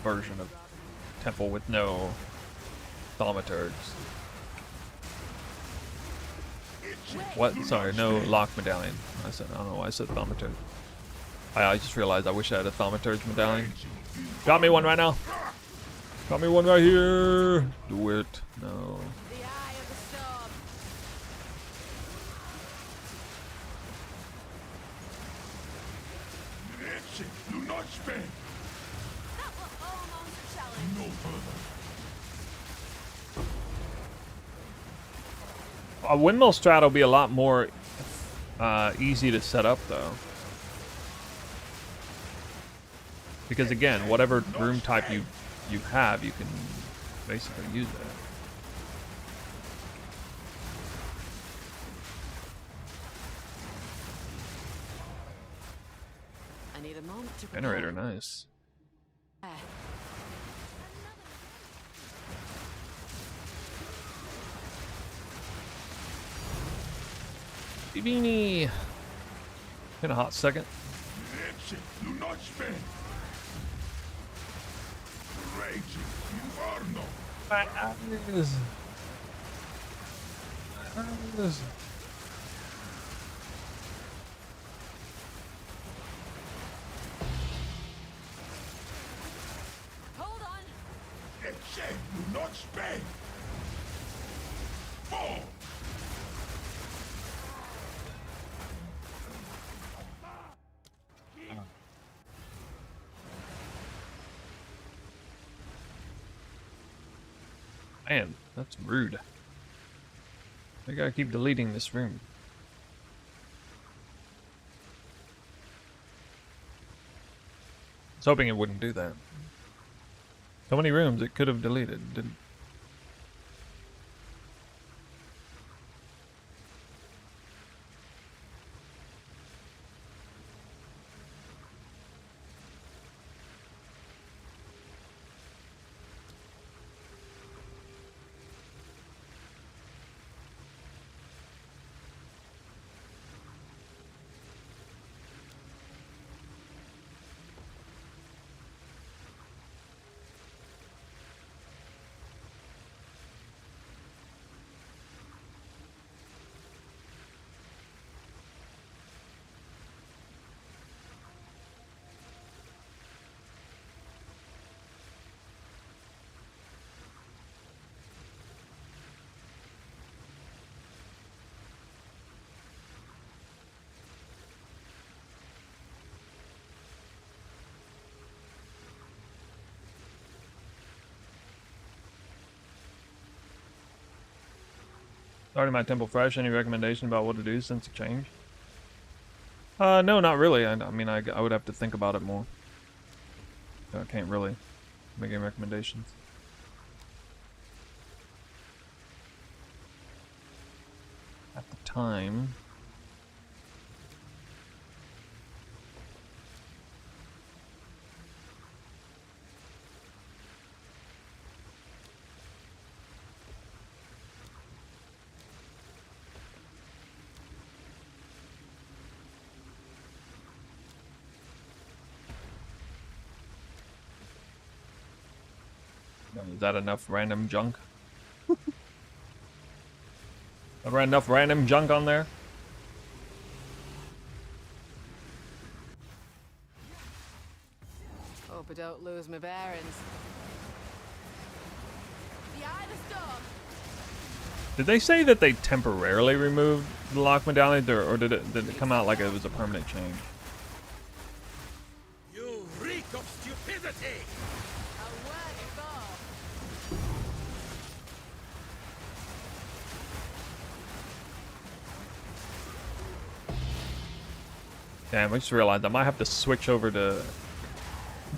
B: version of temple with no thaumaturgs. What? Sorry, no lock medallion. I don't know why I said thaumaturge. I just realized I wish I had a thaumaturge medallion. Got me one right now. Got me one right here. Do it. No.
A: The eye of the storm.
D: Wretched, do not spend.
A: That was almost a challenge.
D: No further.
B: A windmill strat will be a lot more easy to set up, though. Because again, whatever room type you have, you can basically use it.
A: I need a moment to prepare.
B: Generator, nice. Beanie. In a hot second.
D: Wretched, do not spend. Raging inferno.
B: My eyes.
A: Hold on.
D: Wretched, do not spend. Fall.
B: Man, that's rude. I gotta keep deleting this room. I was hoping it wouldn't do that. So many rooms it could have deleted. Didn't. Starting my temple fresh. Any recommendation about what to do since the change? No, not really. I mean, I would have to think about it more. So I can't really make any recommendations. At the time. Is that enough random junk? Ever enough random junk on there?
A: Hope I don't lose my bearings. The eye of the storm.
B: Did they say that they temporarily removed the lock medallion, or did it come out like it was a permanent change?
E: You reek of stupidity!
A: A worthy foe.
B: Damn, I just realized I might have to switch over to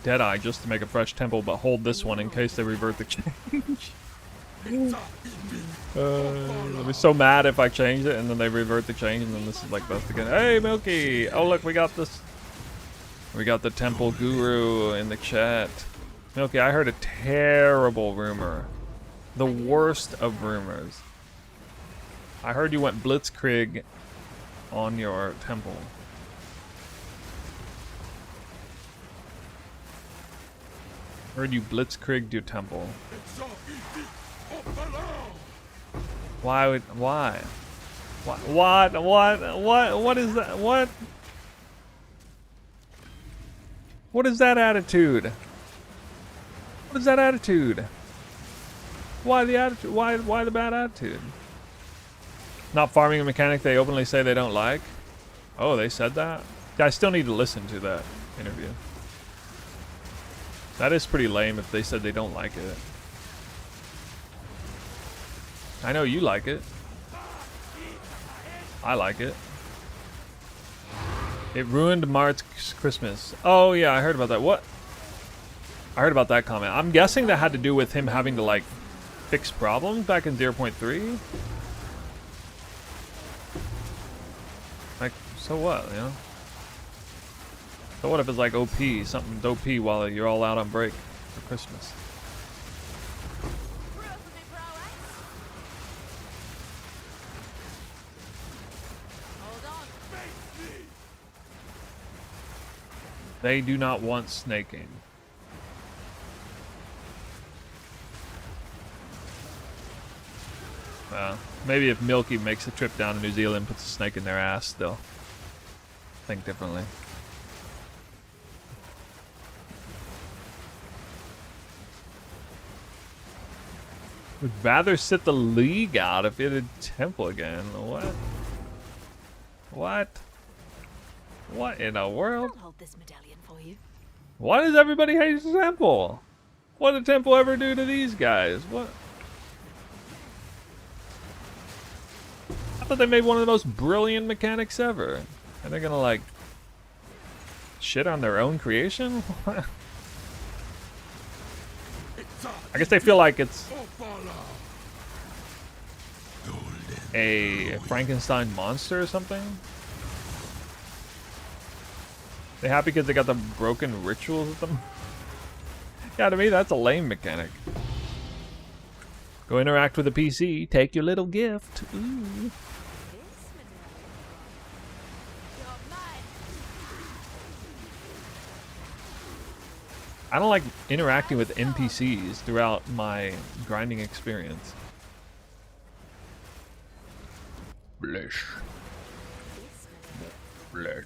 B: Deadeye just to make a fresh temple, but hold this one in case they revert the change. I'll be so mad if I change it and then they revert the change and then this is like best again. Hey, Milky! Oh, look, we got this. We got the temple guru in the chat. Milky, I heard a terrible rumor. The worst of rumors. I heard you went blitzkrieg on your temple. Heard you blitzkrieged your temple. Why is that? What is that attitude? What is that attitude? Why the attitude? Why the bad attitude? Not farming a mechanic they openly say they don't like. Oh, they said that? Yeah, I still need to listen to that interview. That is pretty lame if they said they don't like it. I know you like it. I like it. It ruined Mart's Christmas. Oh yeah, I heard about that. What? I heard about that comment. I'm guessing that had to do with him having to like fix problems back in 0.3. Like, so what, you know? So what if it's like OP, something's OP while you're all out on break for Christmas? They do not want snaking. Well, maybe if Milky makes a trip down to New Zealand and puts a snake in their ass, they'll think differently. Would rather sit the league out if it had temple again. What? What? What in the world?
F: I'll hold this medallion for you.
B: Why does everybody hate the temple? What did temple ever do to these guys? What? I thought they made one of the most brilliant mechanics ever. And they're gonna like shit on their own creation? I guess they feel like it's a Frankenstein monster or something. They happy because they got the broken rituals with them? Yeah, to me that's a lame mechanic. Go interact with a PC, take your little gift. Ooh. I don't like interacting with NPCs throughout my grinding experience. Flesh. Flesh.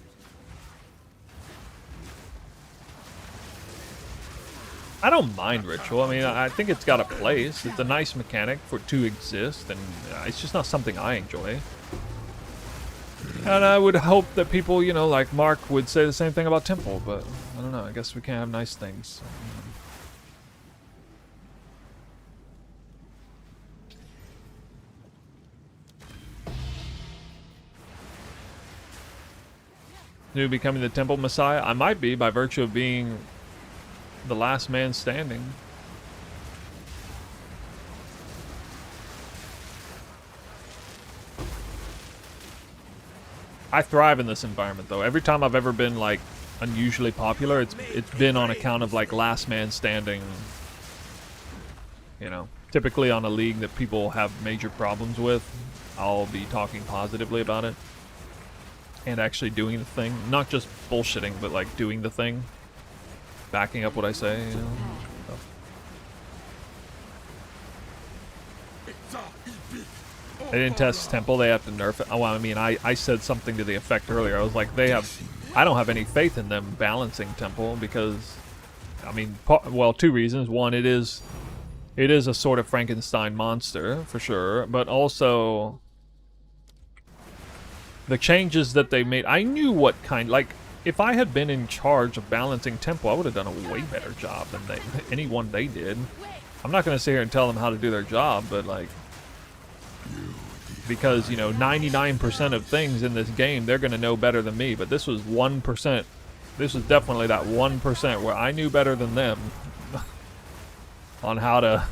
B: I don't mind ritual. I mean, I think it's got a place. It's a nice mechanic for it to exist, and it's just not something I enjoy. And I would hope that people, you know, like Mark would say the same thing about Temple, but I don't know. I guess we can't have nice things. New becoming the Temple Messiah? I might be by virtue of being the last man standing. I thrive in this environment though. Every time I've ever been like unusually popular, it's been on account of like last man standing. You know, typically on a league that people have major problems with, I'll be talking positively about it and actually doing the thing, not just bullshitting, but like doing the thing, backing up what I say, you know. They didn't test Temple, they have to nerf it. Oh, well, I mean, I said something to the effect earlier. I was like, I don't have any faith in them balancing Temple because, I mean, well, two reasons. One, it is a sort of Frankenstein monster, for sure, but also the changes that they made, I knew what kind, like, if I had been in charge of balancing Temple, I would have done a way better job than anyone they did. I'm not going to sit here and tell them how to do their job, but like, because, you know, 99% of things in this game, they're going to know better than me, but this was 1%. This was definitely that 1% where I knew better than them on how to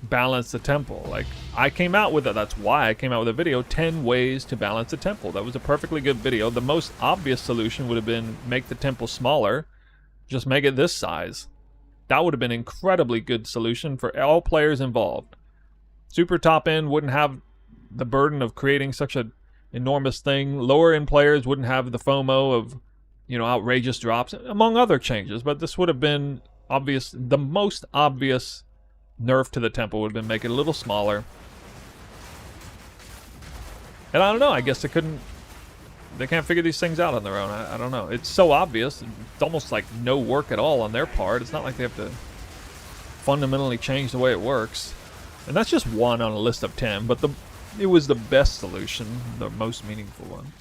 B: balance the Temple. Like, I came out with it. That's why I came out with a video, 10 ways to balance the Temple. That was a perfectly good video. The most obvious solution would have been make the Temple smaller. Just make it this size. That would have been an incredibly good solution for all players involved. Super top end wouldn't have the burden of creating such an enormous thing. Lower end players wouldn't have the FOMO of, you know, outrageous drops, among other changes. But this would have been obvious. The most obvious nerf to the Temple would have been make it a little smaller. And I don't know, I guess they can't figure these things out on their own. I don't know. It's so obvious. It's almost like no work at all on their part. It's not like they have to fundamentally change the way it works. And that's just one on a list of 10, but it was the best solution, the most meaningful one.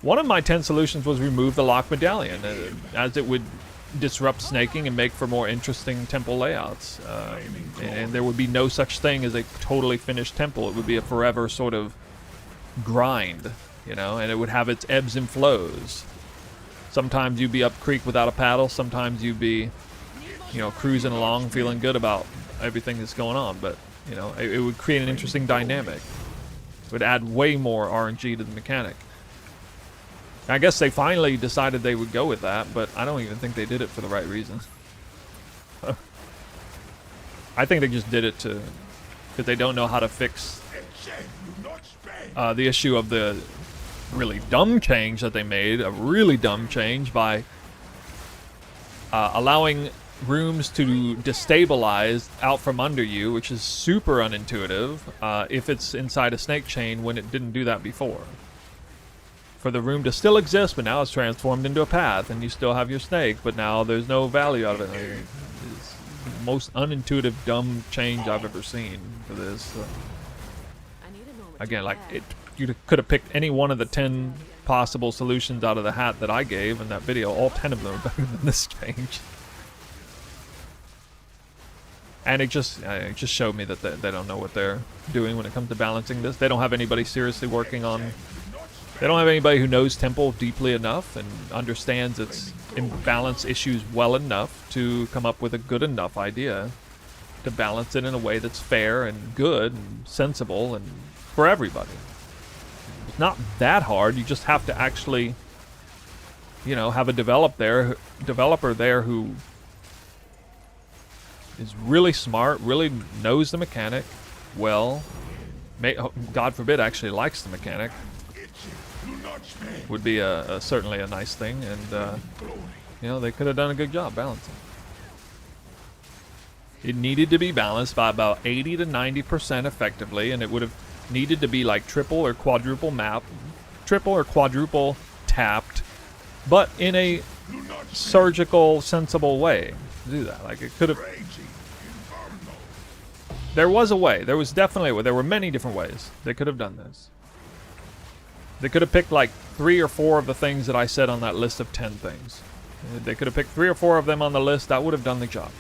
B: One of my 10 solutions was remove the lock medallion, as it would disrupt snaking and make for more interesting temple layouts. And there would be no such thing as a totally finished temple. It would be a forever sort of grind, you know, and it would have its ebbs and flows. Sometimes you'd be up creek without a paddle. Sometimes you'd be, you know, cruising along, feeling good about everything that's going on. But, you know, it would create an interesting dynamic. It would add way more RNG to the mechanic. I guess they finally decided they would go with that, but I don't even think they did it for the right reason. I think they just did it because they don't know how to fix the issue of the really dumb change that they made, a really dumb change by allowing rooms to destabilize out from under you, which is super unintuitive if it's inside a snake chain when it didn't do that before. For the room to still exist, but now it's transformed into a path, and you still have your snake, but now there's no value out of it. It's the most unintuitive, dumb change I've ever seen for this. Again, like, you could have picked any one of the 10 possible solutions out of the hat that I gave in that video. All 10 of them are better than this change. And it just showed me that they don't know what they're doing when it comes to balancing this. They don't have anybody seriously working on... They don't have anybody who knows Temple deeply enough and understands its imbalance issues well enough to come up with a good enough idea to balance it in a way that's fair and good and sensible and for everybody. It's not that hard. You just have to actually, you know, have a developer there who is really smart, really knows the mechanic well, God forbid actually likes the mechanic. Would be certainly a nice thing, and you know, they could have done a good job balancing. It needed to be balanced by about 80 to 90% effectively, and it would have needed to be like triple or quadruple tapped, but in a surgical, sensible way to do that. Like, it could have... There was a way. There was definitely a way. There were many different ways they could have done this. They could have picked like 3 or 4 of the things that I said on that list of 10 things. They could have picked 3 or 4 of them on the list. That would have done the job.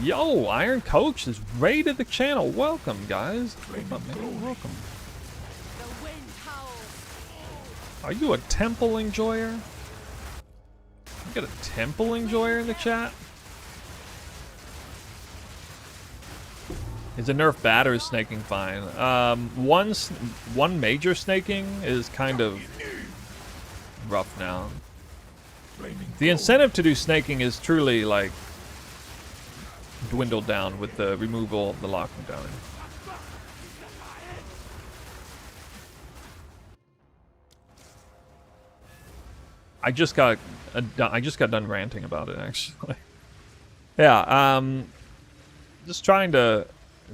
B: Yo, Iron Coach is raided the channel. Welcome, guys. What's up, man? Welcome. Are you a temple enjoyer? You got a temple enjoyer in the chat? Is a nerf bad or is snaking fine? One major snaking is kind of rough now. The incentive to do snaking is truly like dwindled down with the removal of the lock medallion. I just got done ranting about it actually. Yeah, just trying to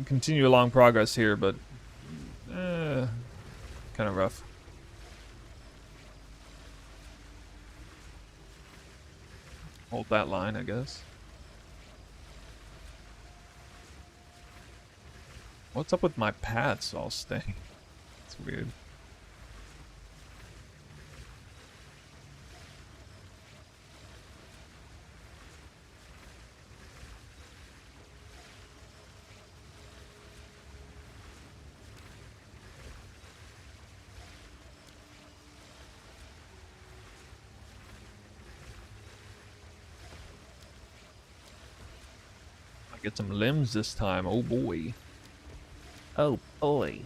B: continue along progress here, but kind of rough. Hold that line, I guess. What's up with my paths all staying? It's weird. Get some limbs this time. Oh boy. Oh boy.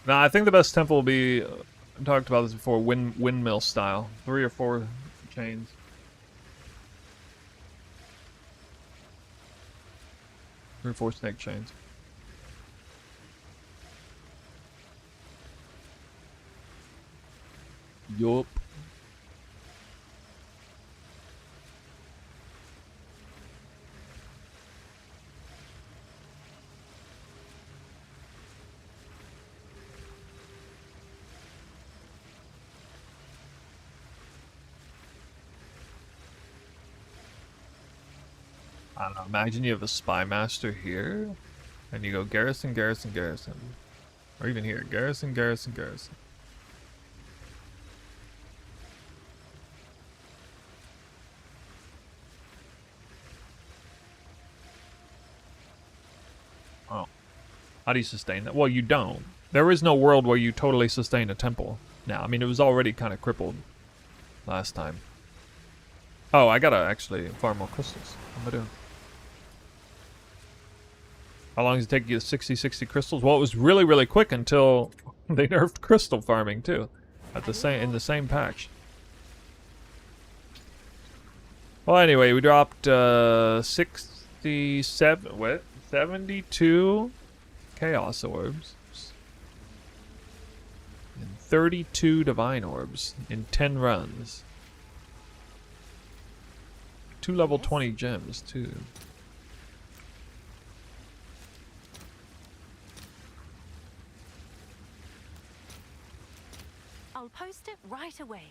B: Now I think the best temple will be, I talked about this before, windmill style. 3 or 4 chains. Three or 4 snake chains. Yup. I don't know. Imagine you have a spy master here, and you go garrison, garrison, garrison, or even here, garrison, garrison, garrison. Oh, how do you sustain that? Well, you don't. There is no world where you totally sustain a temple. Now, I mean, it was already kind of crippled last time. Oh, I gotta actually farm more crystals. What am I doing? How long does it take you to 60 crystals? Well, it was really, really quick until they nerfed crystal farming too, at the same in the same patch. Well, anyway, we dropped 67. What? 72 chaos orbs and 32 divine orbs in 10 runs. 2 level 20 gems too.
G: I'll post it right away.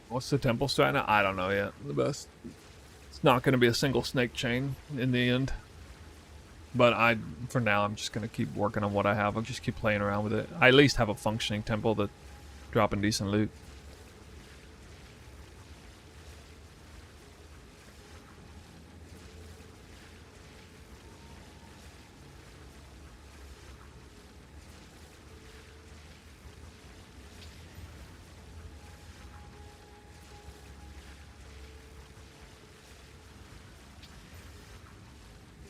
B: What's the temple strat now? I don't know yet. The best. It's not going to be a single snake chain in the end. But for now, I'm just going to keep working on what I have. I'll just keep playing around with it. I at least have a functioning temple that's dropping decent loot.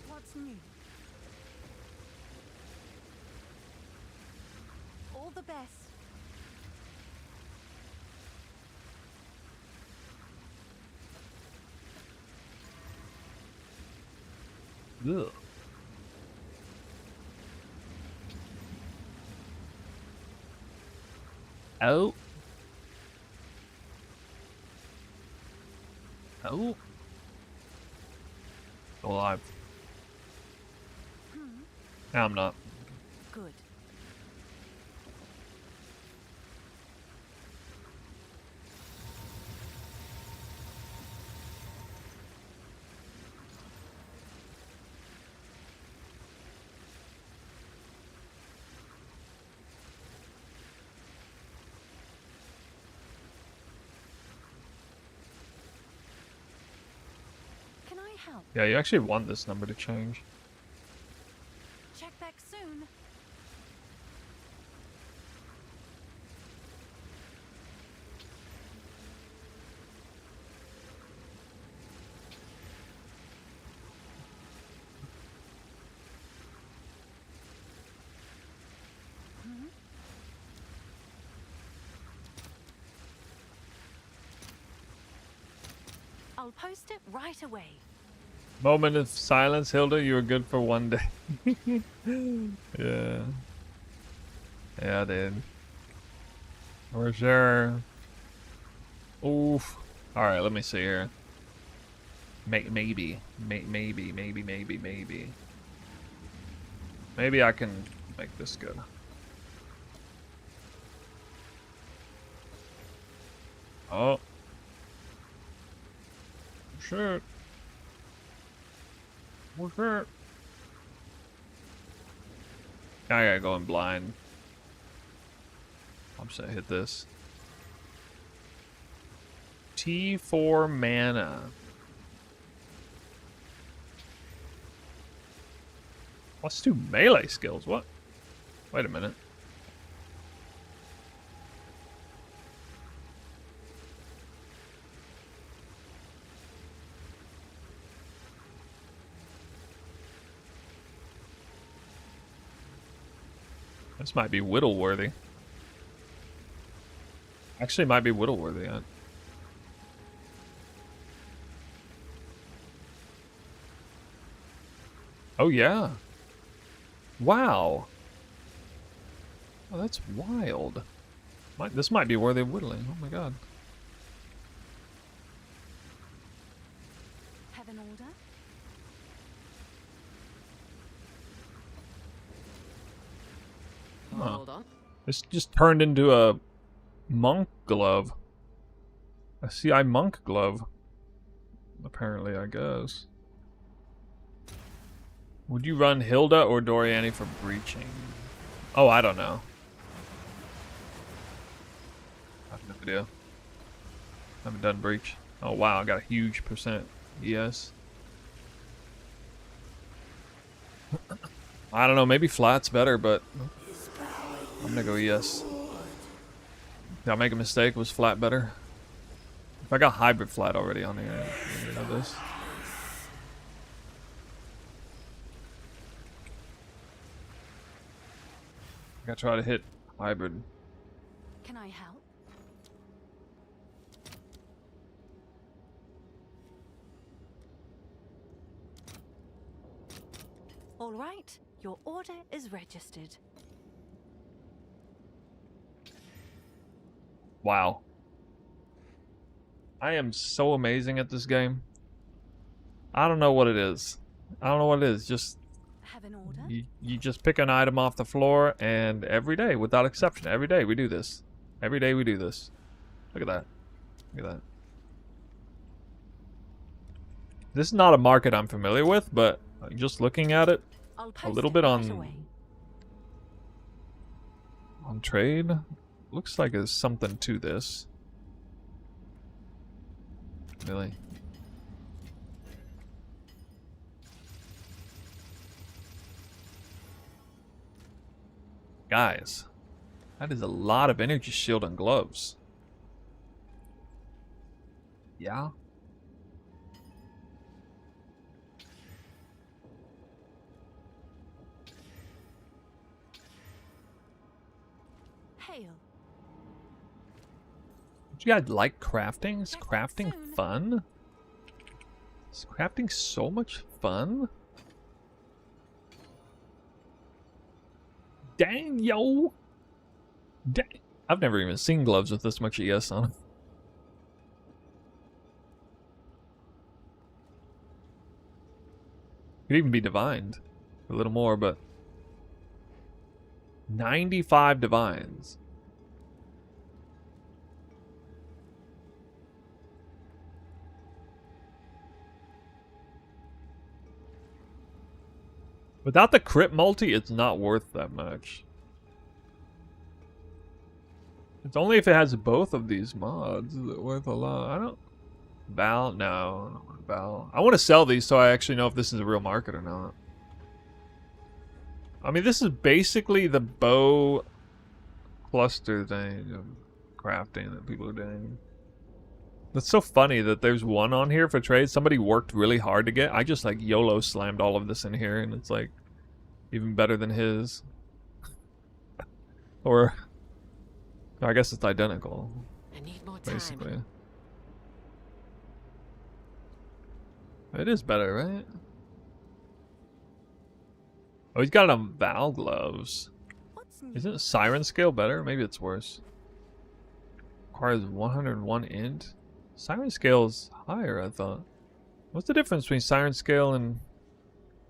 G: What's new? All the best.
B: Ugh. Oh. Oh. Alive. No, I'm not.
G: Good. Can I help?
B: Yeah, you actually want this number to change.
G: Check back soon. I'll post it right away.
B: Moment of silence, Hilda. You were good for one day. Yeah. Yeah, dude. For sure. Oof. Alright, let me see here. Maybe. Maybe I can make this good. Oh. Shit. Oh shit. I gotta go in blind. I'm just gonna hit this. T4 mana. Let's do melee skills. What? Wait a minute. This might be whittle-worthy. Actually, it might be whittle-worthy. Oh, yeah. Wow. Oh, that's wild. This might be worthy of whittling. Oh, my God.
G: Have an order?
B: Huh.
A: Hold on.
B: This just turned into a monk glove. A CI monk glove. Apparently, I guess. Would you run Hilda or Doriani for breaching? Oh, I don't know. I have no idea. Haven't done breach. Oh wow, I got a huge percent. Yes. I don't know, maybe flat's better, but I'm gonna go yes. Did I make a mistake? Was flat better? If I got hybrid flat already on here, I know this. I gotta try to hit hybrid.
G: Can I help? All right, your order is registered.
B: Wow. I am so amazing at this game. I don't know what it is. I don't know what it is. Just
G: Have an order?
B: you just pick an item off the floor, and every day, without exception, every day we do this. Every day we do this. Look at that. Look at that. This is not a market I'm familiar with, but just looking at it
G: I'll
B: a
G: post
B: little
G: it
B: bit
G: right away.
B: on trade, looks like there's something to this. Really? Guys, that is a lot of energy shield and gloves. Yeah?
G: Hail.
B: Do you guys like crafting? Is
G: Check
B: crafting
G: soon.
B: fun? Is crafting so much fun? Dang, yo! Dang. I've never even seen gloves with this much ES on them. Could even be divined. A little more, but 95 divines. Without the crit multi, it's not worth that much. It's only if it has both of these mods is it worth a lot. I don't... Val? No, I don't want Val. I want to sell these so I actually know if this is a real market or not. I mean, this is basically the bow cluster thing of crafting that people are doing. That's so funny that there's one on here for trade. Somebody worked really hard to get. I just like YOLO slammed all of this in here, and it's like even better than his. Or I guess it's identical,
A: I need more time.
B: basically. It is better, right? Oh, he's got it on Val gloves.
G: What's new?
B: Isn't Siren Scale better? Maybe it's worse. Requires 101 int. Siren Scale is higher, I thought. What's the difference between Siren Scale and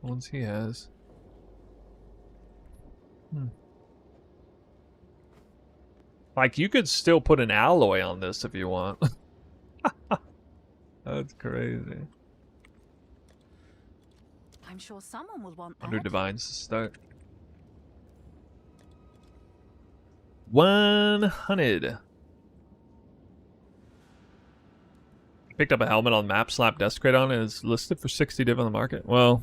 B: the ones he has? Like, you could still put an alloy on this if you want. That's crazy.
G: I'm sure someone will want that.
B: 100 divines to start. 100. Picked up a helmet on map, slapped Desecrate on it, and it's listed for 60 div on the market. Well,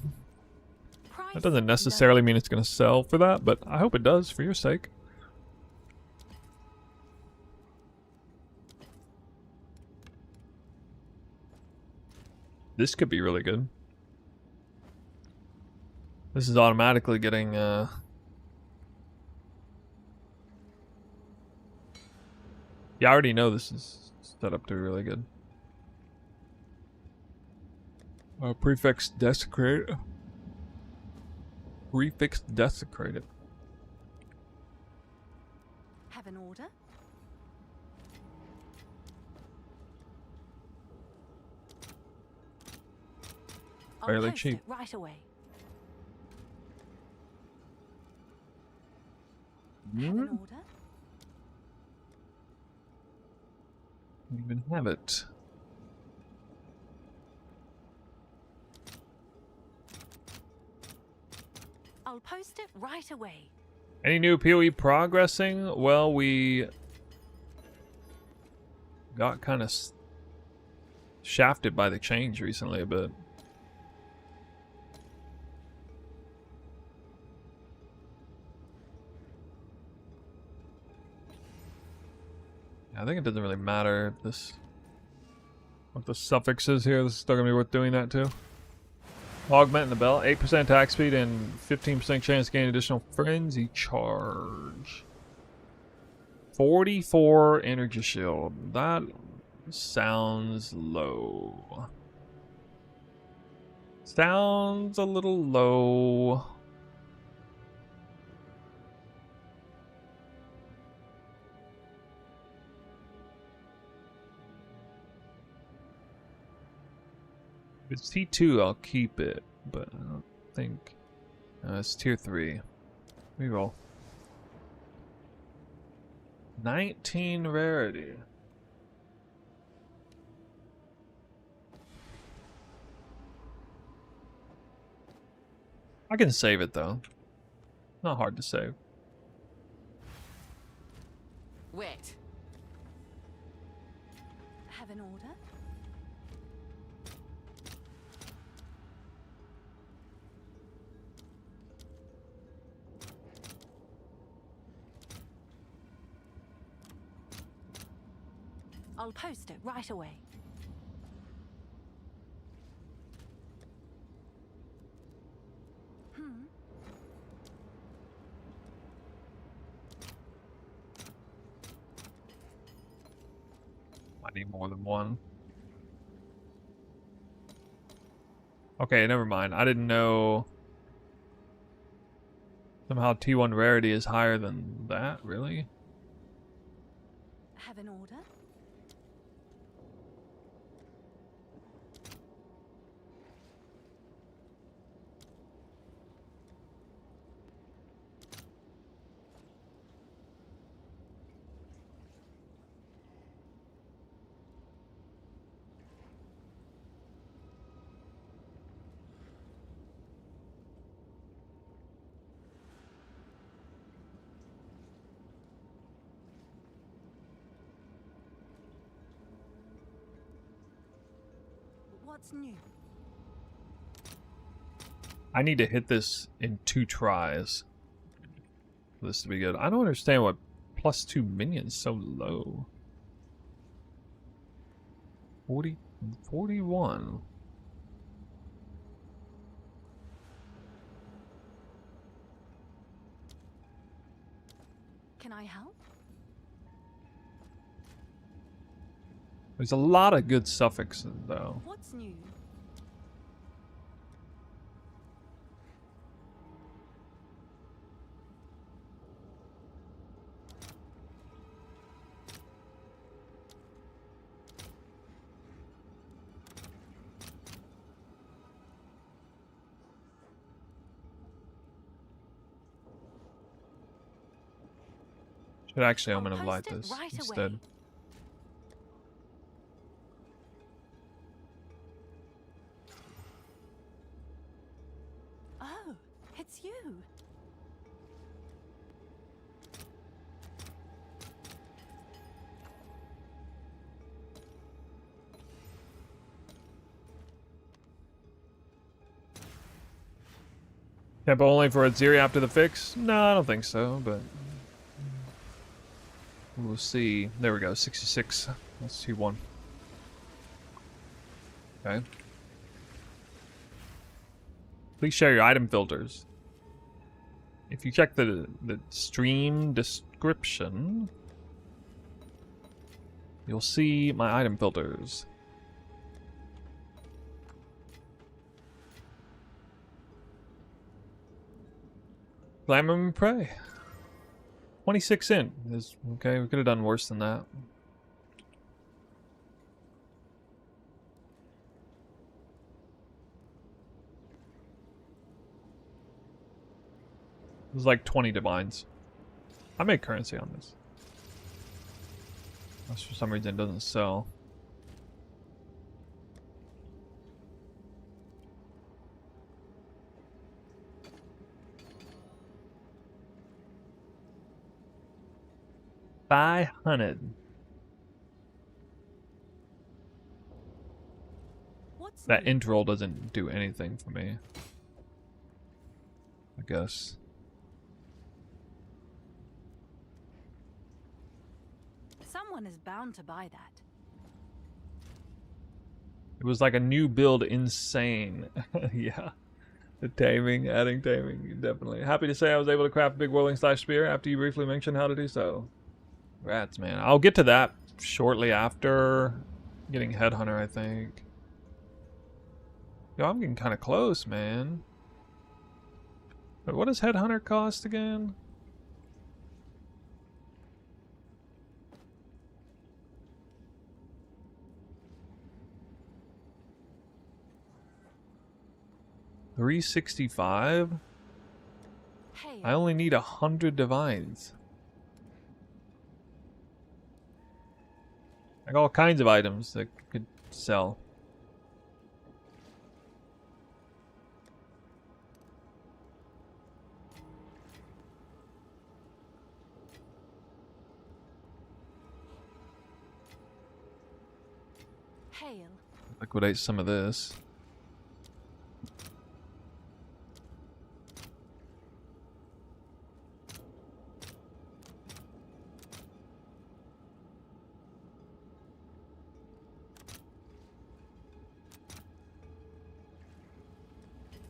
G: Price
B: that doesn't necessarily
G: low.
B: mean it's going to sell for that, but I hope it does for your sake. This could be really good. This is automatically getting Yeah, I already know this is set up to be really good. Prefix desecrate. Prefix desecrated.
G: Have an order? I'll
B: Fairly
G: post
B: cheap.
G: it right away. Have an order?
B: Don't even have it.
G: I'll post it right away.
B: Any new PoE progressing? Well, we got kind of shafted by the change recently a bit. I think it doesn't really matter if this, what the suffix is here. This is still gonna be worth doing that too. Augmenting the belt, 8% attack speed and 15% chance to gain additional frenzy charge. 44 energy shield. That sounds low. Sounds a little low. If it's T2, I'll keep it, but I don't think... it's tier 3. Reroll. 19 rarity. I can save it though. Not hard to save.
A: Wait.
G: Have an order? I'll post it right away.
B: I need more than one. Okay, never mind. I didn't know. Somehow T1 rarity is higher than that, really?
G: Have an order? What's new?
B: I need to hit this in 2 tries for this to be good. I don't understand what +2 minions so low. 41.
G: Can I help?
B: There's a lot of good suffixes though.
G: What's new?
B: Actually, I'm
G: I'll
B: gonna light
G: post it
B: this
G: right
B: instead.
G: away. Oh, it's you.
B: Tempo only for Aziri after the fix? No, I don't think so, but we'll see. There we go, 66. Let's see one. Okay. Please share your item filters. If you check the stream description, you'll see my item filters. Glamour and Prey. 26 in. Is okay, we could have done worse than that. It was like 20 divines. I made currency on this. That's for some reason it doesn't sell. $500.
G: What's
B: That
G: new?
B: int roll doesn't do anything for me. I guess.
G: Someone is bound to buy that.
B: It was like a new build, insane. Yeah. The taming, adding taming, definitely. Happy to say I was able to craft a big whirling slash spear after you briefly mentioned how to do so. Rats, man. I'll get to that shortly after getting Headhunter, I think. Yo, I'm getting kind of close, man. But what does Headhunter cost again? $365?
G: Hey,
B: I only need 100 divines. I got all kinds of items that could sell.
G: hail.
B: Liquidate some of this.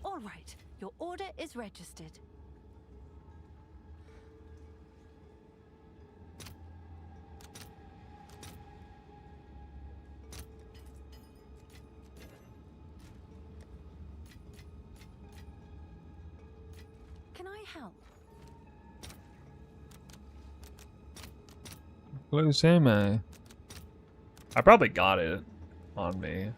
G: All right, your order is registered. Can I help?
B: Close am I? I probably got it on me.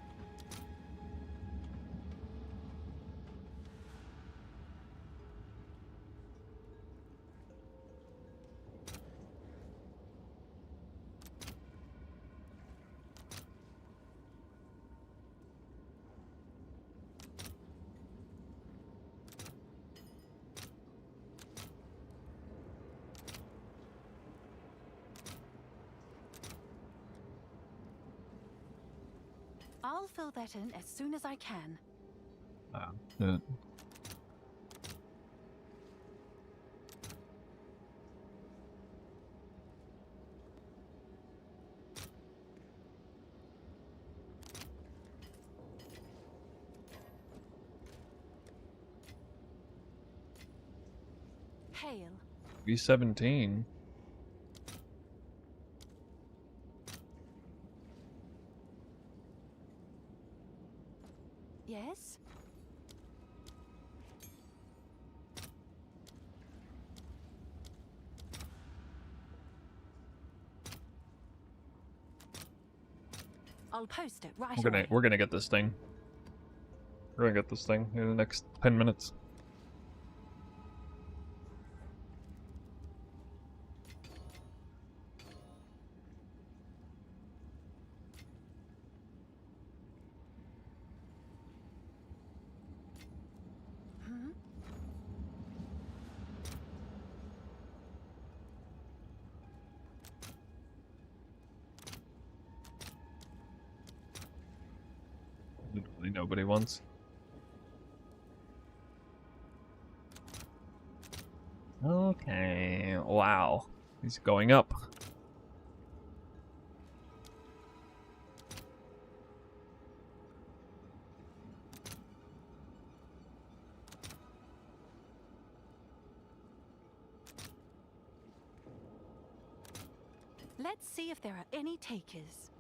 G: I'll fill that in as soon as I can.
B: Yeah.
G: Hail.
B: B17.
G: Yes? I'll post it right away.
B: We're gonna get this thing. We're gonna get this thing in the next 10 minutes.
G: Hmm?
B: Literally nobody wants. Okay. Wow. He's going up.
G: Let's see if there are any takers.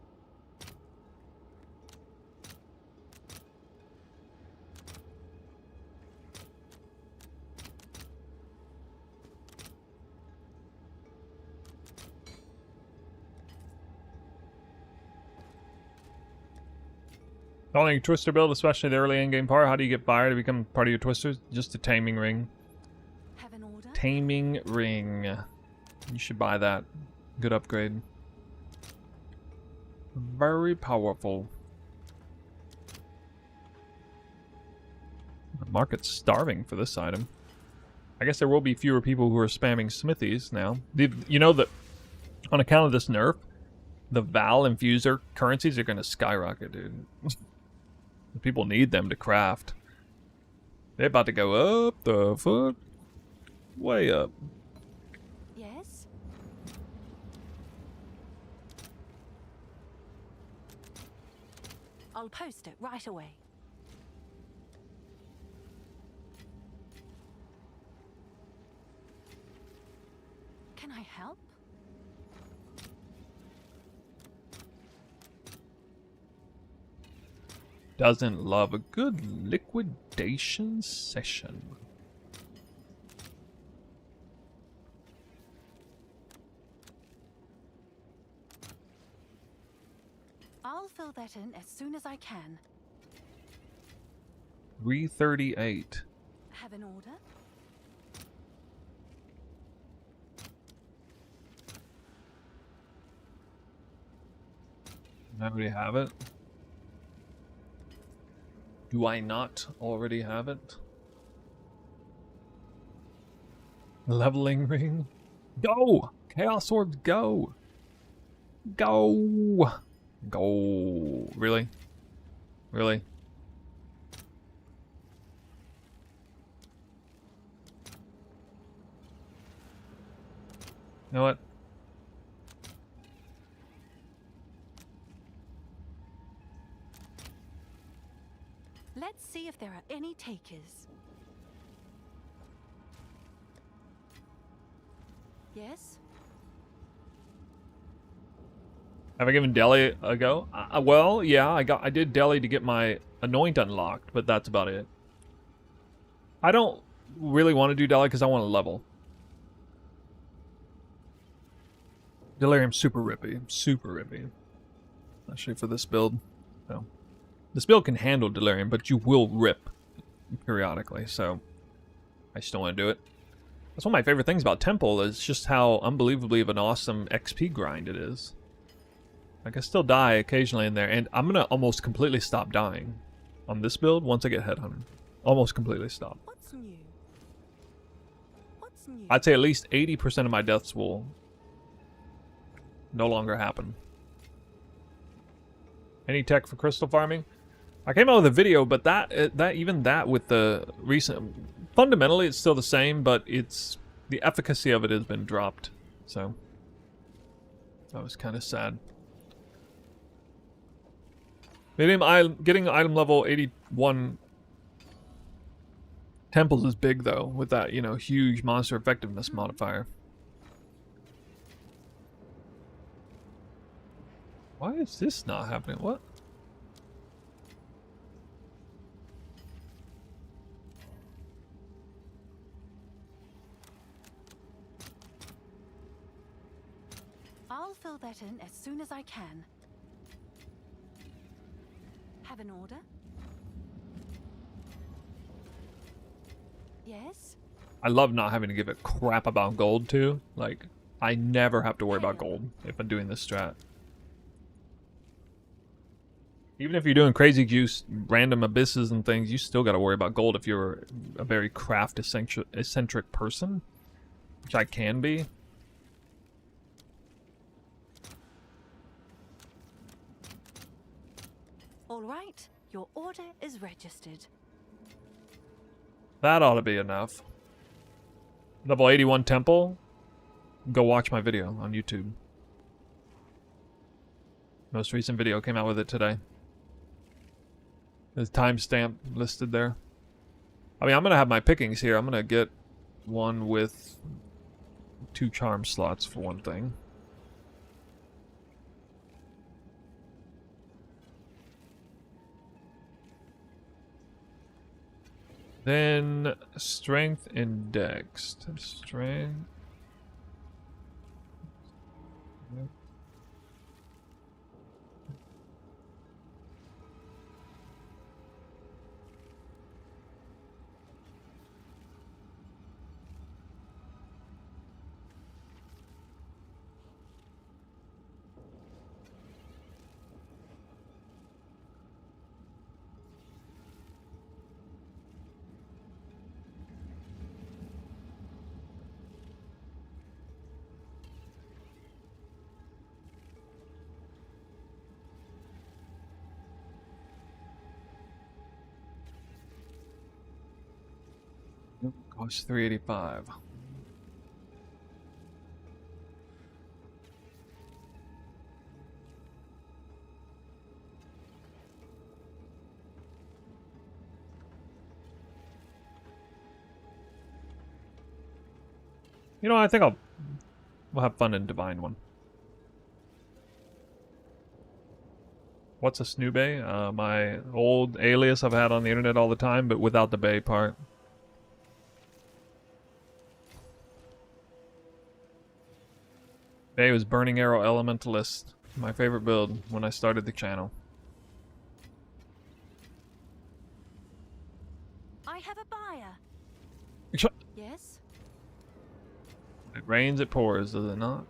B: Following a twister build, especially the early in-game part, how do you get fire to become part of your twisters? Just a taming ring.
G: Have an order?
B: Taming ring. You should buy that. Good upgrade. Very powerful. The market's starving for this item. I guess there will be fewer people who are spamming smithies now. You know that on account of this nerf, the Val Infuser currencies are going to skyrocket, dude. People need them to craft. They're about to go up the fuck. Way up.
G: Yes? I'll post it right away. Can I help?
B: Doesn't love a good liquidation session.
G: I'll fill that in as soon as I can.
B: 338.
G: Have an order?
B: I already have it. Do I not already have it? Leveling ring. Go! Chaos Orbs, go! Go! Go! Really? Really? You know what?
G: Let's see if there are any takers. Yes?
B: Have I given Delhi a go? Well, yeah, I did Delhi to get my Anoint unlocked, but that's about it. I don't really want to do Delhi because I want to level. Delirium's super rippy. Super rippy. Especially for this build. So. This build can handle Delirium, but you will rip periodically, so I still want to do it. That's one of my favorite things about Temple, is just how unbelievably of an awesome XP grind it is. Like, I still die occasionally in there, and I'm going to almost completely stop dying on this build once I get Headhunter. Almost completely stop.
G: What's new? What's new?
B: I'd say at least 80% of my deaths will no longer happen. Any tech for crystal farming? I came out with a video, but even that with the recent, fundamentally it's still the same, but it's the efficacy of it has been dropped. So that was kind of sad. Getting item level 81 temples is big though, with that, you know, huge monster effectiveness modifier. Why is this not happening? What?
G: I'll fill that in as soon as I can. Have an order? Yes?
B: I love not having to give a crap about gold too. Like, I never have to worry about gold if I'm doing this strat. Even if you're doing crazy juice, random abysses and things, you still got to worry about gold if you're a very craft eccentric person, which I can be.
G: All right, your order is registered.
B: That ought to be enough. Level 81 temple. Go watch my video on YouTube. Most recent video came out with it today. There's timestamp listed there. I mean, I'm going to have my pickings here. I'm going to get one with 2 charm slots for one thing. Then strength and dex. Strength. Cost 385. You know, I think we'll have fun in Divine one. What's a Snoobay? My old alias I've had on the internet all the time, but without the bay part. Bay was Burning Arrow Elementalist. My favorite build when I started the channel.
G: I have a buyer. Yes?
B: It rains, it pours, does it not?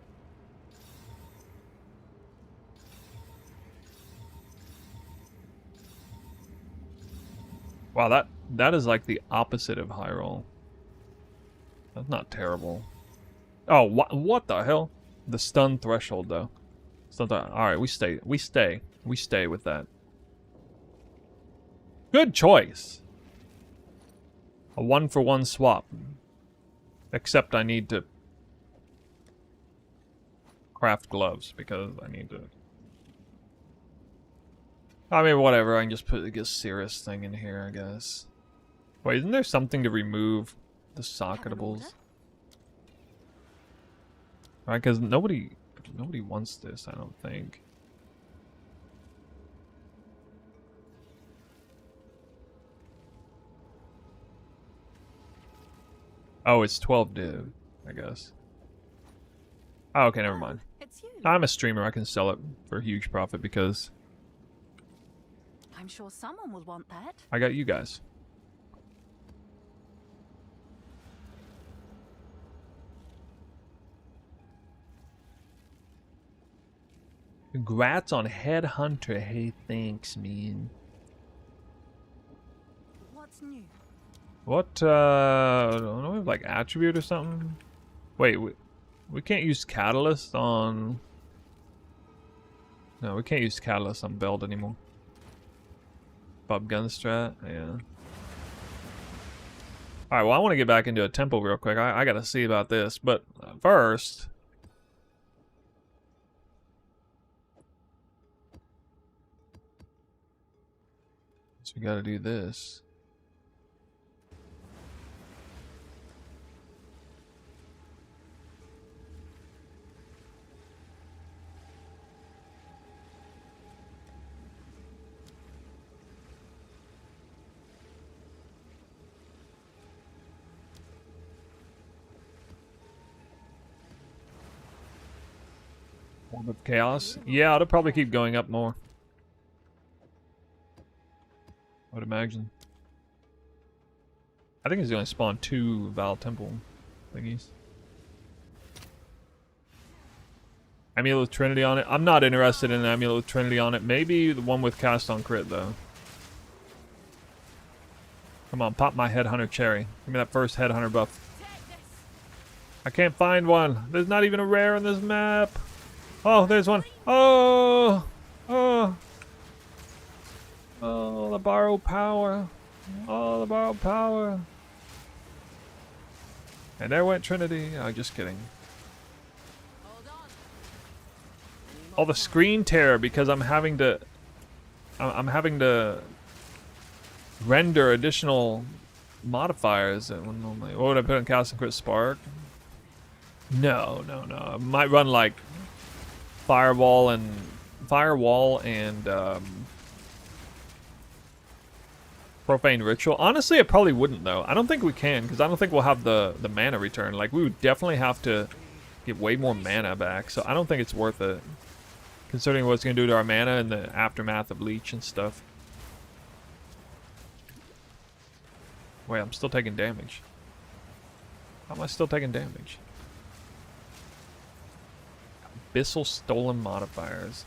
B: Wow, that is like the opposite of high roll. That's not terrible. Oh, what the hell? The stun threshold, though. All right, we stay with that. Good choice. A 1-for-1 swap. Except I need to craft gloves because I need to. I mean, whatever. I can just put the Gasiris thing in here, I guess. Wait, isn't there something to remove the socketables? Right, because nobody wants this, I don't think. Oh, it's 12 div, I guess. Oh, okay, never mind.
G: It's you.
B: I'm a streamer, I can sell it for a huge profit because
G: I'm sure someone will want that.
B: I got you guys. Congrats on Headhunter. Hey, thanks, man.
G: What's new?
B: What, don't we have like attribute or something? Wait, we can't use Catalyst on... No, we can't use Catalyst on Beld anymore. Bob Gunstrat, yeah. Alright, well I want to get back into a temple real quick. I gotta see about this, but first... So we gotta do this. Orb of Chaos? Yeah, it'll probably keep going up more. I would imagine. I think he's going to spawn 2 Val Temple thingies. Amulet with Trinity on it? I'm not interested in an Amulet with Trinity on it. Maybe the one with Cast on Crit, though. Come on, pop my Headhunter cherry. Give me that first Headhunter buff. I can't find one. There's not even a rare on this map. Oh, there's one. Oh! Oh! Oh, the borrowed power. Oh, the borrowed power. And there went Trinity. Oh, just kidding. Oh, the screen tear because I'm having to render additional modifiers. What would I put in Cast and Crit Spark? No. I might run like Firewall and Profane ritual. Honestly, it probably wouldn't though. I don't think we can because I don't think we'll have the mana return. Like we would definitely have to get way more mana back. So I don't think it's worth it, considering what it's gonna do to our mana in the aftermath of Leech and stuff. Wait, I'm still taking damage. How am I still taking damage? Abyssal Stolen Modifiers.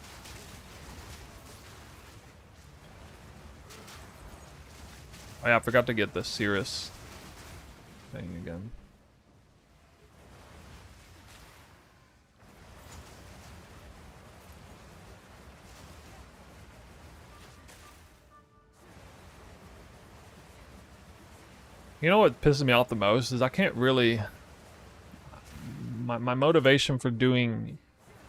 B: Oh yeah, I forgot to get the Cirrus thing again. You know what pisses me off the most is I can't really... My motivation for doing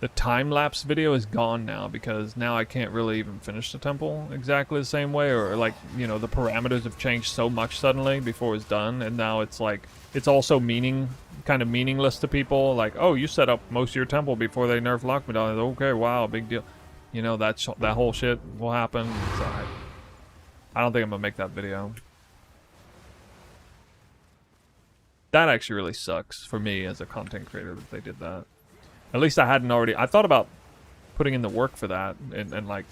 B: the time-lapse video is gone now because now I can't really even finish the temple exactly the same way, or like, you know, the parameters have changed so much suddenly before it's done, and now it's like, it's also kind of meaningless to people, like, oh, you set up most of your temple before they nerf Lockdown. Okay, wow, big deal. You know, that whole shit will happen. So I don't think I'm gonna make that video. That actually really sucks for me as a content creator that they did that. At least I hadn't already... I thought about putting in the work for that and like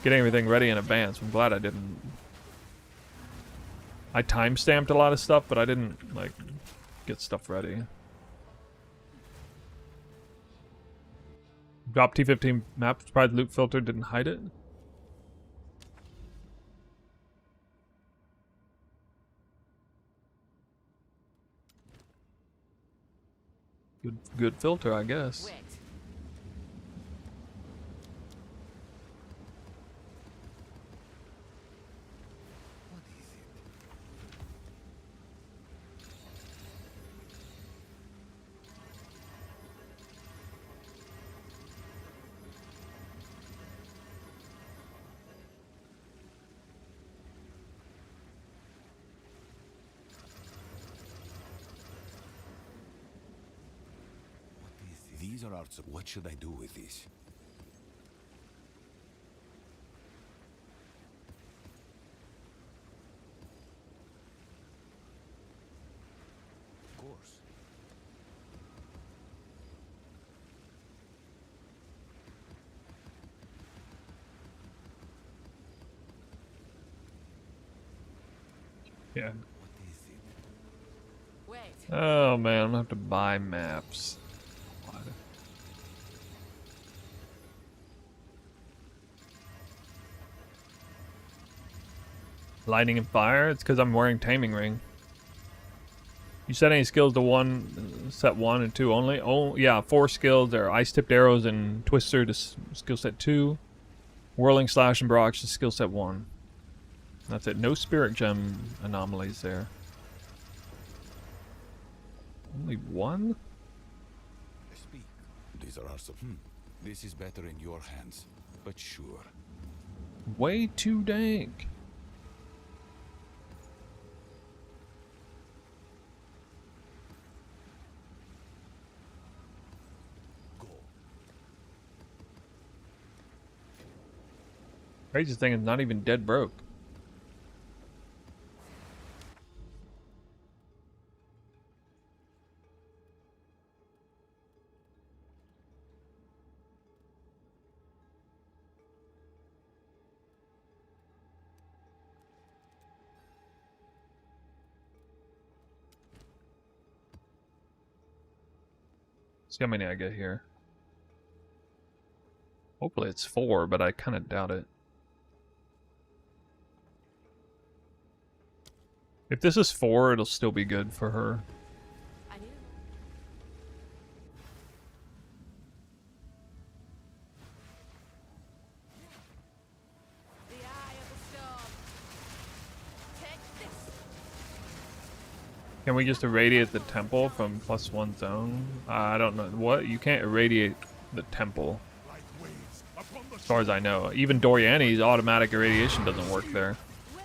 B: getting everything ready in advance. I'm glad I didn't. I timestamped a lot of stuff, but I didn't like get stuff ready. Drop T15 map, surprised loot filter didn't hide it. Good filter, I guess.
A: Wait.
H: These are arts. What should I do with these? Of course.
B: Yeah.
H: What is it?
A: Wait.
B: Oh man, I'm gonna have to buy maps. Lightning and fire? It's because I'm wearing Taming Ring. You set any skills to set 1 and 2 only? Oh, yeah, 4 skills. There are Ice Tipped Arrows and Twister to skill set 2. Whirling Slash and Barrage to skill set 1. That's it. No Spirit Gem anomalies there. Only 1?
H: Speak. These are awesome. This is better in your hands, but sure.
B: Way too dank. Craziest thing is not even dead broke. See how many I get here. Hopefully it's 4, but I kind of doubt it. If this is 4, it'll still be good for her.
A: I need the eye of the storm. Take this.
B: Can we just irradiate the temple from +1 zone? I don't know. What? You can't irradiate the temple.
D: Like waves upon the
B: As far as I know. Even Doriani's automatic irradiation doesn't work there.
A: Wait.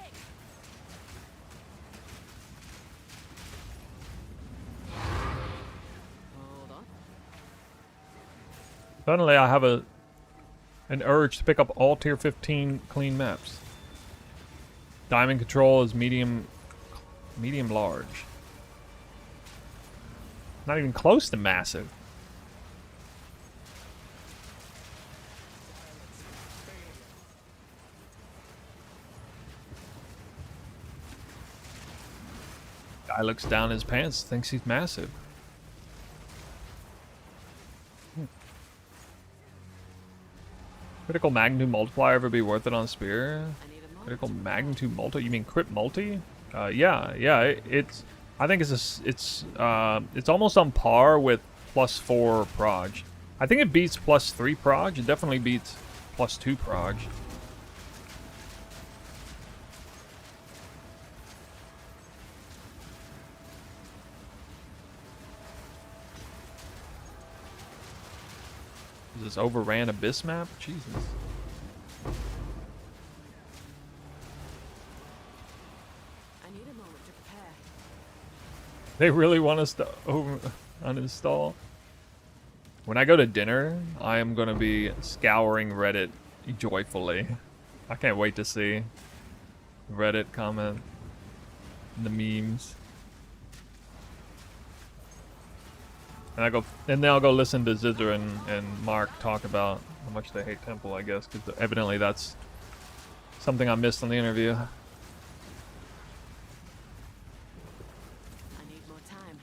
A: Hold on.
B: Suddenly I have an urge to pick up all tier 15 clean maps. Diamond control is medium large. Not even close to massive. Guy looks down his pants, thinks he's massive. Critical magnitude multiplier ever be worth it on spear?
A: I need a moment.
B: Critical magnitude multi? You mean crit multi? Yeah. It's. I think it's almost on par with +4 proj. I think it beats +3 proj. It definitely beats +2 proj. Is this overran abyss map? Jesus.
A: I need a moment to prepare.
B: They really want us to uninstall. When I go to dinner, I am going to be scouring Reddit joyfully. I can't wait to see Reddit comment, the memes. And then I'll go listen to Zizzer and Mark talk about how much they hate Temple, I guess, because evidently that's something I missed on the interview.
A: I need more time.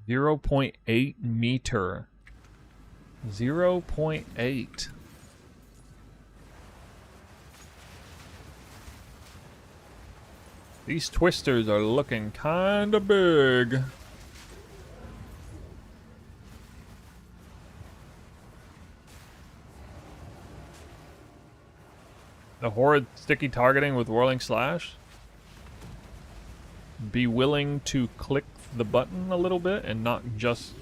B: .8 meter. 0.8. These twisters are looking kinda big. The horrid sticky targeting with whirling slash. Be willing to click the button a little bit and not just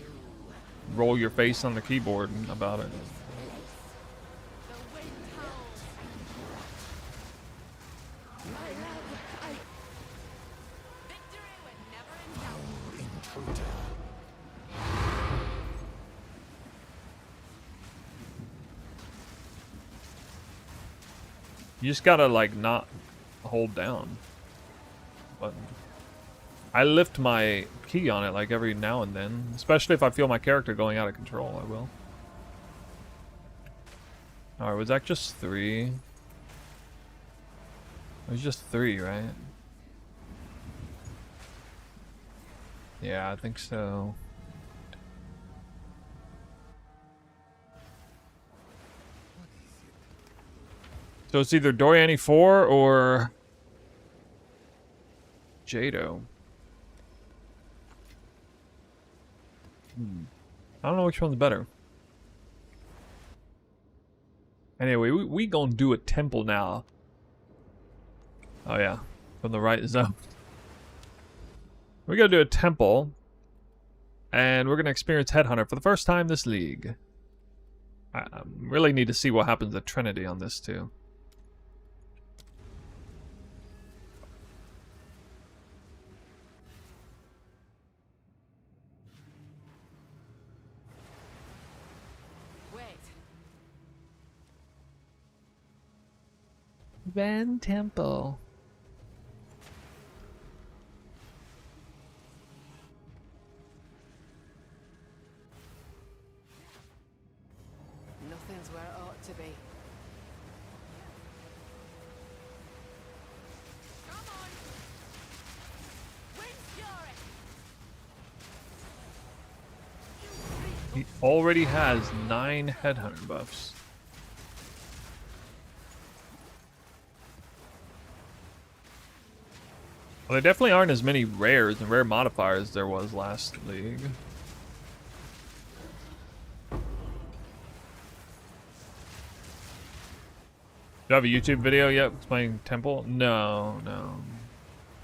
B: roll your face on the keyboard about it.
A: The wind howls. Victory when never in doubt.
B: You just gotta like not hold down button. I lift my key on it like every now and then, especially if I feel my character going out of control. I will. All right, was that just 3? It was just 3, right? Yeah, I think so. So it's either Doriani 4 or Jado. I don't know which one's better. Anyway, we gonna do a temple now. Oh yeah, from the right zone. We're gonna do a temple, and we're gonna experience Headhunter for the first time this league. I really need to see what happens at Trinity on this too. Van Temple.
A: Nothing's where it ought to be. Come on! Wind fury!
B: He already has 9 Headhunter buffs. Well, there definitely aren't as many rares and rare modifiers as there was last league. Do you have a YouTube video yet explaining Temple? No.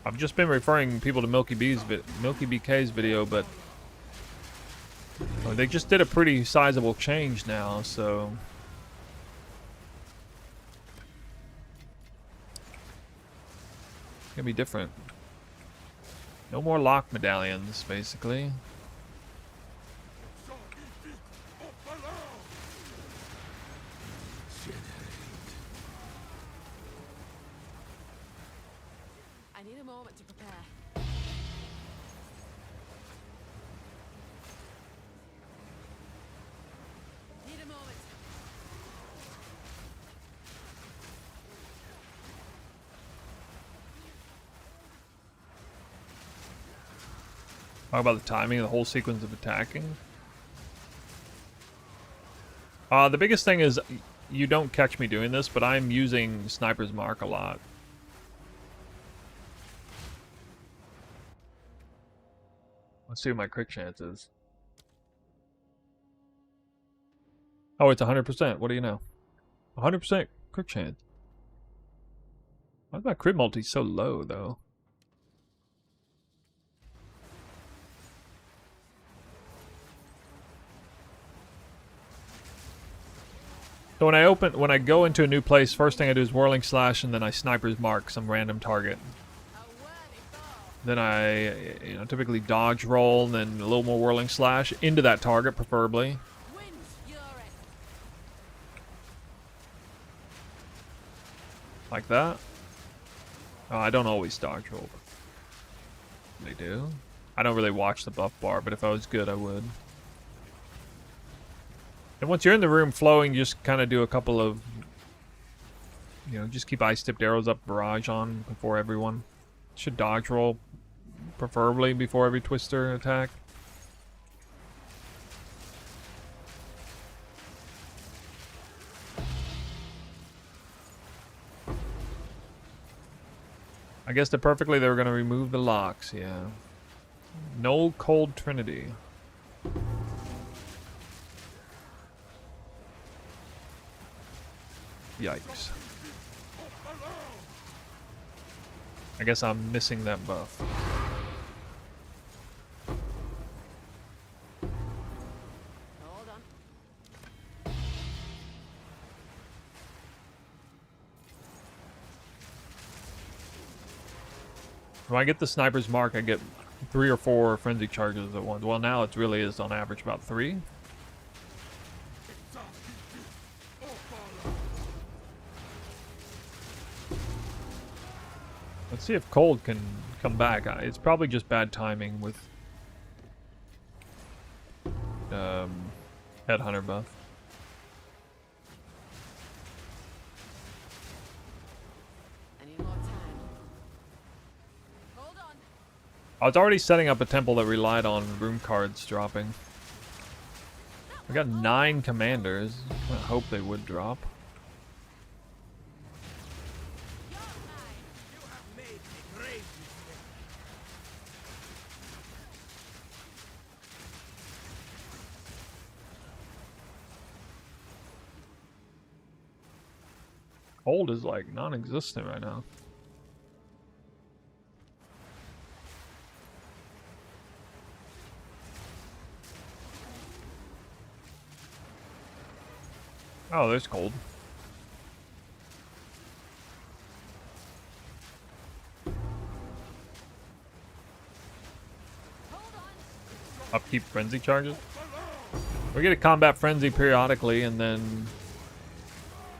B: I've just been referring people to Milky BK's video, but they just did a pretty sizable change now, so it's gonna be different. No more lock medallions, basically.
A: I need a moment to prepare. Need a moment.
B: Talk about the timing of the whole sequence of attacking. The biggest thing is you don't catch me doing this, but I'm using Sniper's Mark a lot. Let's see what my crit chance is. Oh, it's 100%. What do you know? 100% crit chance. Why is my crit multi so low, though? So when I go into a new place, first thing I do is Whirling Slash, and then I Sniper's Mark some random target. Then I, typically dodge roll, and then a little more Whirling Slash into that target, preferably. Like that. Oh, I don't always dodge roll. They do. I don't really watch the buff bar, but if I was good, I would. And once you're in the room flowing, you just kind of do a couple of, just keep ice-tipped arrows up, barrage on before everyone. Should dodge roll, preferably before every twister attack. I guessed it perfectly. They were going to remove the locks, yeah. No Cold Trinity. Yikes. I guess I'm missing that buff.
A: Hold on.
B: When I get the Sniper's Mark, I get 3 or 4 frenzy charges at once. Well, now it really is on average about 3. Let's see if Cold can come back. It's probably just bad timing with Headhunter buff.
A: I need more time. Hold on.
B: I was already setting up a temple that relied on room cards dropping. I got 9 commanders. I hope they would drop. Cold is like non-existent right now. Oh, there's Cold. Upkeep frenzy charges. We get a combat frenzy periodically, and then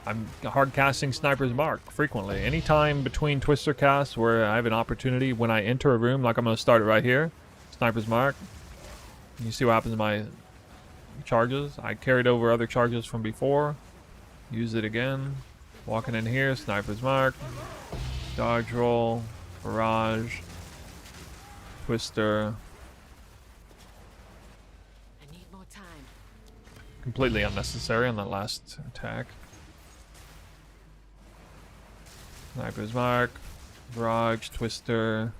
B: I'm hard casting Sniper's Mark frequently. Anytime between Twister casts where I have an opportunity, when I enter a room, like I'm going to start it right here, Sniper's Mark. You see what happens to my charges. I carried over other charges from before. Use it again. Walking in here, Sniper's Mark. Dodge roll. Barrage. Twister.
A: I need more time.
B: Completely unnecessary on that last attack. Sniper's Mark, Barrage, Twister.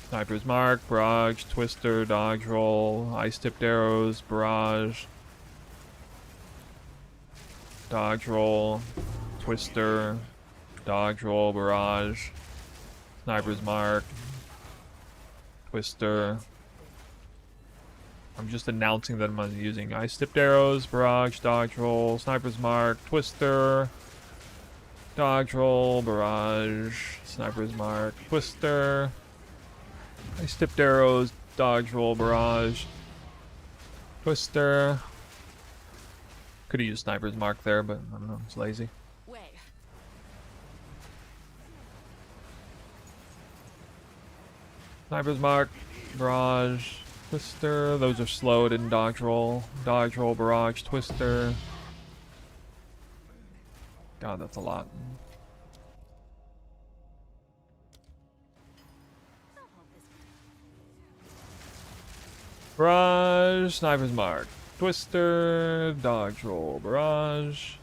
B: Sniper's Mark, Barrage, Twister, Dodge Roll, Ice-Tipped Arrows, Barrage. Dodge Roll, Twister, Dodge Roll, Barrage. Sniper's Mark, Twister. I'm just announcing that I'm using Ice-Tipped Arrows, Barrage, Dodge Roll, Sniper's Mark, Twister. Dodge roll, barrage, Sniper's Mark, Twister, Ice tipped arrows, dodge roll, barrage, twister. Could have used sniper's mark there, but I don't know, it's lazy.
A: Wait.
B: Sniper's mark, barrage, twister. Those are slow, didn't dodge roll. Dodge roll, barrage, twister. God, that's a lot. Barrage, sniper's mark, twister, dodge roll, barrage.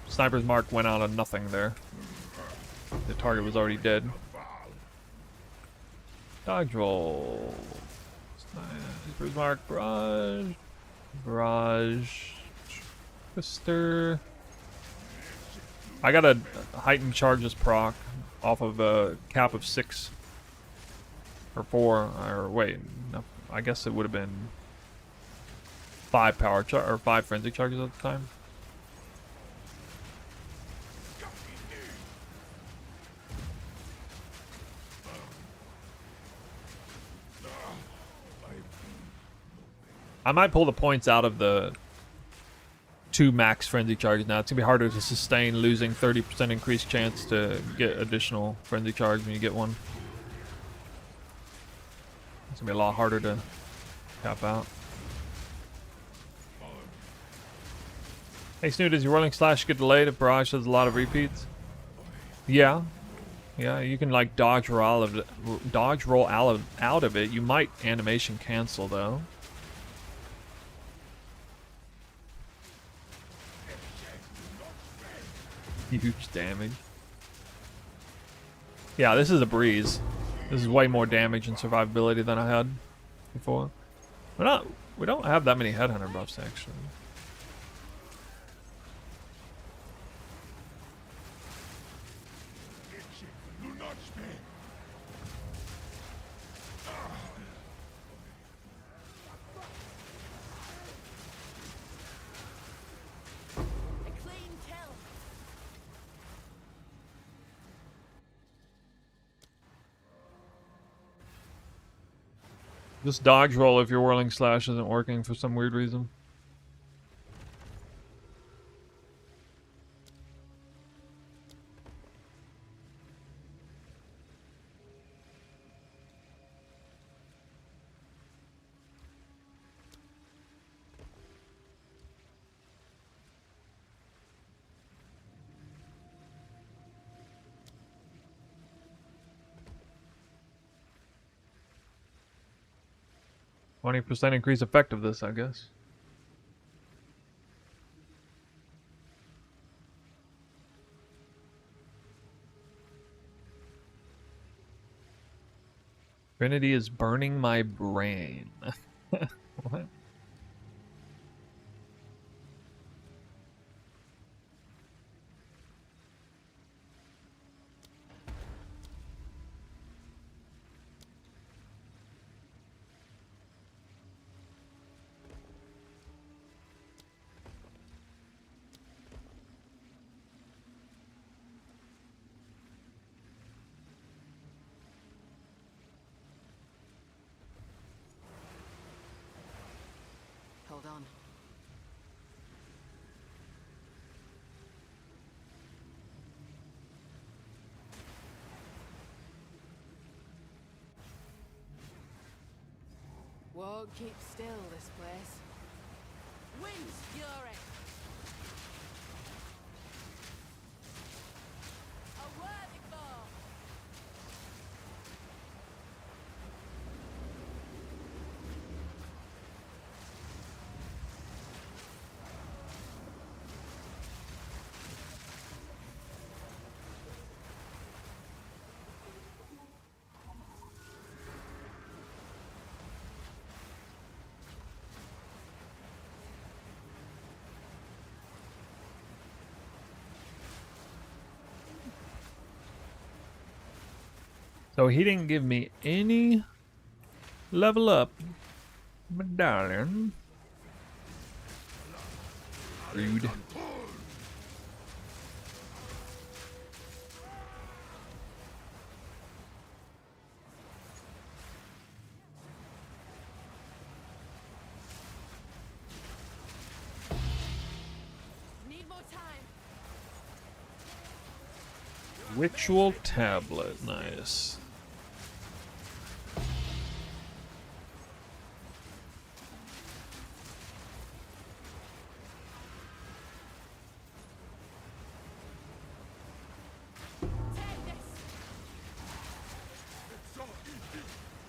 B: Sniper's mark went out of nothing there. The target was already dead. Dodge roll. Sniper's mark, barrage. Barrage. Twister. I got a heightened charges proc off of a cap of 6. Or 4. Or wait. No, I guess it would have been 5 or 5 frenzy charges at the time. I might pull the points out of the 2 max frenzy charges now. It's gonna be harder to sustain losing 30% increased chance to get additional frenzy charge when you get one. It's gonna be a lot harder to cap out. Hey Snoot, does your whirling slash get delayed if barrage does a lot of repeats? Yeah. Yeah, you can like dodge roll out of it. You might animation cancel though. Huge damage. Yeah, this is a breeze. This is way more damage and survivability than I had before. We don't have that many headhunter buffs actually. Just dodge roll if your whirling slash isn't working for some weird reason. %20 increase effectiveness, I guess. Trinity is burning my brain. What?
A: Hold on. Won't keep still, this place. Wind's fury! A worthy foe!
B: So he didn't give me any level up, my darling. Rude. Ritual tablet, nice.
A: Take this.
D: So easy.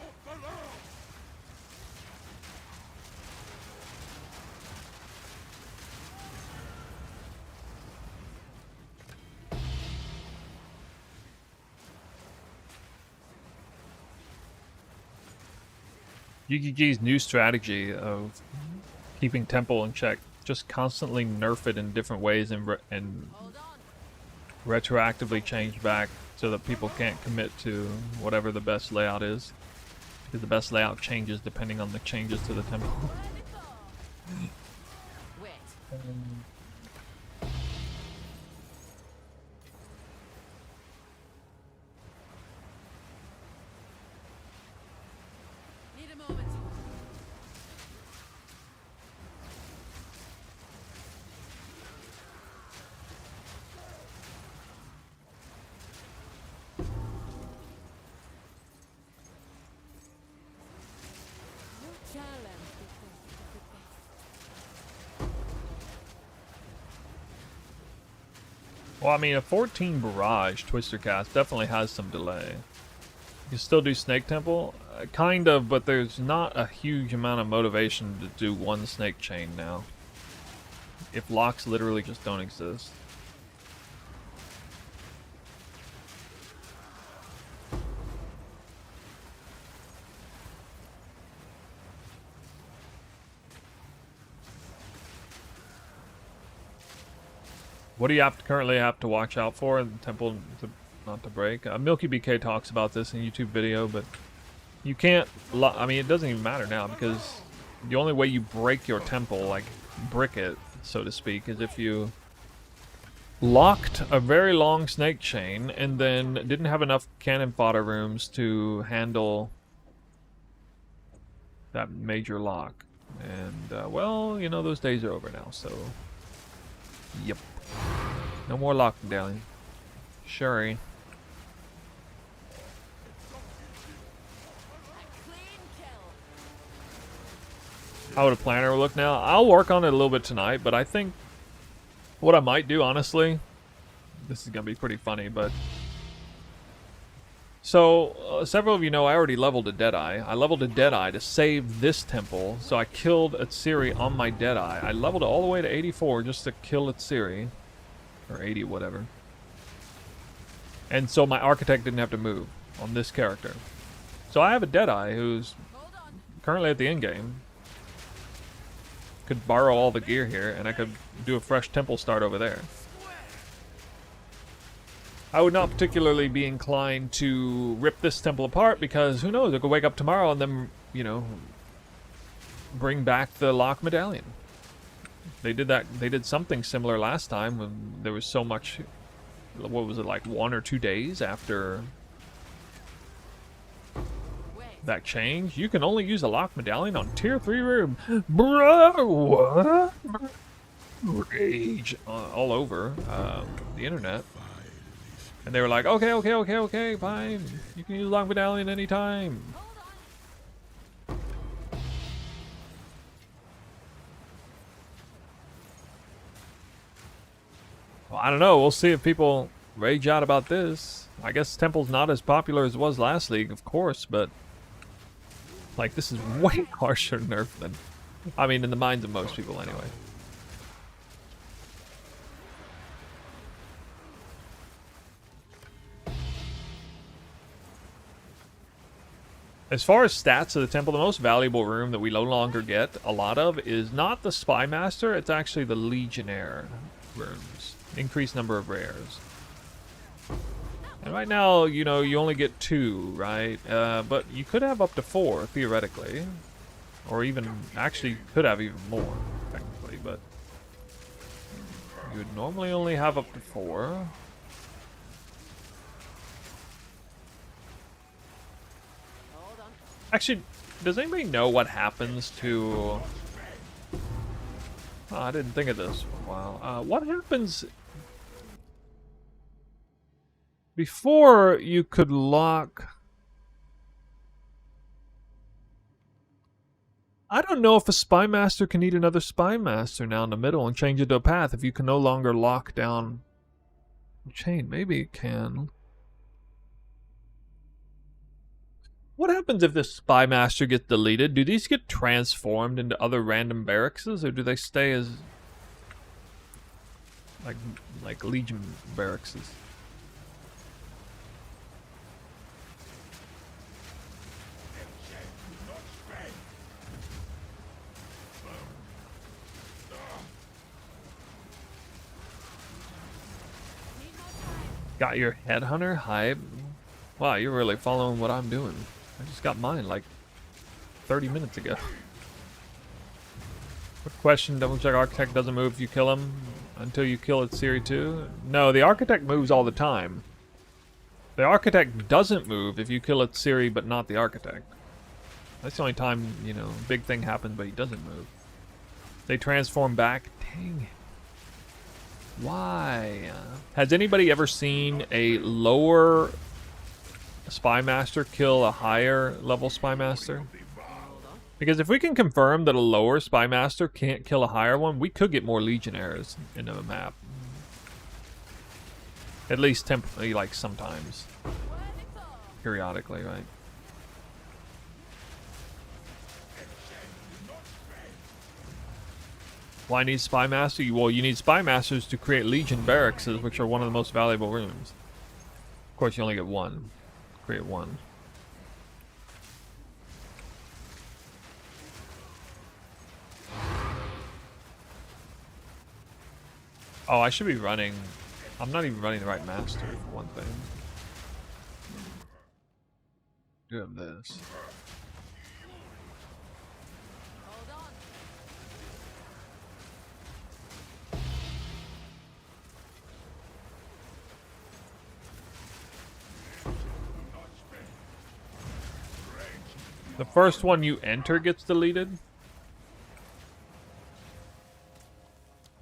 D: Up along.
B: UGG's new strategy of keeping temple in check, just constantly nerf it in different ways and
A: Hold on.
B: retroactively change back so that people can't commit to whatever the best layout is. Because the best layout changes depending on the changes to the temple.
A: Wait. Need a moment.
B: Well, I mean, a 14 barrage twister cast definitely has some delay. You can still do Snake Temple, kind of, but there's not a huge amount of motivation to do one snake chain now. If locks literally just don't exist. What do you currently have to watch out for in the temple not to break? Milky BK talks about this in a YouTube video, but you can't. I mean, it doesn't even matter now because the only way you break your temple, like brick it, so to speak, is if you locked a very long snake chain and then didn't have enough cannon fodder rooms to handle that major lock. And well, you know, those days are over now. So, yep. No more lock medallion. Sherry.
A: Clean kill.
B: How would a planner look now? I'll work on it a little bit tonight, but I think what I might do, honestly, this is gonna be pretty funny, but so several of you know I already leveled a Deadeye. I leveled a Deadeye to save this temple, so I killed Atsiri on my Deadeye. I leveled it all the way to 84 just to kill Atsiri, or 80, whatever. And so my architect didn't have to move on this character. So I have a Deadeye who's
A: Hold on.
B: currently at the end game. Could borrow all the gear here, and I could do a fresh temple start over there. I would not particularly be inclined to rip this temple apart because who knows, I could wake up tomorrow and then, you know, bring back the lock medallion. They did that. They did something similar last time when there was so much. What was it, like 1 or 2 days after
A: Wait.
B: that change? You can only use a lock medallion on tier 3 room. Bro, what? Rage all over the internet. And they were like, okay, fine. You can use lock medallion anytime.
A: Hold on.
B: Well, I don't know. We'll see if people rage out about this. I guess Temple's not as popular as it was last league, of course, but like this is way harsher nerf than, I mean, in the minds of most people anyway. As far as stats of the temple, the most valuable room that we no longer get a lot of is not the Spy Master, it's actually the Legionnaire rooms. Increased number of rares. And right now, you know, you only get 2, right? But you could have up to 4, theoretically. Or even, actually, could have even more, technically, but you would normally only have up to 4.
A: Hold on.
B: Actually, does anybody know what happens to... Oh, I didn't think of this for a while. What happens... Before you could lock... I don't know if a spy master can eat another spy master now in the middle and change it to a path if you can no longer lock down a chain. Maybe it can. What happens if this spy master gets deleted? Do these get transformed into other random barracks, or do they stay as like Legion barracks? Got your headhunter hype? Wow, you're really following what I'm doing. I just got mine like 30 minutes ago. Quick question, double check Architect doesn't move if you kill him until you kill its Series 2? No, the Architect moves all the time. The Architect doesn't move if you kill its Series but not the Architect. That's the only time, you know, big thing happens but he doesn't move. They transform back? Dang it. Why? Has anybody ever seen a lower spy master kill a higher level spy master? Because if we can confirm that a lower spy master can't kill a higher one, we could get more legionnaires in the map. At least temporarily, like sometimes. Periodically, right? Why need spy master? Well, you need spy masters to create legion barracks, which are one of the most valuable rooms. Of course, you only get one. Create one. Oh, I should be running. I'm not even running the right master, for one thing. Do have this. The first one you enter gets deleted?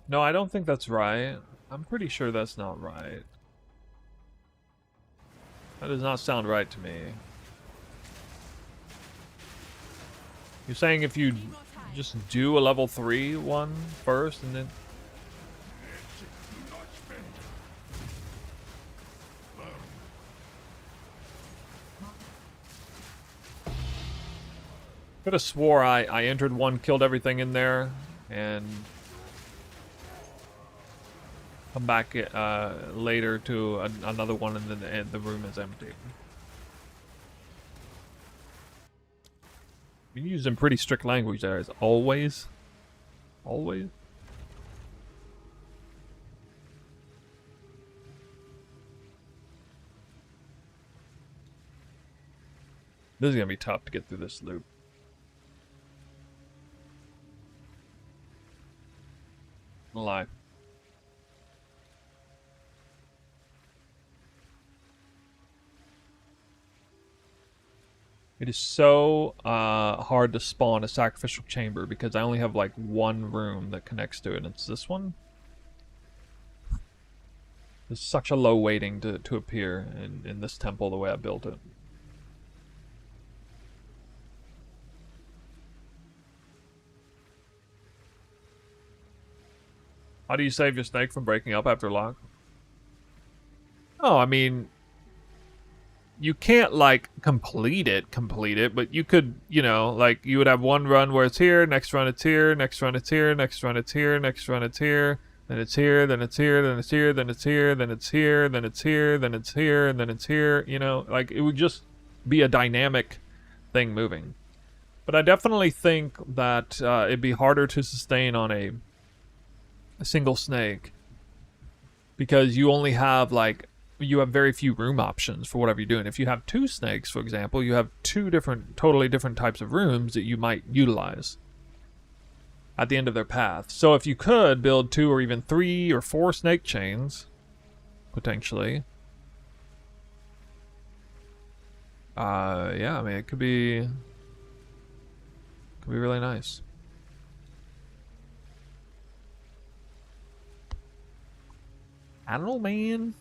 B: No, I don't think that's right. I'm pretty sure that's not right. That does not sound right to me. You're saying if you just do a level 3 one first and then... Could have swore I entered one, killed everything in there, and come back later to another one, and then the room is empty. You're using pretty strict language there. Is always, always. This is gonna be tough to get through this loop. Lie. It is so hard to spawn a sacrificial chamber because I only have like one room that connects to it, and it's this one. There's such a low weighting to appear in this temple the way I built it. How do you save your snake from breaking up after lock? Oh, I mean, you can't like complete it, but you could, you know, like you would have one run where it's here, next run it's here, next run it's here, next run it's here, next run it's here, then it's here, then it's here, then it's here, then it's here, then it's here, then it's here, then it's here, and then it's here, you know, like it would just be a dynamic thing moving. But I definitely think that it'd be harder to sustain on a single snake because you only have like you have very few room options for whatever you're doing. If you have two snakes, for example, you have two totally different types of rooms that you might utilize at the end of their path. So if you could build 2 or even 3 or 4 snake chains potentially, yeah, I mean it could be really nice. I don't know, man.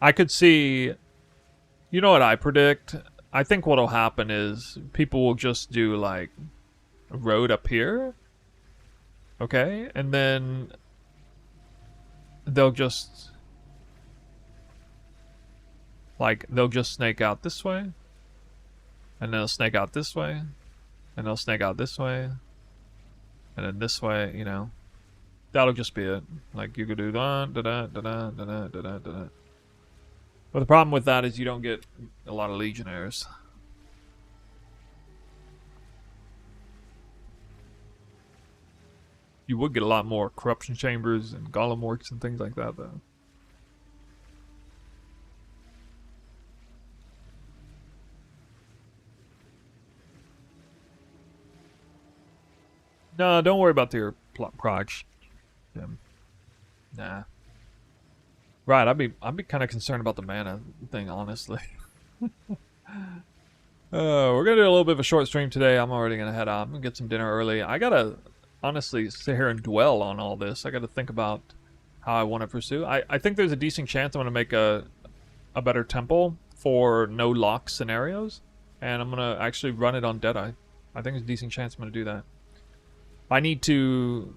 B: I could see... You know what I predict? I think what'll happen is people will just do, like, a road up here. Okay? And then they'll just... Like, they'll just snake out this way. And then they'll snake out this way. And they'll snake out this way. And then this way, you know. That'll just be it. Like, you could do that, da-da, da-da, da-da, da-da, da-da. But the problem with that is you don't get a lot of legionnaires. You would get a lot more corruption chambers and golem works and things like that, though. No, don't worry about your procs. Nah. Right, I'd be kind of concerned about the mana thing, honestly. We're gonna do a little bit of a short stream today. I'm already gonna head out. I'm gonna get some dinner early. I gotta honestly sit here and dwell on all this. I gotta think about how I want to pursue. I think there's a decent chance I'm gonna make a better temple for no lock scenarios, and I'm gonna actually run it on Deadeye. I think there's a decent chance I'm gonna do that. I need to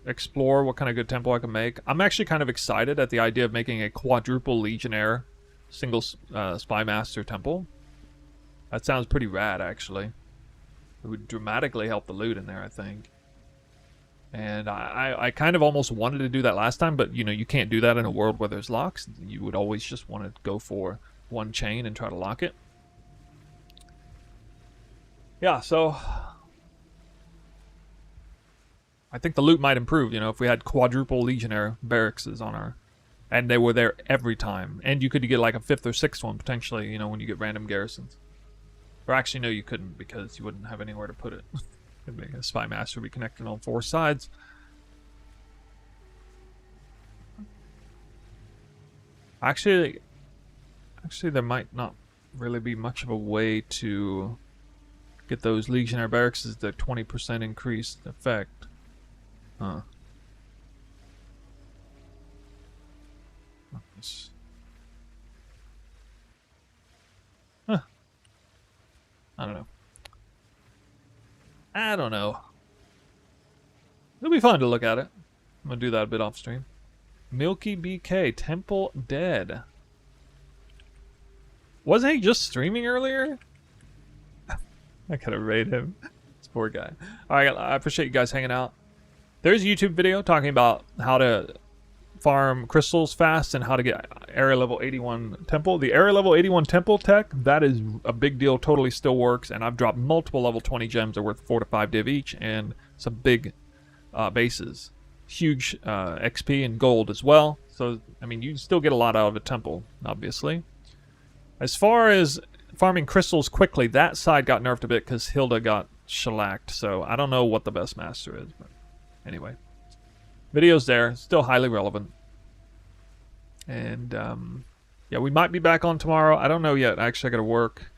B: explore what kind of good temple I can make. I'm actually kind of excited at the idea of making a quadruple legionnaire single spy master temple. That sounds pretty rad, actually. It would dramatically help the loot in there, I think. And I kind of almost wanted to do that last time, but you know, you can't do that in a world where there's locks. You would always just want to go for one chain and try to lock it. Yeah, so I think the loot might improve, you know, if we had quadruple legionnaire barracks on our... And they were there every time. And you could get like a 5th or 6th one, potentially, you know, when you get random garrisons. Or actually, no, you couldn't, because you wouldn't have anywhere to put it. A spy master would be connected on 4 sides. Actually, there might not really be much of a way to get those legionnaire barracks as the 20% increased effect. Huh. Huh. I don't know. It'll be fun to look at it. I'm gonna do that a bit off stream. Milky BK, Temple Dead. Wasn't he just streaming earlier? I gotta raid him. This poor guy. Alright, I appreciate you guys hanging out. There's a YouTube video talking about how to farm crystals fast and how to get area level 81 temple. The area level 81 temple tech, that is a big deal, totally still works, and I've dropped multiple level 20 gems that are worth 4 to 5 div each, and some big bases. Huge XP and gold as well. So, I mean, you still get a lot out of a temple, obviously. As far as farming crystals quickly, that side got nerfed a bit because Hilda got shellacked, so I don't know what the best master is, but anyway. Video's there, still highly relevant. And, yeah, we might be back on tomorrow. I don't know yet. Actually, I gotta work.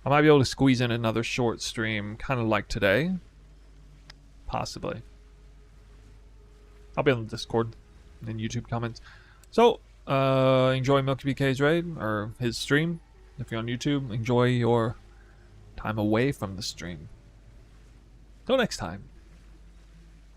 B: I might be able to squeeze in another short stream, kind of like today. Possibly. I'll be on the Discord and YouTube comments. So, enjoy Milky BK's raid, or his stream. If you're on YouTube, enjoy your time away from the stream. Till next time.